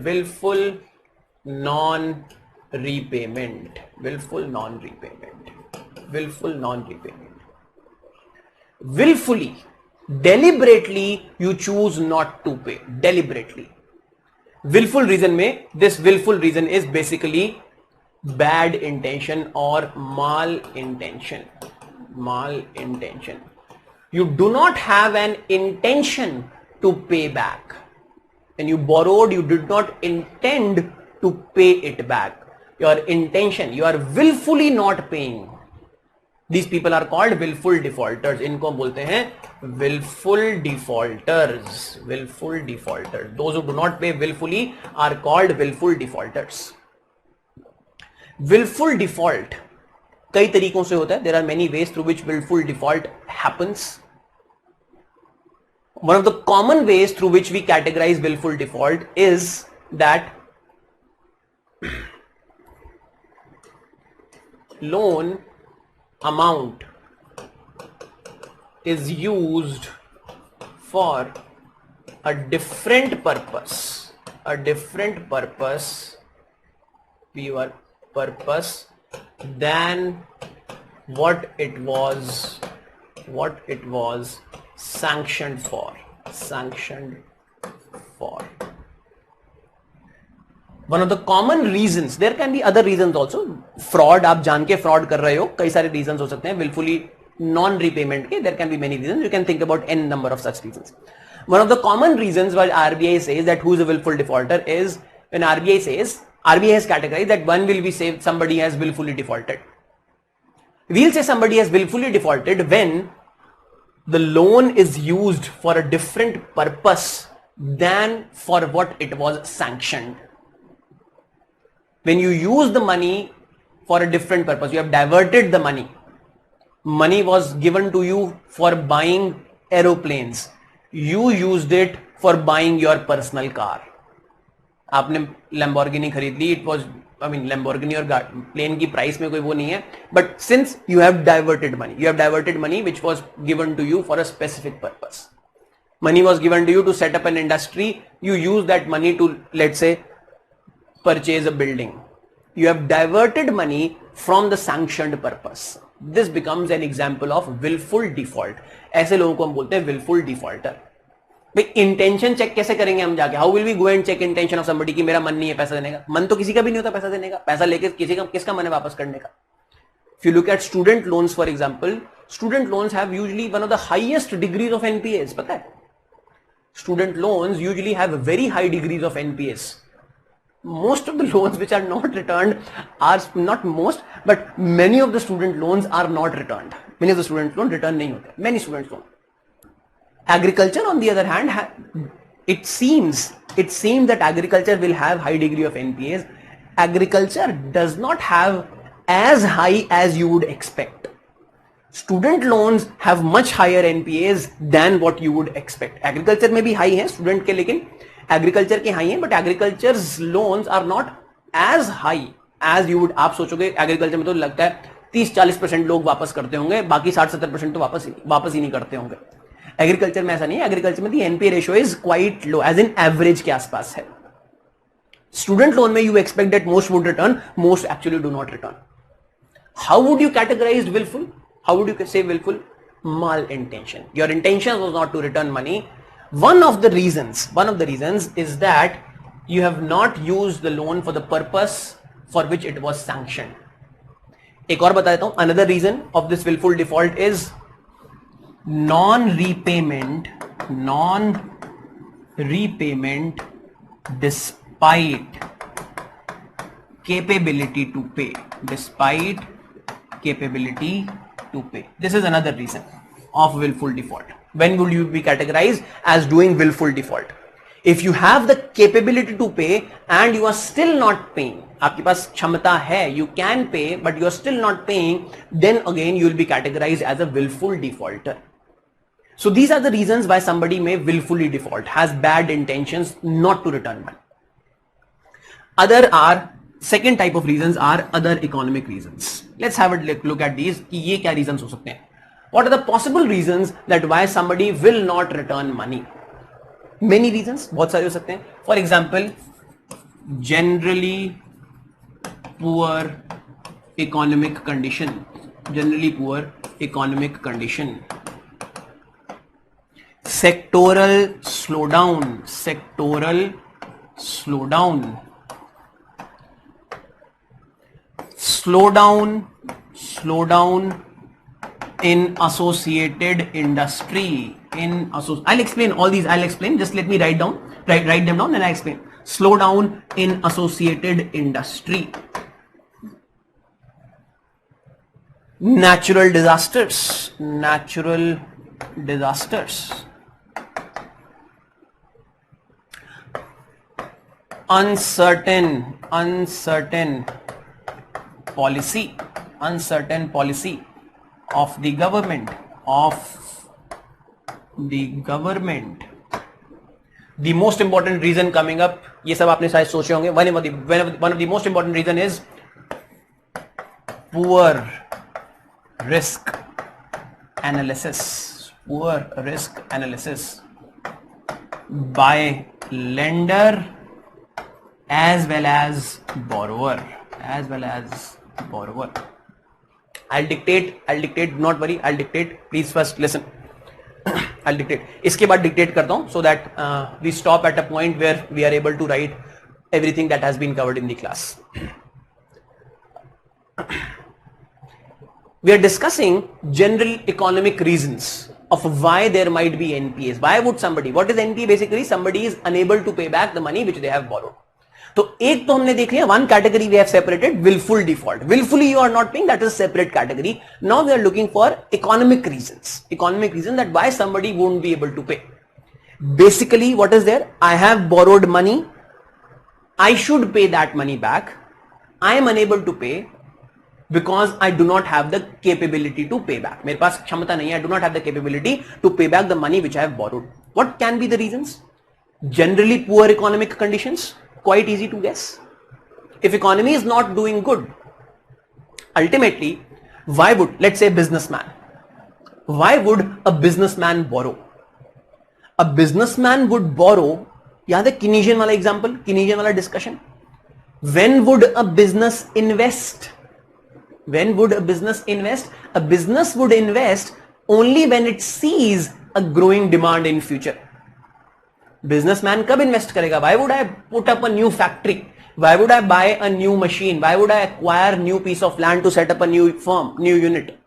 Willfully deliberately you choose not to pay. Deliberately. Willful reason में, this willful reason is basically bad intention or malintention. You do not have an intention to pay back. When you borrowed, you did not intend to pay it back. Your intention, you are willfully not paying. These people are called willful defaulters. इनको बोलते हैं willful defaulters. Those who do not pay willfully are called willful defaulters. Willful default कई तरीकों से होता है. There are many ways through which willful default happens. One of the common ways through which we categorize willful default is that loan amount is used for a different purpose, pure purpose than what it was sanctioned for. One of the common reasons, there can be other reasons also. Fraud, आप जान के fraud कर रहे हो, कई सारे reasons हो सकते हैं. Willfully non-repayment के, there can be many reasons. You can think about n number of such reasons. One of the common reasons why RBI says that who is a willful defaulter is when RBI has categorized that one will be saved, somebody has willfully defaulted. We'll say somebody has willfully defaulted when the loan is used for a different purpose than for what it was sanctioned. When you use the money for a different purpose, you have diverted the money. Money was given to you for buying aeroplanes. You used it for buying your personal car. आपने Lamborghini खरीद ली. It was, I mean, Lamborghini और plane की price में कोई वो नहीं है. But since you have diverted money which was given to you for a specific purpose. Money was given to you to set up an industry. You use that money to, let's say, purchase a building. You have diverted money from the sanctioned purpose. This becomes an example of willful default. ऐसे लोगों को हम बोलते हैं willful defaulter. भाई intention check कैसे करेंगे हम जाके? How will we go and check intention of somebody कि मेरा मन नहीं है पैसा देने का? मन तो किसी का भी नहीं होता पैसा देने का. पैसा लेके किसका मन है वापस करने का? If you look at student loans, for example, student loans have usually one of the highest degrees of NPAs. पता है? Student loans usually have very high degrees of NPAs. Most of the loans which are not returned are not most, but many of the student loans are not returned. Many of the student loans return नहीं होते. Many students loans. Agriculture, on the other hand, it seems that agriculture will have high degree of NPAs. Agriculture does not have as high as you would expect. Student loans have much higher NPAs than what you would expect. Agriculture में भी high है student के, लेकिन agriculture के high हैं, but agriculture's loans are not as high as you would. आप सोचोगे agriculture में तो लगता है 30-40% लोग वापस करते होंगे, बाकी 60-70% तो वापस ही नहीं करते होंगे. एग्रीकल्चर में ऐसा नहीं है. एग्रीकल्चर में the NPA ratio is quite low, as in average के आसपास है. स्टूडेंट लोन में you expect that most would return, most actually do not return. How would you categorise wilful? How would you say wilful? Mal intention. Your intention was not to return money. one of the reasons is that you have not used the loan for the purpose for which it was sanctioned. एक और बता देता हूं. Another reason of this willful default is non-repayment despite capability to pay. This is another reason of willful default. When will you be categorized as doing willful default? If you have the capability to pay and you are still not paying, आपके पास क्षमता है, you can pay but you are still not paying, then again you will be categorized as a willful defaulter. So these are the reasons why somebody may willfully default, has bad intentions not to return money. Second type of reasons are other economic reasons. Let's have a look at these. कि ये क्या reasons हो सकते हैं? What are the possible reasons that why somebody will not return money? Many reasons, बहुत सारे हो सकते हैं. For example, generally poor economic condition. Sectoral slowdown. Slowdown in associated industry. I'll explain all these. Just let me write them down and I explain. Slowdown in associated industry. Natural disasters. Uncertain policy of the government. The most important reason coming up, ये सब आपने शायद सोचे होंगे. One of the most important reason is poor risk analysis by lender as well as borrower. I'll dictate, not worry, I'll dictate. Please first listen. I'll dictate. इसके बाद dictate करता हूँ so that we stop at a point where we are able to write everything that has been covered in the class. We are discussing general economic reasons of why there might be NPAs. Why would somebody, what is NPA basically? Somebody is unable to pay back the money which they have borrowed. तो एक तो हमने देख लिया, one category we have separated, willful default. Willfully you are not paying, that is a separate category. Now we are looking for economic reasons. Economic reason that why somebody won't be able to pay. Basically what is there? I have borrowed money. I should pay that money back. I am unable to pay because I do not have the capability to pay back. मेरे पास क्षमता नहीं है. I do not have the capability to pay back the money which I have borrowed. What can be the reasons? Generally poor economic conditions. Quite easy to guess. If economy is not doing good, ultimately, why would, let's say, businessman, why would a businessman borrow? A businessman would borrow, याद है Keynesian वाला example, Keynesian वाला discussion. When would a business invest? When would a business invest? A business would invest only when it sees a growing demand in future. Businessman कब invest करेगा? Why would I put up a new factory? Why would I buy a new machine? Why would I acquire new piece of land to set up a new firm, new unit?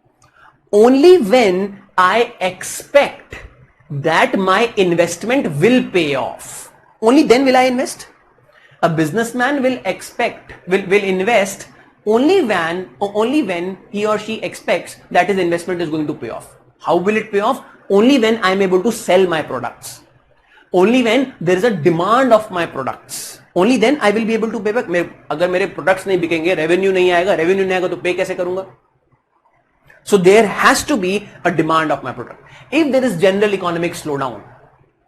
Only when I expect that my investment will pay off. Only then will I invest. A businessman will invest only when he or she expects that his investment is going to pay off. How will it pay off? Only when I am able to sell my products. Only when there is a demand of my products. Only then I will be able to pay back. अगर मेरे products नहीं बिकेंगे, revenue नहीं आएगा तो pay कैसे करूंगा? So there has to be a demand of my product. If there is general economic slowdown,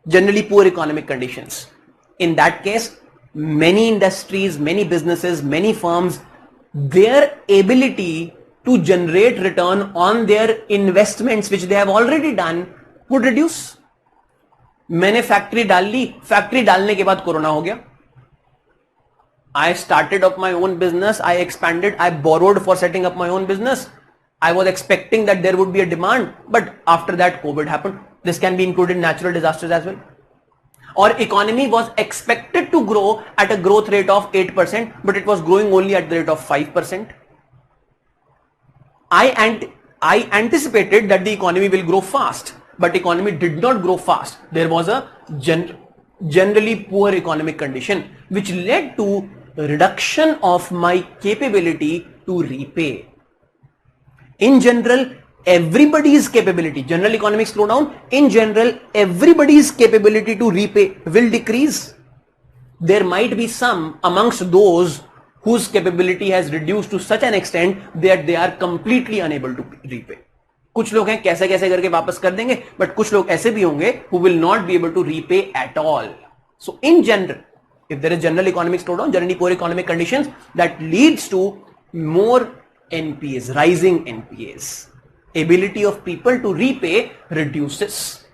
generally poor economic conditions, in that case, many industries, many businesses, many firms, their ability to generate return on their investments which they have already done would reduce. मैंने factory डाल ली, factory डालने के बाद corona हो गया. I started up my own business, I expanded, I borrowed for setting up my own business. I was expecting that there would be a demand, but after that COVID happened. This can be included in natural disasters as well. Or economy was expected to grow at a growth rate of 8%, but it was growing only at the rate of 5%. I anticipated that the economy will grow fast. But economy did not grow fast. There was a generally poor economic condition which led to reduction of my capability to repay. In general, everybody's capability, general economic slowdown, in general, everybody's capability to repay will decrease. There might be some amongst those whose capability has reduced to such an extent that they are completely unable to repay. कुछ लोग हैं कैसे कैसे करके वापस कर देंगे, but कुछ लोग ऐसे भी होंगे who will not be able to repay at all. So in general, if there is general economic slowdown, generally poor economic conditions, that leads to more NPAs, rising NPAs. Ability of people to repay reduces.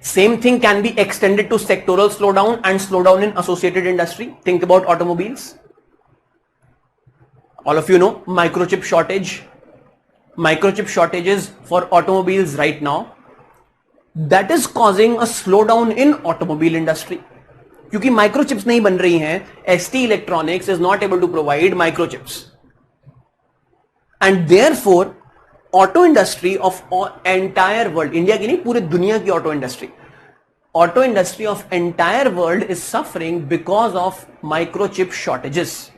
Same thing can be extended to sectoral slowdown and slowdown in associated industry. Think about automobiles. All of you know microchip shortage. Microchip shortages for automobiles right now, that is causing a slowdown in automobile industry. क्योंकि microchips नहीं बन रही हैं, ST Electronics is not able to provide microchips, and therefore auto industry of entire world, India की नहीं पूरे दुनिया की auto industry of entire world is suffering because of microchip shortages.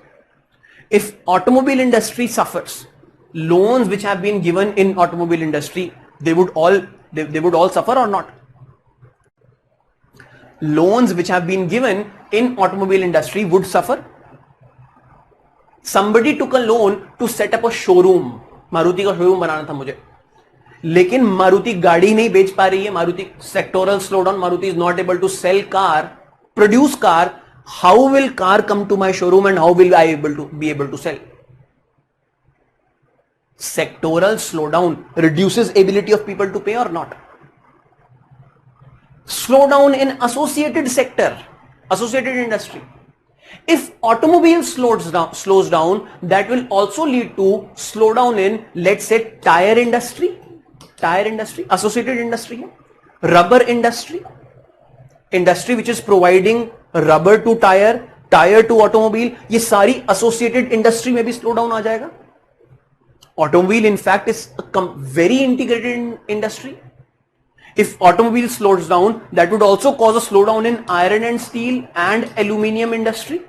If automobile industry suffers, loans which have been given in automobile industry, they would all suffer or not? Loans which have been given in automobile industry would suffer. Somebody took a loan to set up a showroom. Maruti का showroom बनाना था मुझे, लेकिन मारुति गाड़ी नहीं बेच पा रही है. Maruti sectoral slowdown, Maruti is not able to sell car, produce car. How will car come to my showroom and how will I be able to sell? Sectoral slowdown reduces ability of people to pay or not? Slowdown in associated sector, associated industry. If automobile slows down, that will also lead to slowdown in, let's say, tire industry, associated industry, rubber industry which is providing rubber to tire to automobile, ये सारी associated industry में भी slowdown आ जाएगा. Automobile in fact is a very integrated industry. If automobile slows down, that would also cause a slowdown in iron and steel and aluminium industry.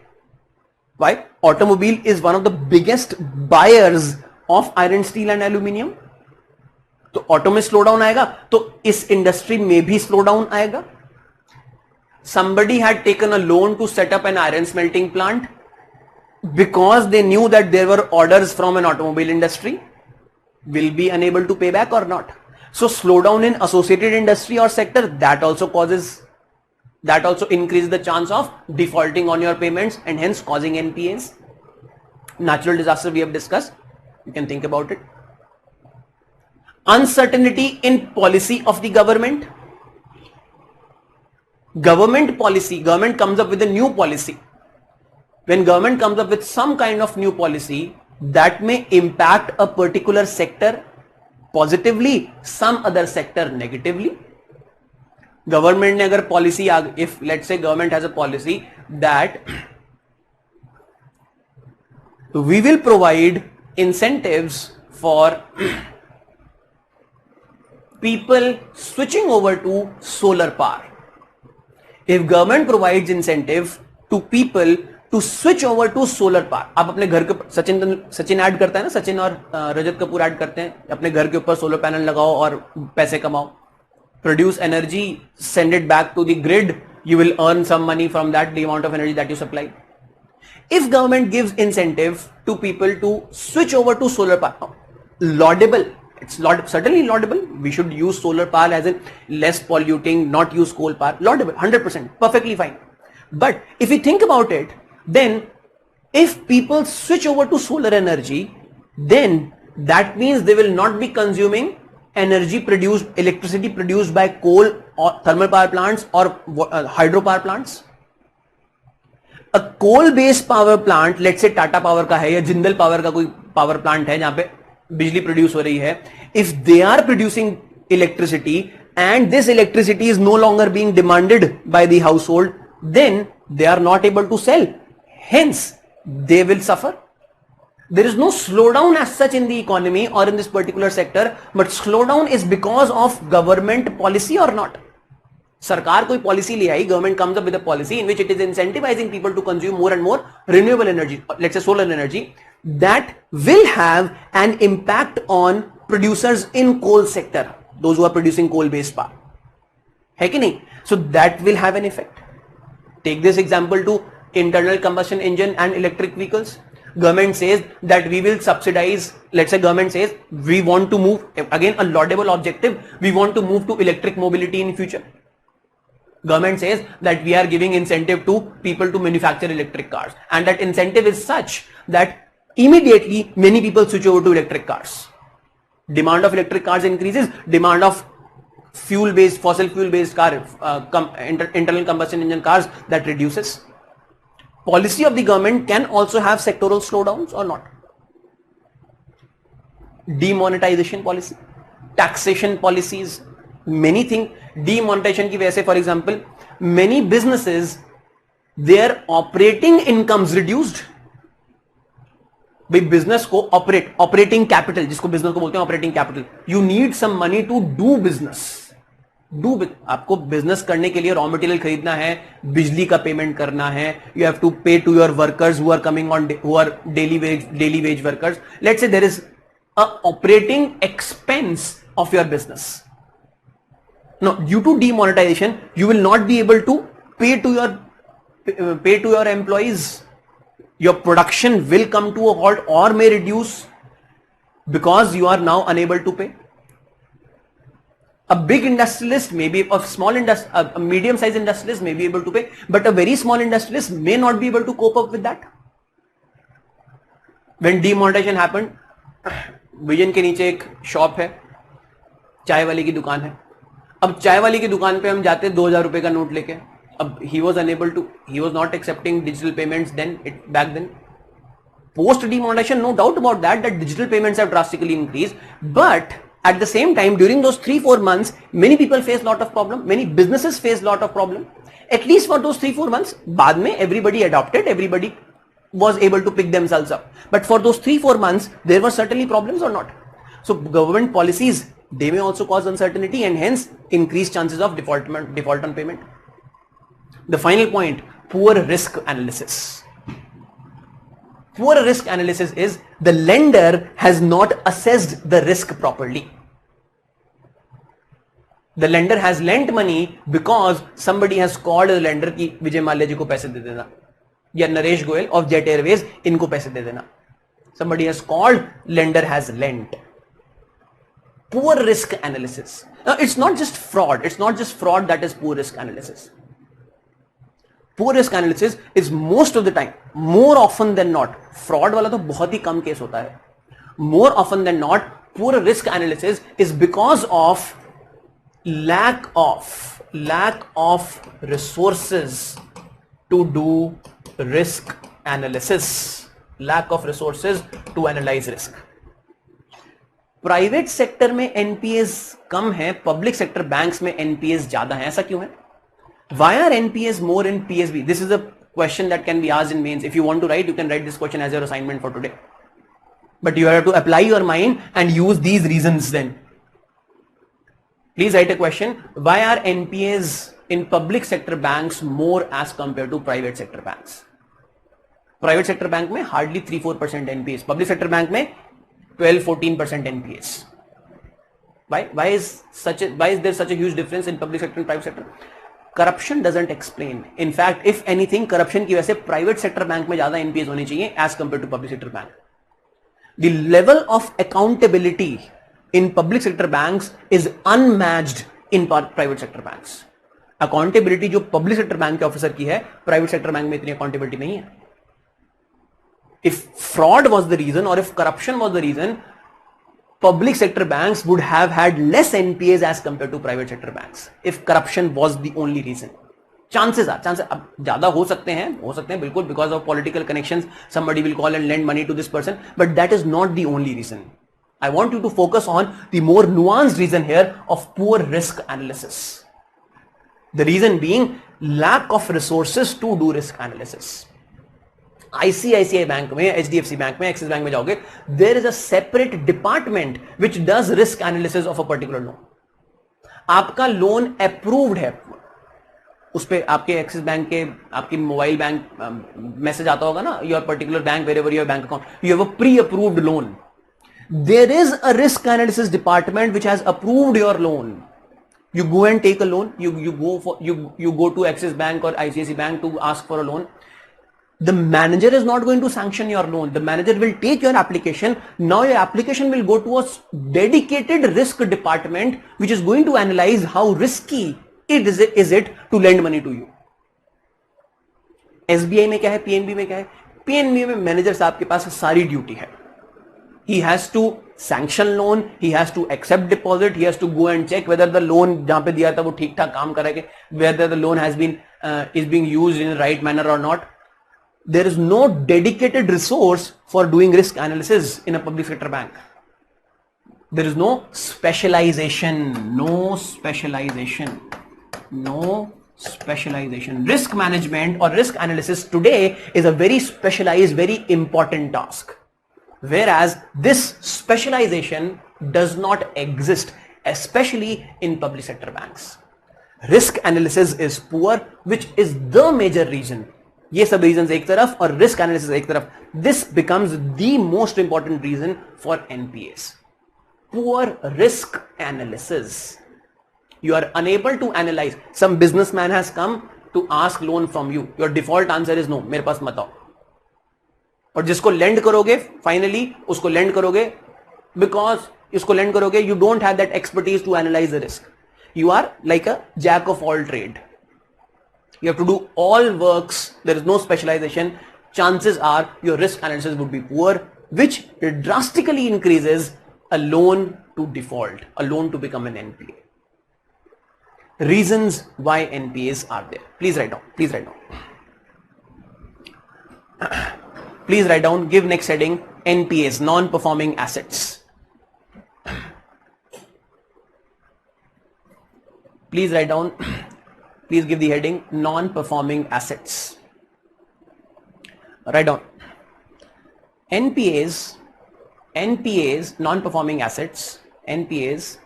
Why? Automobile is one of the biggest buyers of iron, steel and aluminium. तो auto में slow down आएगा तो इस industry में भी slow down आएगा. Somebody had taken a loan to set up an iron smelting plant because they knew that there were orders from an automobile industry, will be unable to pay back or not. So slowdown in associated industry or sector, that also increases the chance of defaulting on your payments and hence causing NPAs. Natural disaster we have discussed. You can think about it. Uncertainty in policy of the government. Government comes up with a new policy. When government comes up with some kind of new policy, that may impact a particular sector positively, some other sector negatively. Government ने अगर policy, if let's say government has a policy that we will provide incentives for people switching over to solar power. If government provides incentive to people to switch over to solar power, आप अपने घर के Sachin add करता है ना, सचिन और रजत Kapoor add करते हैं, अपने घर के ऊपर सोलर पैनल लगाओ और पैसे कमाओ, produce energy, send it back to the grid, you will earn some money from that, the amount of energy that you supply. If government gives incentive to people to switch over to solar power, laudable, it's certainly laudable. We should use solar power as in less polluting, not use coal power, laudable, 100%, perfectly fine. But if you think about it, then if people switch over to solar energy, then that means they will not be consuming electricity produced by coal or thermal power plants or hydropower plants. A coal based power plant, let's say Tata Power का है या Jindal power का कोई power plant है जहां पे बिजली produce हो रही है, if they are producing electricity and this electricity is no longer being demanded by the household, then they are not able to sell, hence they will suffer. There is no slowdown as such in the economy or in this particular sector, but slowdown is because of government policy or not. सरकार कोई policy ले आई, government comes up with a policy in which it is incentivizing people to consume more and more renewable energy, let's say solar energy, that will have an impact on producers in coal sector, those who are producing coal based power, है कि नहीं? So that will have an effect. Take this example to internal combustion engine and electric vehicles. Government says that we will subsidize, let's say government says we want to move, again a laudable objective, we want to move to electric mobility in future. Government says that we are giving incentive to people to manufacture electric cars, and that incentive is such that immediately many people switch over to electric cars. Demand of electric cars increases, demand of fossil fuel based car, internal combustion engine cars, that reduces. Policy of the government can also have sectoral slowdowns or not. Demonetization policy, taxation policies, many things. Demonetization की वजह से, for example, many businesses, their operating incomes reduced. भाई business को operating capital, जिसको business को बोलते हैं operating capital, you need some money to do business. आपको बिजनेस करने के लिए रॉ मटेरियल खरीदना है, बिजली का पेमेंट करना है, you have to pay to your workers who are coming on, who are daily wage workers. Let's say there is a operating expense of your business. Now, due to demonetization, you will not be able to pay to your employees. Your production will come to a halt or may reduce because you are now unable to pay. A big industrialist, maybe a medium-sized industrialist may be able to pay, but a very small industrialist may not be able to cope up with that. When demonetization happened, vision के नीचे एक shop है, चाय वाले की दुकान है. अब चाय वाले की दुकान पे हम जाते 2000 रुपए का नोट लेके, he was not accepting digital payments back then. Post demonetization, no doubt about that digital payments have drastically increased. But at the same time, during those 3-4 months, many people faced lot of problem. Many businesses faced lot of problem. At least for those 3-4 months, बाद में everybody adopted, everybody was able to pick themselves up. But for those 3-4 months, there were certainly problems or not. So government policies, they may also cause uncertainty and hence increased chances of default on payment. The final point, poor risk analysis. Poor risk analysis is the lender has not assessed the risk properly. The lender has lent money because somebody has called the lender कि विजय माल्या जी को पैसे दे देना या Naresh Goyal of Jet Airways इनको पैसे दे देना. Somebody has called, lender has lent. Poor risk analysis. Now it's not just fraud. It's not just fraud that is poor risk analysis. Poor risk analysis is most of the time, more often than not, fraud वाला तो बहुत ही कम case होता है. More often than not, poor risk analysis is because of lack of resources to do risk analysis. Lack of resources to analyze risk. Private sector में NPS कम है, public sector banks में NPS ज्यादा है. ऐसा क्यों है? Why are NPAs more in PSB? This is a question that can be asked in mains. If you want to write, you can write this question as your assignment for today. But you have to apply your mind and use these reasons then. Please write a question. Why are NPAs in public sector banks more as compared to private sector banks? Private sector bank में hardly 3-4% NPAs. Public sector bank में 12-14% NPAs. Why is there such a huge difference in public sector and private sector? Corruption doesn't explain. In fact, if anything, corruption की वजह से private sector bank में ज्यादा NPAs होनी चाहिए as compared to public sector bank. The level of accountability in public sector banks is unmatched in private sector banks. Accountability जो public sector bank के officer की है, private sector bank में इतनी accountability नहीं है. If fraud was the reason or if corruption was the reason, public sector banks would have had less NPAs as compared to private sector banks. If corruption was the only reason. Chances अब ज़्यादा हो सकते हैं बिल्कुल, because of political connections, somebody will call and lend money to this person, but that is not the only reason. I want you to focus on the more nuanced reason here of poor risk analysis. The reason being lack of resources to do risk analysis. ICICI bank में, HDFC bank में, axis bank में जाओगे, there is a separate department which does risk analysis of a particular loan. आपका loan approved है, उस पे आपके axis bank के आपकी मोबाइल बैंक मैसेज आता होगा ना, your particular bank wherever your bank account, you have a pre approved loan. There is a risk analysis department which has approved your loan. You go and take a loan. You go to Axis Bank or ICICI Bank to ask for a loan. The manager is not going to sanction your loan. The manager will take your application. Now your application will go to a dedicated risk department which is going to analyze how risky is it to lend money to you. SBI में क्या है, PNB में क्या है? PNB में manager साहब के पास सारी ड्यूटी है. He has to sanction loan, he has to accept deposit, he has to go and check whether the loan जहां पे दिया था वो ठीक ठाक काम कर रहा है, whether the loan has been is being used in the right manner or not. There is no dedicated resource for doing risk analysis in a public sector bank. There is no specialization. Risk management or risk analysis today is a very specialized, very important task. Whereas this specialization does not exist, especially in public sector banks. Risk analysis is poor, which is the major reason. ये सब reasons एक तरफ और risk analysis एक तरफ. This becomes the most important reason for NPS. Poor risk analysis. You are unable to analyze. Some businessman has come to ask loan from you. Your default answer is no. मेरे पास मत आओ. और जिसको lend करोगे, finally उसको lend करोगे because इसको lend करोगे, you don't have that expertise to analyze the risk. You are like a jack of all trade. You have to do all works. There is no specialization. Chances are your risk analysis would be poor, which drastically increases a loan to default, a loan to become an NPA. reasons why NPAs are there. Please write down. Please write down. Please write down. Give next heading NPAs, non-performing assets. Please write down. Please give the heading non-performing assets. Write down. NPAs, non-performing assets, NPAs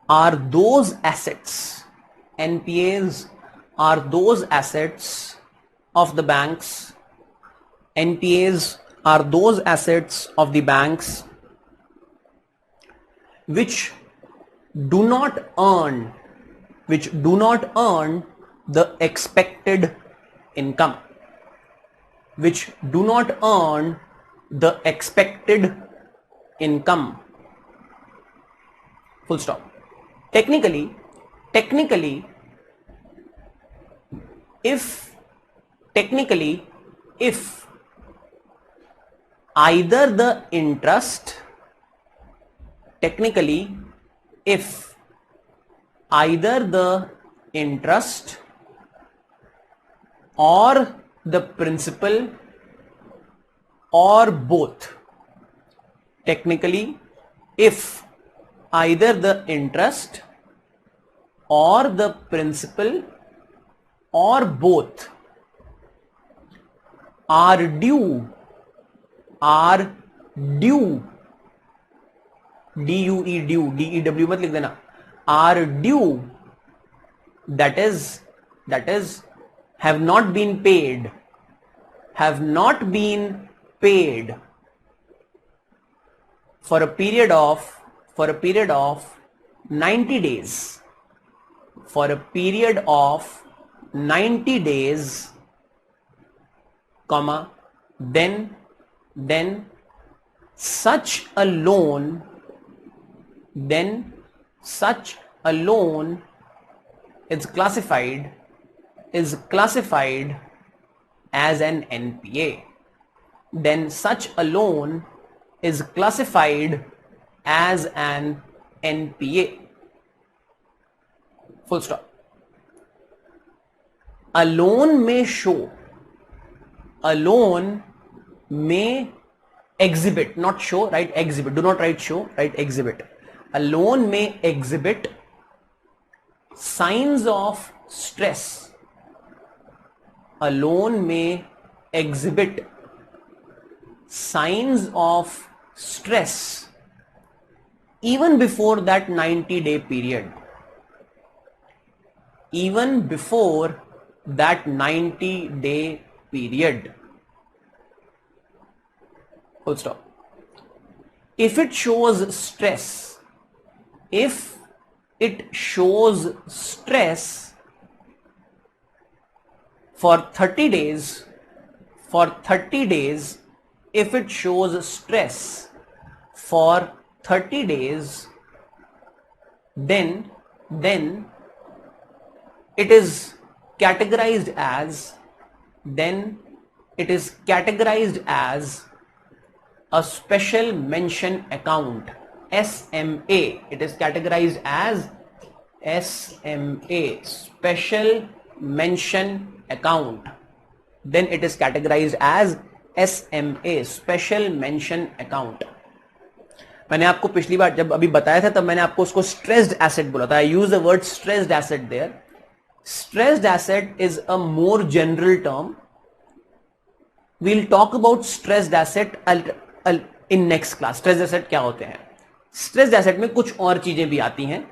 are those assets. NPAs are those assets of the banks. NPAs are those assets of the banks which do not earn the expected income. Which do not earn the expected income. Full stop. Technically, if either the interest, if either the interest or the principal or both, technically, if either the interest or the principal or both are due, D-U-E, due, D-E-W मत लिख देना, are due, that is have not been paid for a period of 90 days, comma, then such a loan is classified as an NPA. Then such a loan is classified as an NPA. Full stop. A loan may exhibit, not show, write exhibit. Do not write show, write exhibit. A loan may exhibit signs of stress. A loan may exhibit signs of stress even before that 90-day period. Even before that 90-day period. Full stop. If it shows stress, for 30 days, if it shows stress for 30 days, then it is categorized as a special mention account, SMA. It is categorized as SMA, special mention account. Then it is categorized as SMA, special mention account. मैंने आपको पिछली बार जब अभी बताया था तब मैंने आपको उसको स्ट्रेस्ड एसेट बोला था. I use the word stressed asset there. Stressed asset is a more general term. We'll talk about stressed asset in next class. Stressed asset क्या होते हैं? Stressed asset में कुछ और चीजें भी आती हैं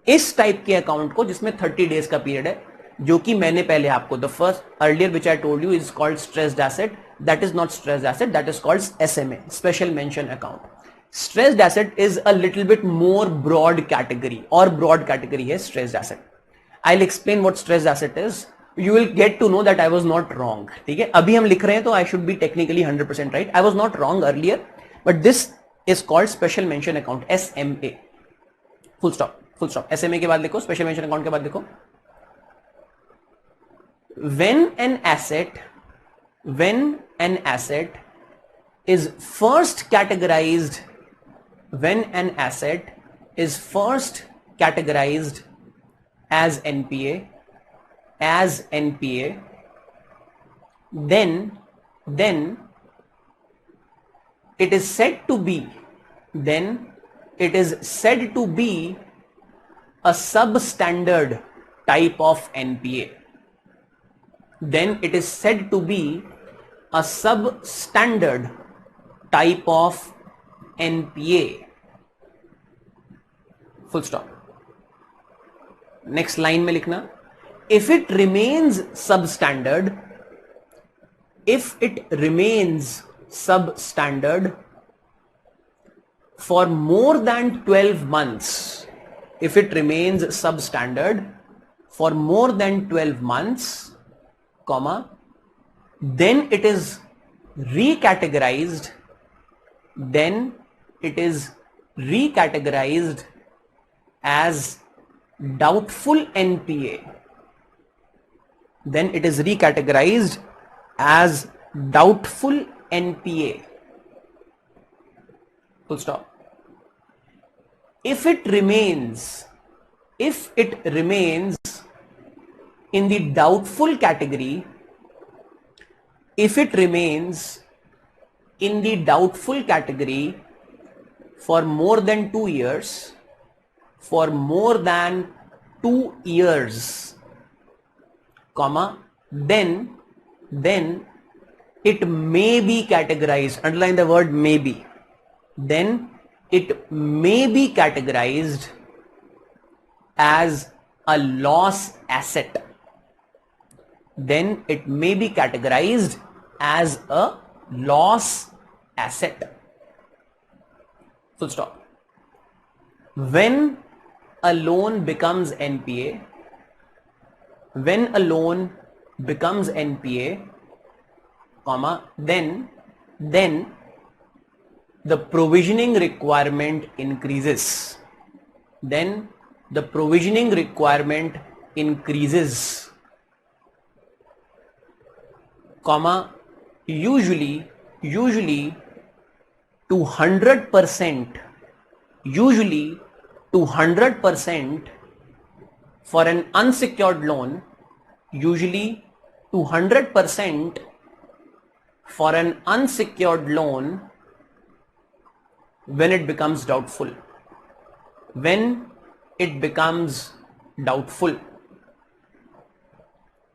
इस टाइप के अकाउंट को जिसमें 30 डेज का पीरियड है, जो कि मैंने पहले आपको the first earlier which I told you is called stressed asset. That is not stressed asset, that is called SMA, special mention account. Stressed asset is a little bit more broad category, और broad category है stressed asset. I'll explain what stressed asset is. You will get to know that I was not wrong. ठीक है, अभी हम लिख रहे हैं तो I should be technically 100% right. I was not wrong earlier, but this is called special mention account, SMA. Full stop. Full stop. SMA के बाद लिखो, special mention account के बाद लिखो. When an asset is first categorized as NPA, then it is said to be a substandard type of NPA. Then it is said to be a substandard type of NPA. Full stop. Next line में लिखना, if it remains substandard for more than 12 months, if it remains substandard for more than 12 months, comma, then it is recategorized as doubtful NPA. Then it is recategorized as doubtful NPA. Full stop. If it remains in the doubtful category, for more than 2 years, comma, then it may be categorized, underline the word may be, then it may be categorized as a loss asset. Then it may be categorized as a loss asset. Full stop. When a loan becomes NPA, comma, then the provisioning requirement increases. Comma, usually to 100%, for an unsecured loan, when it becomes doubtful.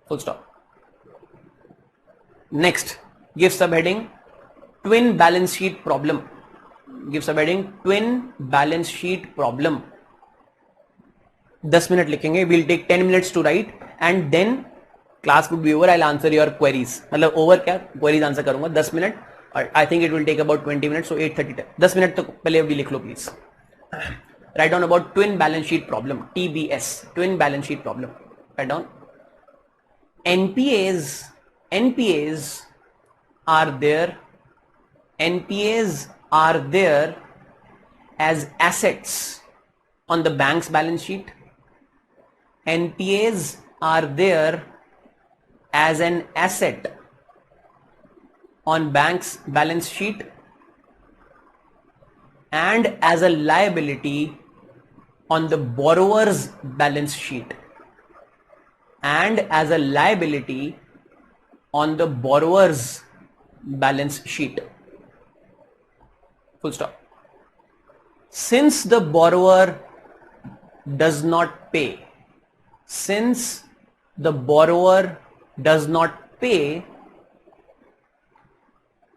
Full stop. Next, give subheading twin balance sheet problem. 10 minute लिखेंगे. We'll take 10 minutes to write and then class would be over. I'll answer your queries. मतलब over क्या queries answer करूँगा 10 minute. I think it will take about 20 minutes. So 8:30 10 minute तक पहले भी लिख लो please. Write down about twin balance sheet problem. TBS, twin balance sheet problem. Write down. NPAs are there as assets on the bank's balance sheet. NPAs are there as an asset on bank's balance sheet and as a liability on the borrower's balance sheet. Full stop. Since the borrower does not pay,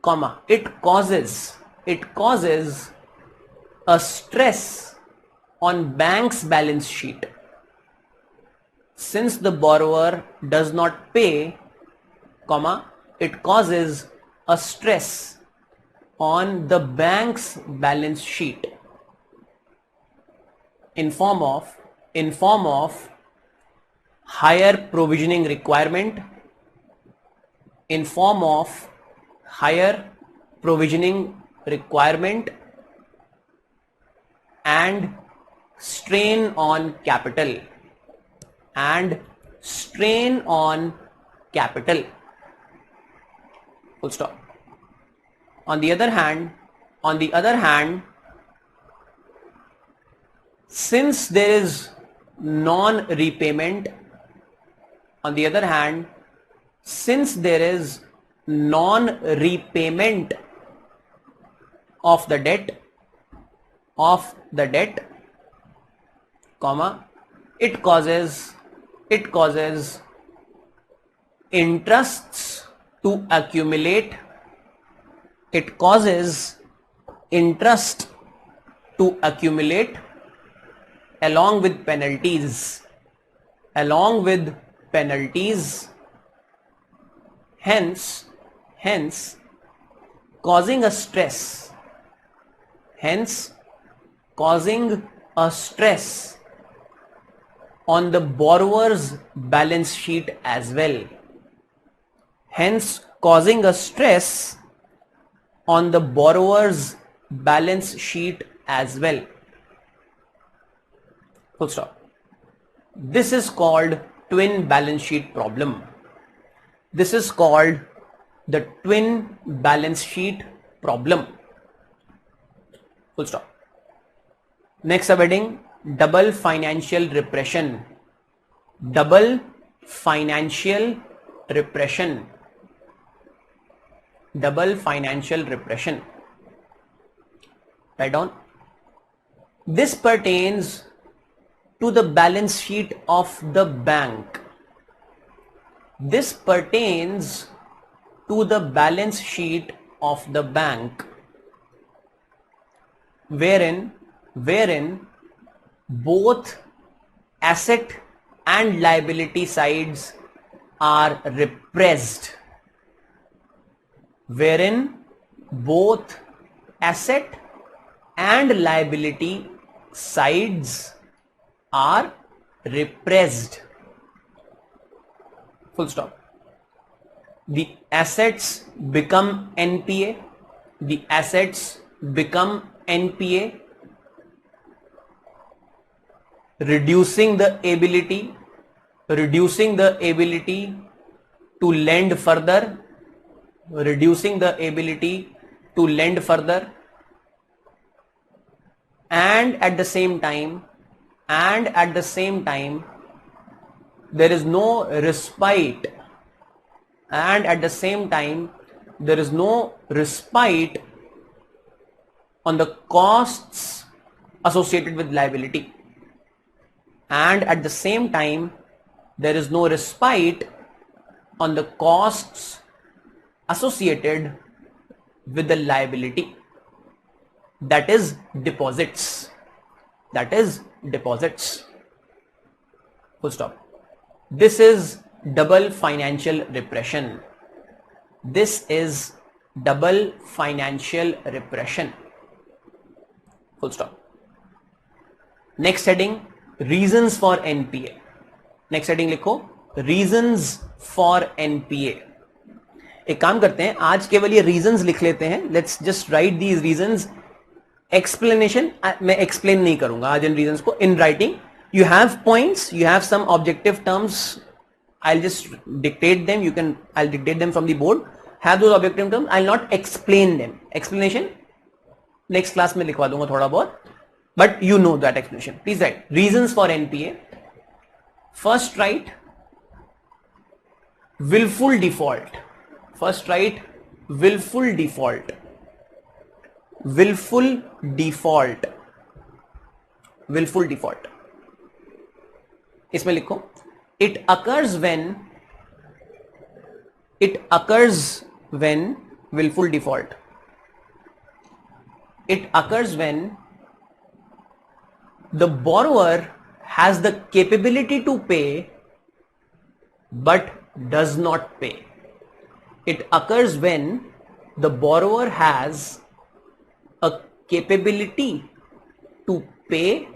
comma, it causes a stress on bank's balance sheet. Since the borrower does not pay, comma, it causes a stress on the bank's balance sheet in form of higher provisioning requirement, and strain on capital. Full stop. On the other hand, since there is non-repayment. On the other hand, since there is non-repayment of the debt, comma, it causes interests to accumulate. It causes interest to accumulate along with penalties. Hence causing a stress. On the borrower's balance sheet as well. Hence causing a stress on the borrower's balance sheet as well. Full stop. This is called twin balance sheet problem. This is called the twin balance sheet problem. Full stop. Next subheading, double financial repression. Double financial repression. Double financial repression. Write down. This pertains to the balance sheet of the bank. This pertains to the balance sheet of the bank, wherein both asset and liability sides are repressed. Wherein both asset and liability sides are repressed. Full stop. The assets become NPA. The assets become NPA, reducing the ability to lend further. And at the same time there is no respite. On the costs associated with liability. And at the same time there is no respite on the costs associated with the liability. That is deposits. Full stop. This is double financial repression. Full stop. Next heading, reasons for NPA. Next heading लिखो, reasons for NPA. एक काम करते हैं, आज केवल ये reasons लिख लेते हैं. Let's just write these reasons. Explanation मैं explain नहीं करूंगा आज इन reasons को. In writing, you have points, you have some objective terms. I'll just dictate them. I'll dictate them from the board. Have those objective terms. I'll not explain them. Explanation next class में लिखवा दूंगा थोड़ा बहुत. But you know that explanation. Please write reasons for NPA. First write willful default. Willful default. इसमें लिखो it occurs when willful default. It occurs when the borrower has the capability to pay but does not pay. It occurs when the borrower has a capability to pay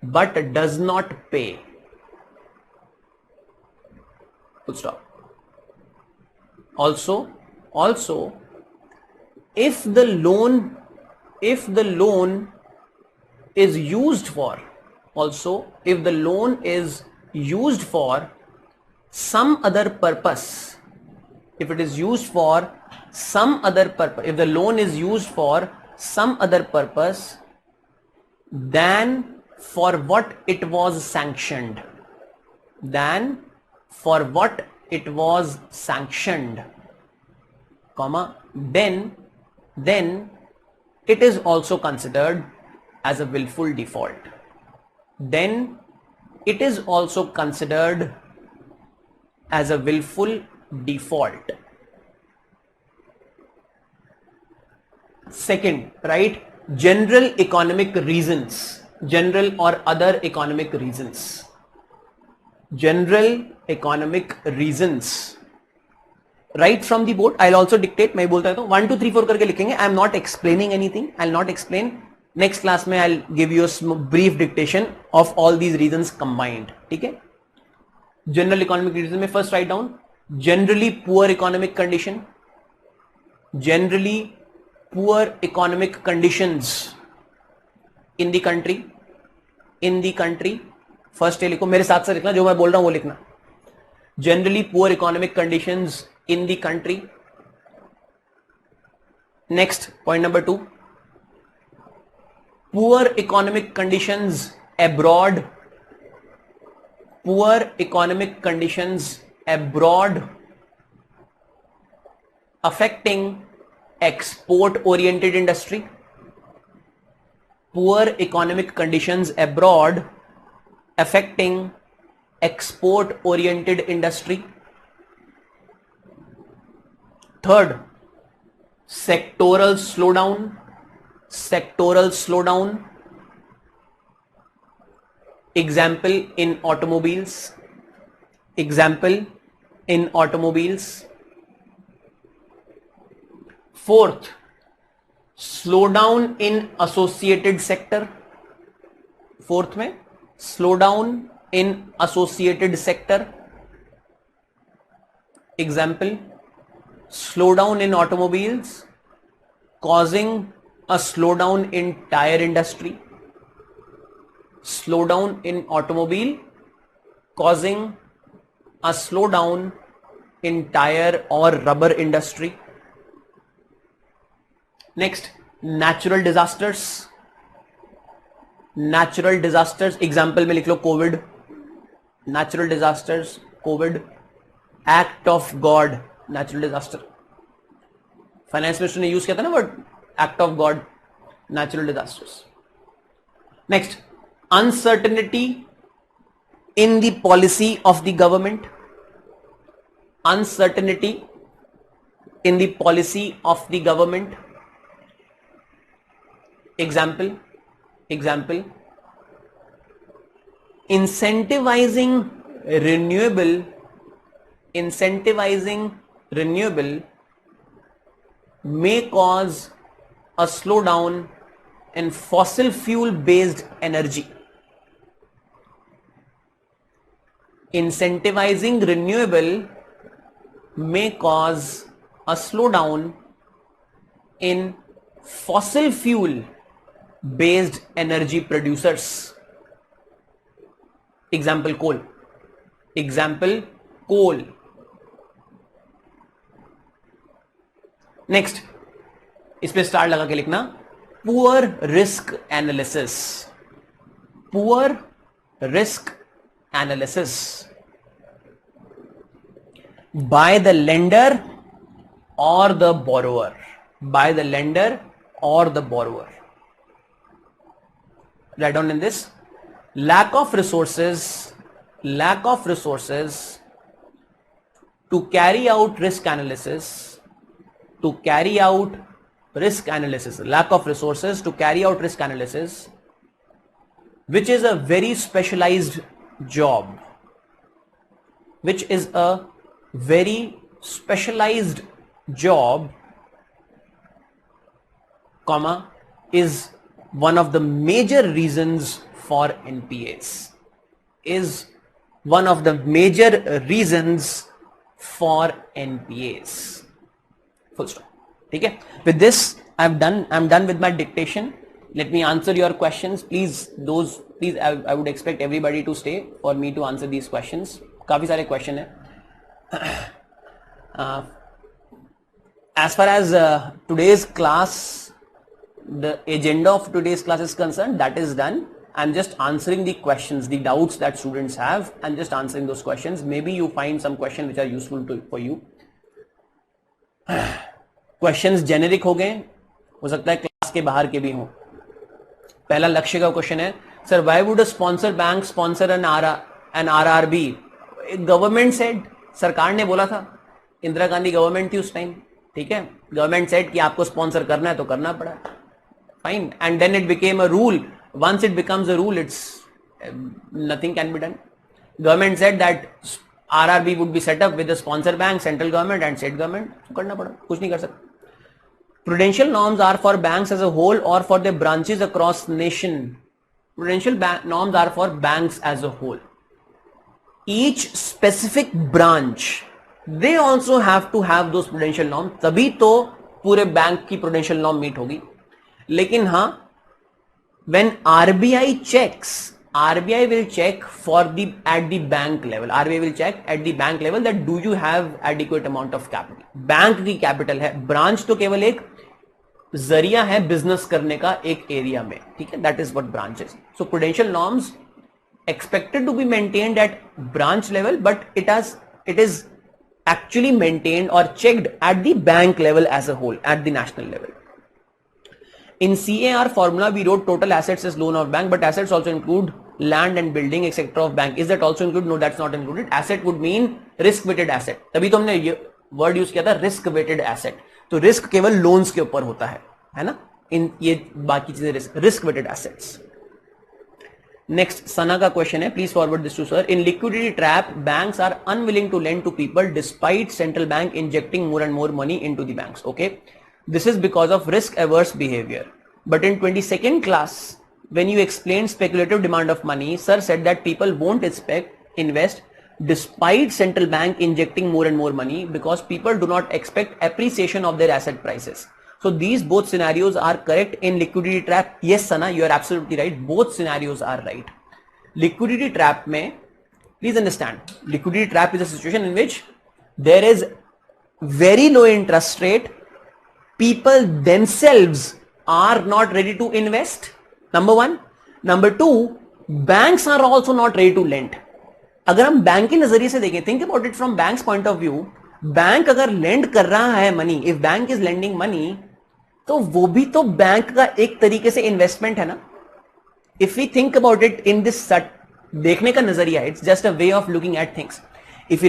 but does not pay. Full stop. Also, if the loan is used for some other purpose, if the loan is used for some other purpose than for what it was sanctioned, than for what it was sanctioned, comma, then it is also considered as a willful default. Then it is also considered as a willful default. Second, right? General economic reasons, general or other economic reasons, general economic reasons. Right from the board, I'll also dictate. मैं बोलता हूँ 1 2 3 4 करके लिखेंगे. I'm not explaining anything. I'll not explain. Next class में I'll give you a brief dictation of all these reasons combined. ठीक है? General economic reason में first write down generally poor economic condition, generally poor economic conditions in the country, in the country. First ये लिखो, मेरे साथ साथ लिखना, जो मैं बोल रहा हूं वो लिखना. Generally poor economic conditions in the country. Next, point number 2, poor economic conditions abroad, poor economic conditions abroad affecting export oriented industry, poor economic conditions abroad affecting export oriented industry. Third, sectoral slowdown, sectoral slowdown. Example in automobiles, example in automobiles. Fourth, slowdown in associated sector. Fourth में slowdown in associated sector. Example, slowdown in automobiles causing a slowdown in tire industry. Slowdown in automobile causing a slowdown in tire or rubber industry. Next, natural disasters, natural disasters. Example में लिख लो Covid, natural disasters, Covid. Act of God, natural disaster. Finance minister ने use किया था ना word act of God, natural disasters. Next, uncertainty in the policy of the government, uncertainty in the policy of the government. Example, example, incentivizing renewable, incentivizing renewable may cause a slowdown in fossil fuel based energy. Incentivizing renewable may cause a slowdown in fossil fuel based energy producers. Example, coal. Example, coal. Next, इस पे star लगा के लिखना, poor risk analysis, poor risk analysis by the lender or the borrower, by the lender or the borrower. Write down in this, lack of resources, lack of resources to carry out risk analysis, to carry out risk analysis, lack of resources to carry out risk analysis, which is a very specialized job, which is a very specialized job, comma, is one of the major reasons for NPAs, is one of the major reasons for NPAs. Full stop. ठीक है? With this, I'm done with my dictation. Let me answer your questions. Please, I would expect everybody to stay for me to answer these questions. काफी सारे question है. As far as today's class, the agenda of today's class is concerned, that is done. I'm just answering the questions, the doubts that students have. I'm just answering those questions. Maybe you find some questions which are useful for you. Questions generic हो सकता है class के बाहर के भी हों. पहला लक्ष्य का क्वेश्चन है, sir why would a sponsor bank sponsor an RRB? Government said, सरकार ने बोला था, इंदिरा गांधी गवर्नमेंट थी उस टाइम, ठीक है, गवर्नमेंट सेड कि आपको स्पॉन्सर करना है तो करना पड़ा, fine, and then it became a rule. Once it becomes a rule, it's nothing can be done. Government said that RRB would be set up with a sponsor bank, central government and state government, तो करना पड़ा, कुछ नहीं कर सकते. Prudential norms are for banks as a whole or for their branches across nation. Prudential norms are for banks as a whole. Each specific branch, they also have to have those prudential norms. तभी तो पूरे bank की prudential norm meet होगी. लेकिन हाँ, when RBI checks, RBI will check at the bank level. RBI will check at the bank level that do you have adequate amount of capital. Bank की capital है, branch तो केवल एक जरिया है बिजनेस करने का एक एरिया में, ठीक है, that is what branch is. So prudential norms expected to be maintained at branch level, but it is actually maintained or checked at the bank level as a whole, at the national level. In CAR formula, we wrote total assets as loan of bank, but assets also include land and building etc. of bank. Is that also included? No, that's not included. Asset would mean risk weighted asset. तभी तो हमने ये word use किया था, risk weighted asset. तो risk केवल loans के ऊपर होता है ना, इन ये बाकी चीजें risk weighted assets. Next Sana का क्वेश्चन है, please forward this to sir. In liquidity trap, banks are unwilling to lend to people despite central bank injecting more and more money into the banks. Okay, this is because of risk averse behavior. But in 22nd class, when you explained speculative demand of money, sir said that people won't invest despite central bank injecting more and more money because people do not expect appreciation of their asset prices. So these both scenarios are correct in liquidity trap. Yes Sana, you are absolutely right, both scenarios are right. Liquidity trap mein, please understand, liquidity trap is a situation in which there is very low interest rate, people themselves are not ready to invest, number one. Number two, banks are also not ready to lend. अगर हम bank के नजरिए से देखें, think about it from bank's point of view, bank अगर land कर रहा है money, if bank is lending money, तो वो भी तो बैंक का एक तरीके से इन्वेस्टमेंट है ना. If we think about it in this देखने का नजरिया, it's just a way of looking at things. If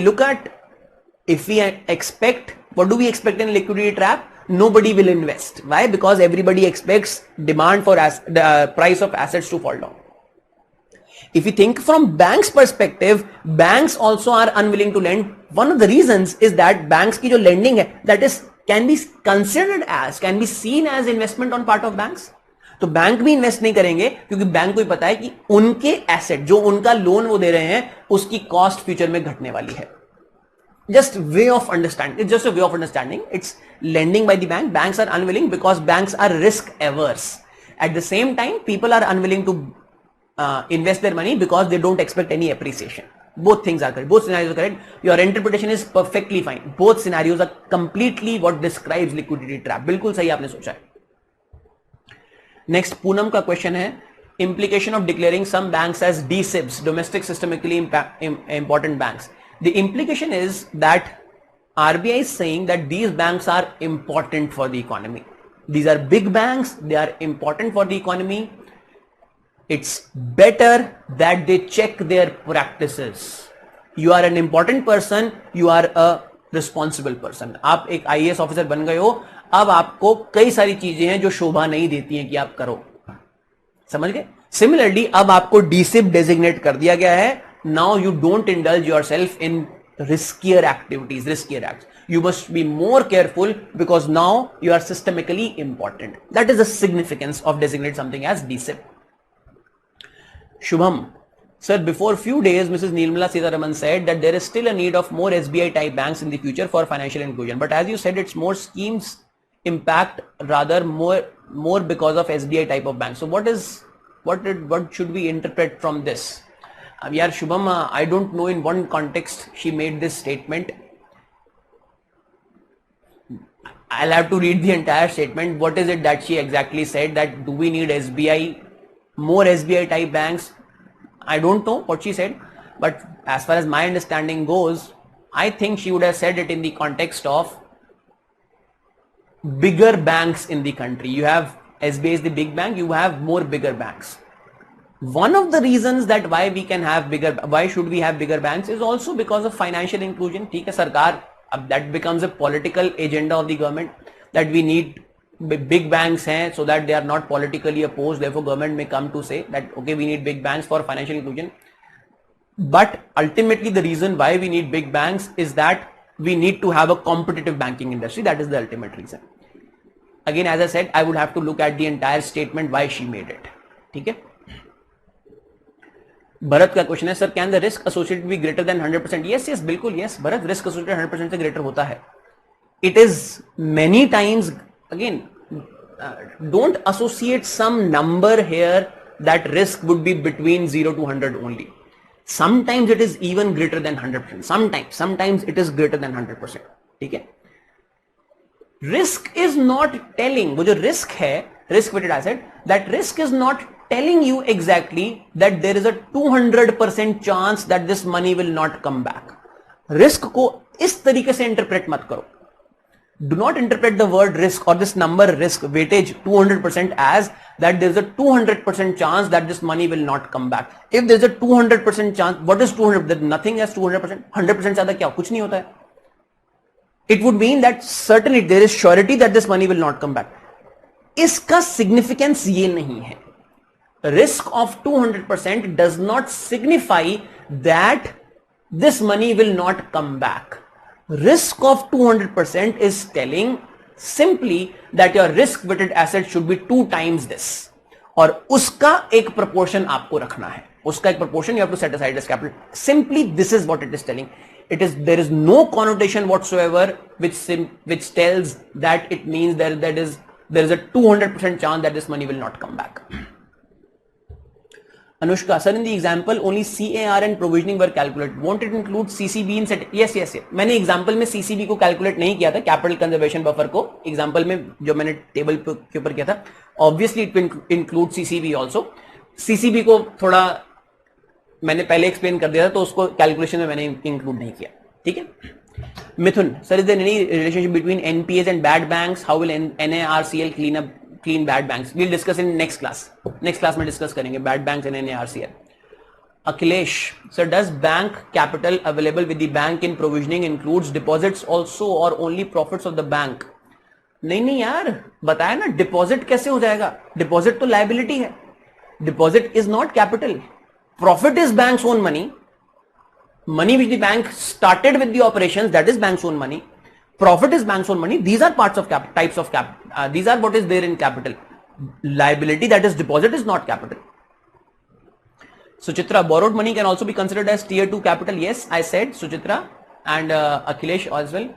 we expect, what do we expect in liquidity trap? Nobody will invest. Why? Because everybody expects demand for the price of assets to fall down. If you think from banks perspective, banks also are unwilling to lend. One of the reasons is that banks की जो lending है, that is can be seen as investment on part of banks. तो bank भी invest नहीं करेंगे क्योंकि bank को ही पता है कि उनके एसेट, जो उनका लोन वो दे रहे हैं, उसकी कॉस्ट फ्यूचर में घटने वाली है. Just way of understanding. It's just a way of understanding. It's lending by the bank. Banks are unwilling because banks are risk averse. At the same time, people are unwilling to invest their money because they don't expect any appreciation. Both things are correct. Both scenarios are correct. Your interpretation is perfectly fine. Both scenarios are completely what describes liquidity trap. बिल्कुल सही आपने सोचा है. Next, Poonam का question है, implication of declaring some banks as DSIBs, domestic systemically important banks. The implication is that RBI is saying that these banks are important for the economy. These are big banks, they are important for the economy. It's better that they check their practices. You are an important person, you are a responsible person. आप एक IAS officer बन गए हो, अब आपको कई सारी चीजें हैं जो शोभा नहीं देती हैं कि आप करो, समझ गए. Similarly, अब आपको DSIB डेजिग्नेट कर दिया गया है. Now you don't indulge yourself in riskier activities, riskier acts. You must be more careful because now you are systemically important. That is the significance of designate something as DSIB. Shubham, sir, before few days, Mrs. Nirmala Sitharaman said that there is still a need of more SBI type banks in the future for financial inclusion. But as you said, it's more schemes impact rather more because of SBI type of banks. So what should we interpret from this? Yeah, Shubham, I don't know in what context she made this statement. I'll have to read the entire statement. What is it that she exactly said? That do we need SBI more SBI type banks. I don't know what she said, but as far as my understanding goes, I think she would have said it in the context of bigger banks in the country. You have SBI is the big bank, you have more bigger banks. One of the reasons that why should we have bigger banks is also because of financial inclusion. ठीक है सरकार, अब that becomes a political agenda of the government that we need big banks हैं so that they are not politically opposed. Therefore, government may come to say that okay, we need big banks for financial inclusion. But ultimately, the reason why we need big banks is that we need to have a competitive banking industry. That is the ultimate reason. Again, as I said, I would have to look at the entire statement why she made it. ठीक है? भरत का question है, sir can the risk associated be greater than 100%? Yes बिल्कुल yes Bharat, risk associated 100% से greater होता है. It is many times, again don't associate some number here that risk would be between 0 to 100 only. Sometimes it is even greater than 100%. Sometimes it is greater than 100%. ठीक है. Risk is not telling, वो जो risk है, risk weighted asset, that risk is not telling you exactly that there is a 200% chance that this money will not come back. Risk को इस तरीके से interpret मत करो. Do not interpret the word risk or this number risk weightage 200% as that there is a 200% chance that this money will not come back. If there is a 200% chance, what is 200? That nothing as 200%. 100% ज्यादा क्या कुछ नहीं होता है. It would mean that certainly there is surety that this money will not come back. इसका significance ये नहीं है. Risk of 200% does not signify that this money will not come back. Risk of 200% is telling simply that your risk weighted asset should be 2 times this. और उसका एक proportion आपको रखना है. उसका एक proportion you have to set aside as capital. Simply this is what it is telling. There is no connotation whatsoever which tells that it means that there is a 200% chance that this money will not come back. Anushka, sir, in the example only CAR and provisioning were calculated. Won't it include CCB in set? Yes. मैंने example में CCB को calculate नहीं किया था, capital conservation buffer को. Example में जो मैंने table के ऊपर किया था, obviously it will include CCB also. CCB को थोड़ा मैंने पहले explain कर दिया था, तो उसको calculation में मैंने include नहीं किया. ठीक है? Mithun, sir, is there any relationship between NPAs and bad banks? How will NARCL clean bad banks? We'll discuss in next class. Next class में discuss करेंगे bad banks and NARCL. Akhilesh, sir, does bank capital available with the bank in provisioning includes deposits also or only profits of the bank? नहीं यार, बताया ना, deposit कैसे हो जाएगा? Deposit तो liability है. Deposit is not capital. Profit is bank's own money. Money which the bank started with the operations, that is bank's own money. Profit is bank's own money. These are parts of types of these are what is there in capital. Liability, that is deposit, is not capital. Suchitra, borrowed money can also be considered as tier 2 capital. Yes, I said Suchitra and Akhilesh as well.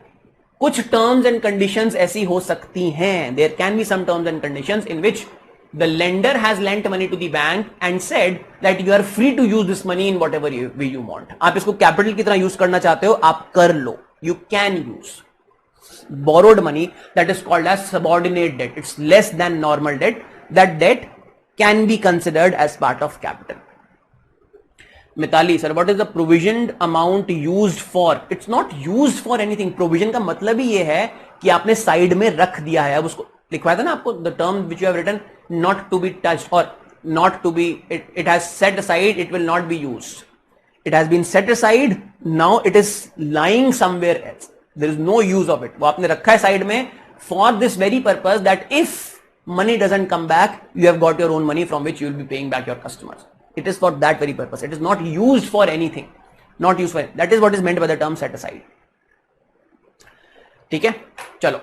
कुछ terms and conditions ऐसी हो सकती हैं. There can be some terms and conditions in which the lender has lent money to the bank and said that you are free to use this money in whatever way you want. आप इसको capital की तरह use करना चाहते हो, आप कर लो. You can use. Borrowed money, that is called as subordinate debt. It's less than normal debt. That debt can be considered as part of capital. Mitali, sir, what is the provisioned amount used for? It's not used for anything. Provision का मतलब ही ये है कि आपने side में रख दिया है. अब उसको लिखवाया था ना आपको, the term which you have written, not to be touched or not to be, it has set aside, it will not be used. It has been set aside, now it is lying somewhere else. There is no use of it. वो आपने रखा है side में for this very purpose that if money doesn't come back, you have got your own money from which you will be paying back your customers. It is for that very purpose. It is not used for anything. Not used for anything. That is what is meant by the term set aside. ठीक है, चलो.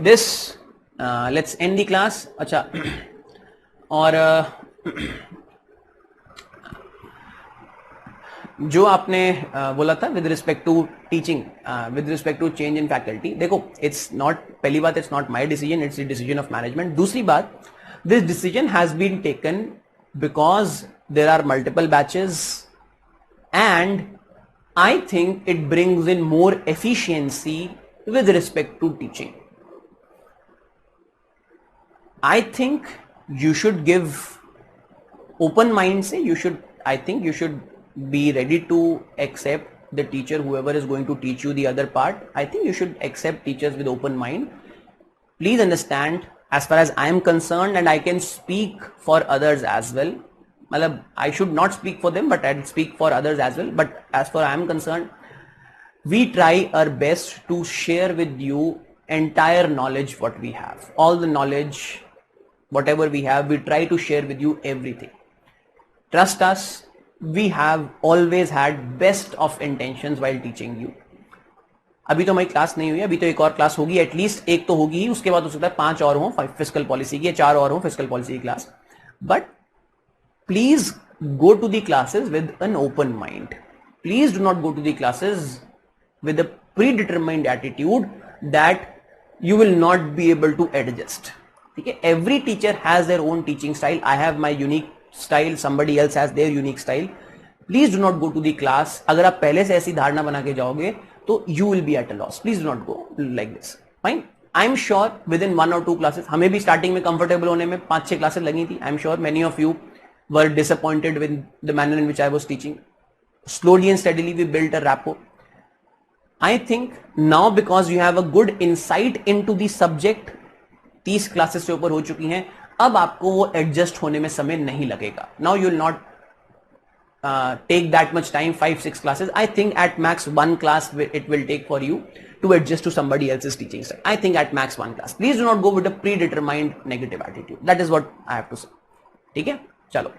This let's end the class. अच्छा, और जो आपने बोला था with respect to teaching, with respect to change in faculty, देखो इट्स नॉट, पहली बात it's not my decision, it's the decision of management. दूसरी बात, this decision has been taken because there are multiple batches and I think it brings in more efficiency with respect to teaching. I think you should give open mind से you should, I think you should be ready to accept the teacher, whoever is going to teach you the other part. I think you should accept teachers with open mind. Please understand, as far as I am concerned, and I can speak for others as well. I should not speak for them, but I'll speak for others as well. But as far as I am concerned, we try our best to share with you entire knowledge what we have. All the knowledge, whatever we have, we try to share with you everything. Trust us, we have always had best of intentions while teaching you. अभी तो हमारी class नहीं हुई है, अभी तो एक और क्लास होगी, एटलीस्ट एक तो होगी ही, उसके बाद हो सकता है 5 और हो फिजिकल पॉलिसी की, 4 और हो फिजिकल पॉलिसी की class. But please go to the classes with an open mind. Please do not go to the classes with a predetermined attitude that you will not be able to adjust. Okay? Every teacher has their own teaching style. I have my unique style, somebody else has their unique style. Please do not go to the class. अगर आप पहले से ऐसी धारणा बना के जाओगे तो you will be at a loss. Please do not go like this. Fine. I'm sure within 1 or 2 classes, हमें भी स्टार्टिंग में कंफर्टेबल होने में 5-6 क्लासेस लगी थी. I'm sure many of you were disappointed with the manner in which I was teaching. Slowly and steadily we built a rapport. I think now because you have a good insight into the subject, 30 classes से ऊपर हो चुकी हैं, अब आपको वो adjust होने में समय नहीं लगेगा. Now you will not take that much time, 5-6 classes. I think at max 1 class it will take for you to adjust to somebody else's teaching style. I think at max 1 class. Please do not go with a predetermined negative attitude. That is what I have to say. ठीक है, चलो.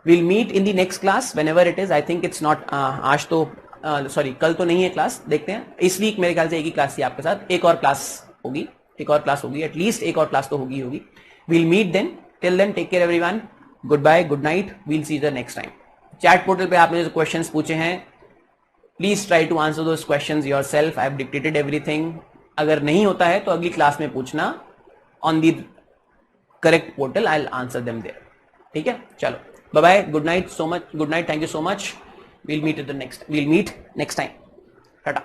We'll meet in the next class whenever it is. I think it's not आज तो sorry कल तो नहीं है class, देखते हैं. इस वीक मेरे ख्याल से एक ही क्लास थी आपके साथ. एक और क्लास होगी, एटलीस्ट एक और क्लास तो होगी. We'll meet then. Till then, take care everyone. Goodbye, good night. We'll see you the next time. Chat portal पे आपने जो क्वेश्चंस पूछे हैं, please try to answer those questions yourself. I have dictated everything. अगर नहीं होता है तो अगली क्लास में पूछना on the correct portal. I will answer them there. ठीक है, चलो bye bye, good night, so much, good night, thank you so much. We'll meet next time. Tata.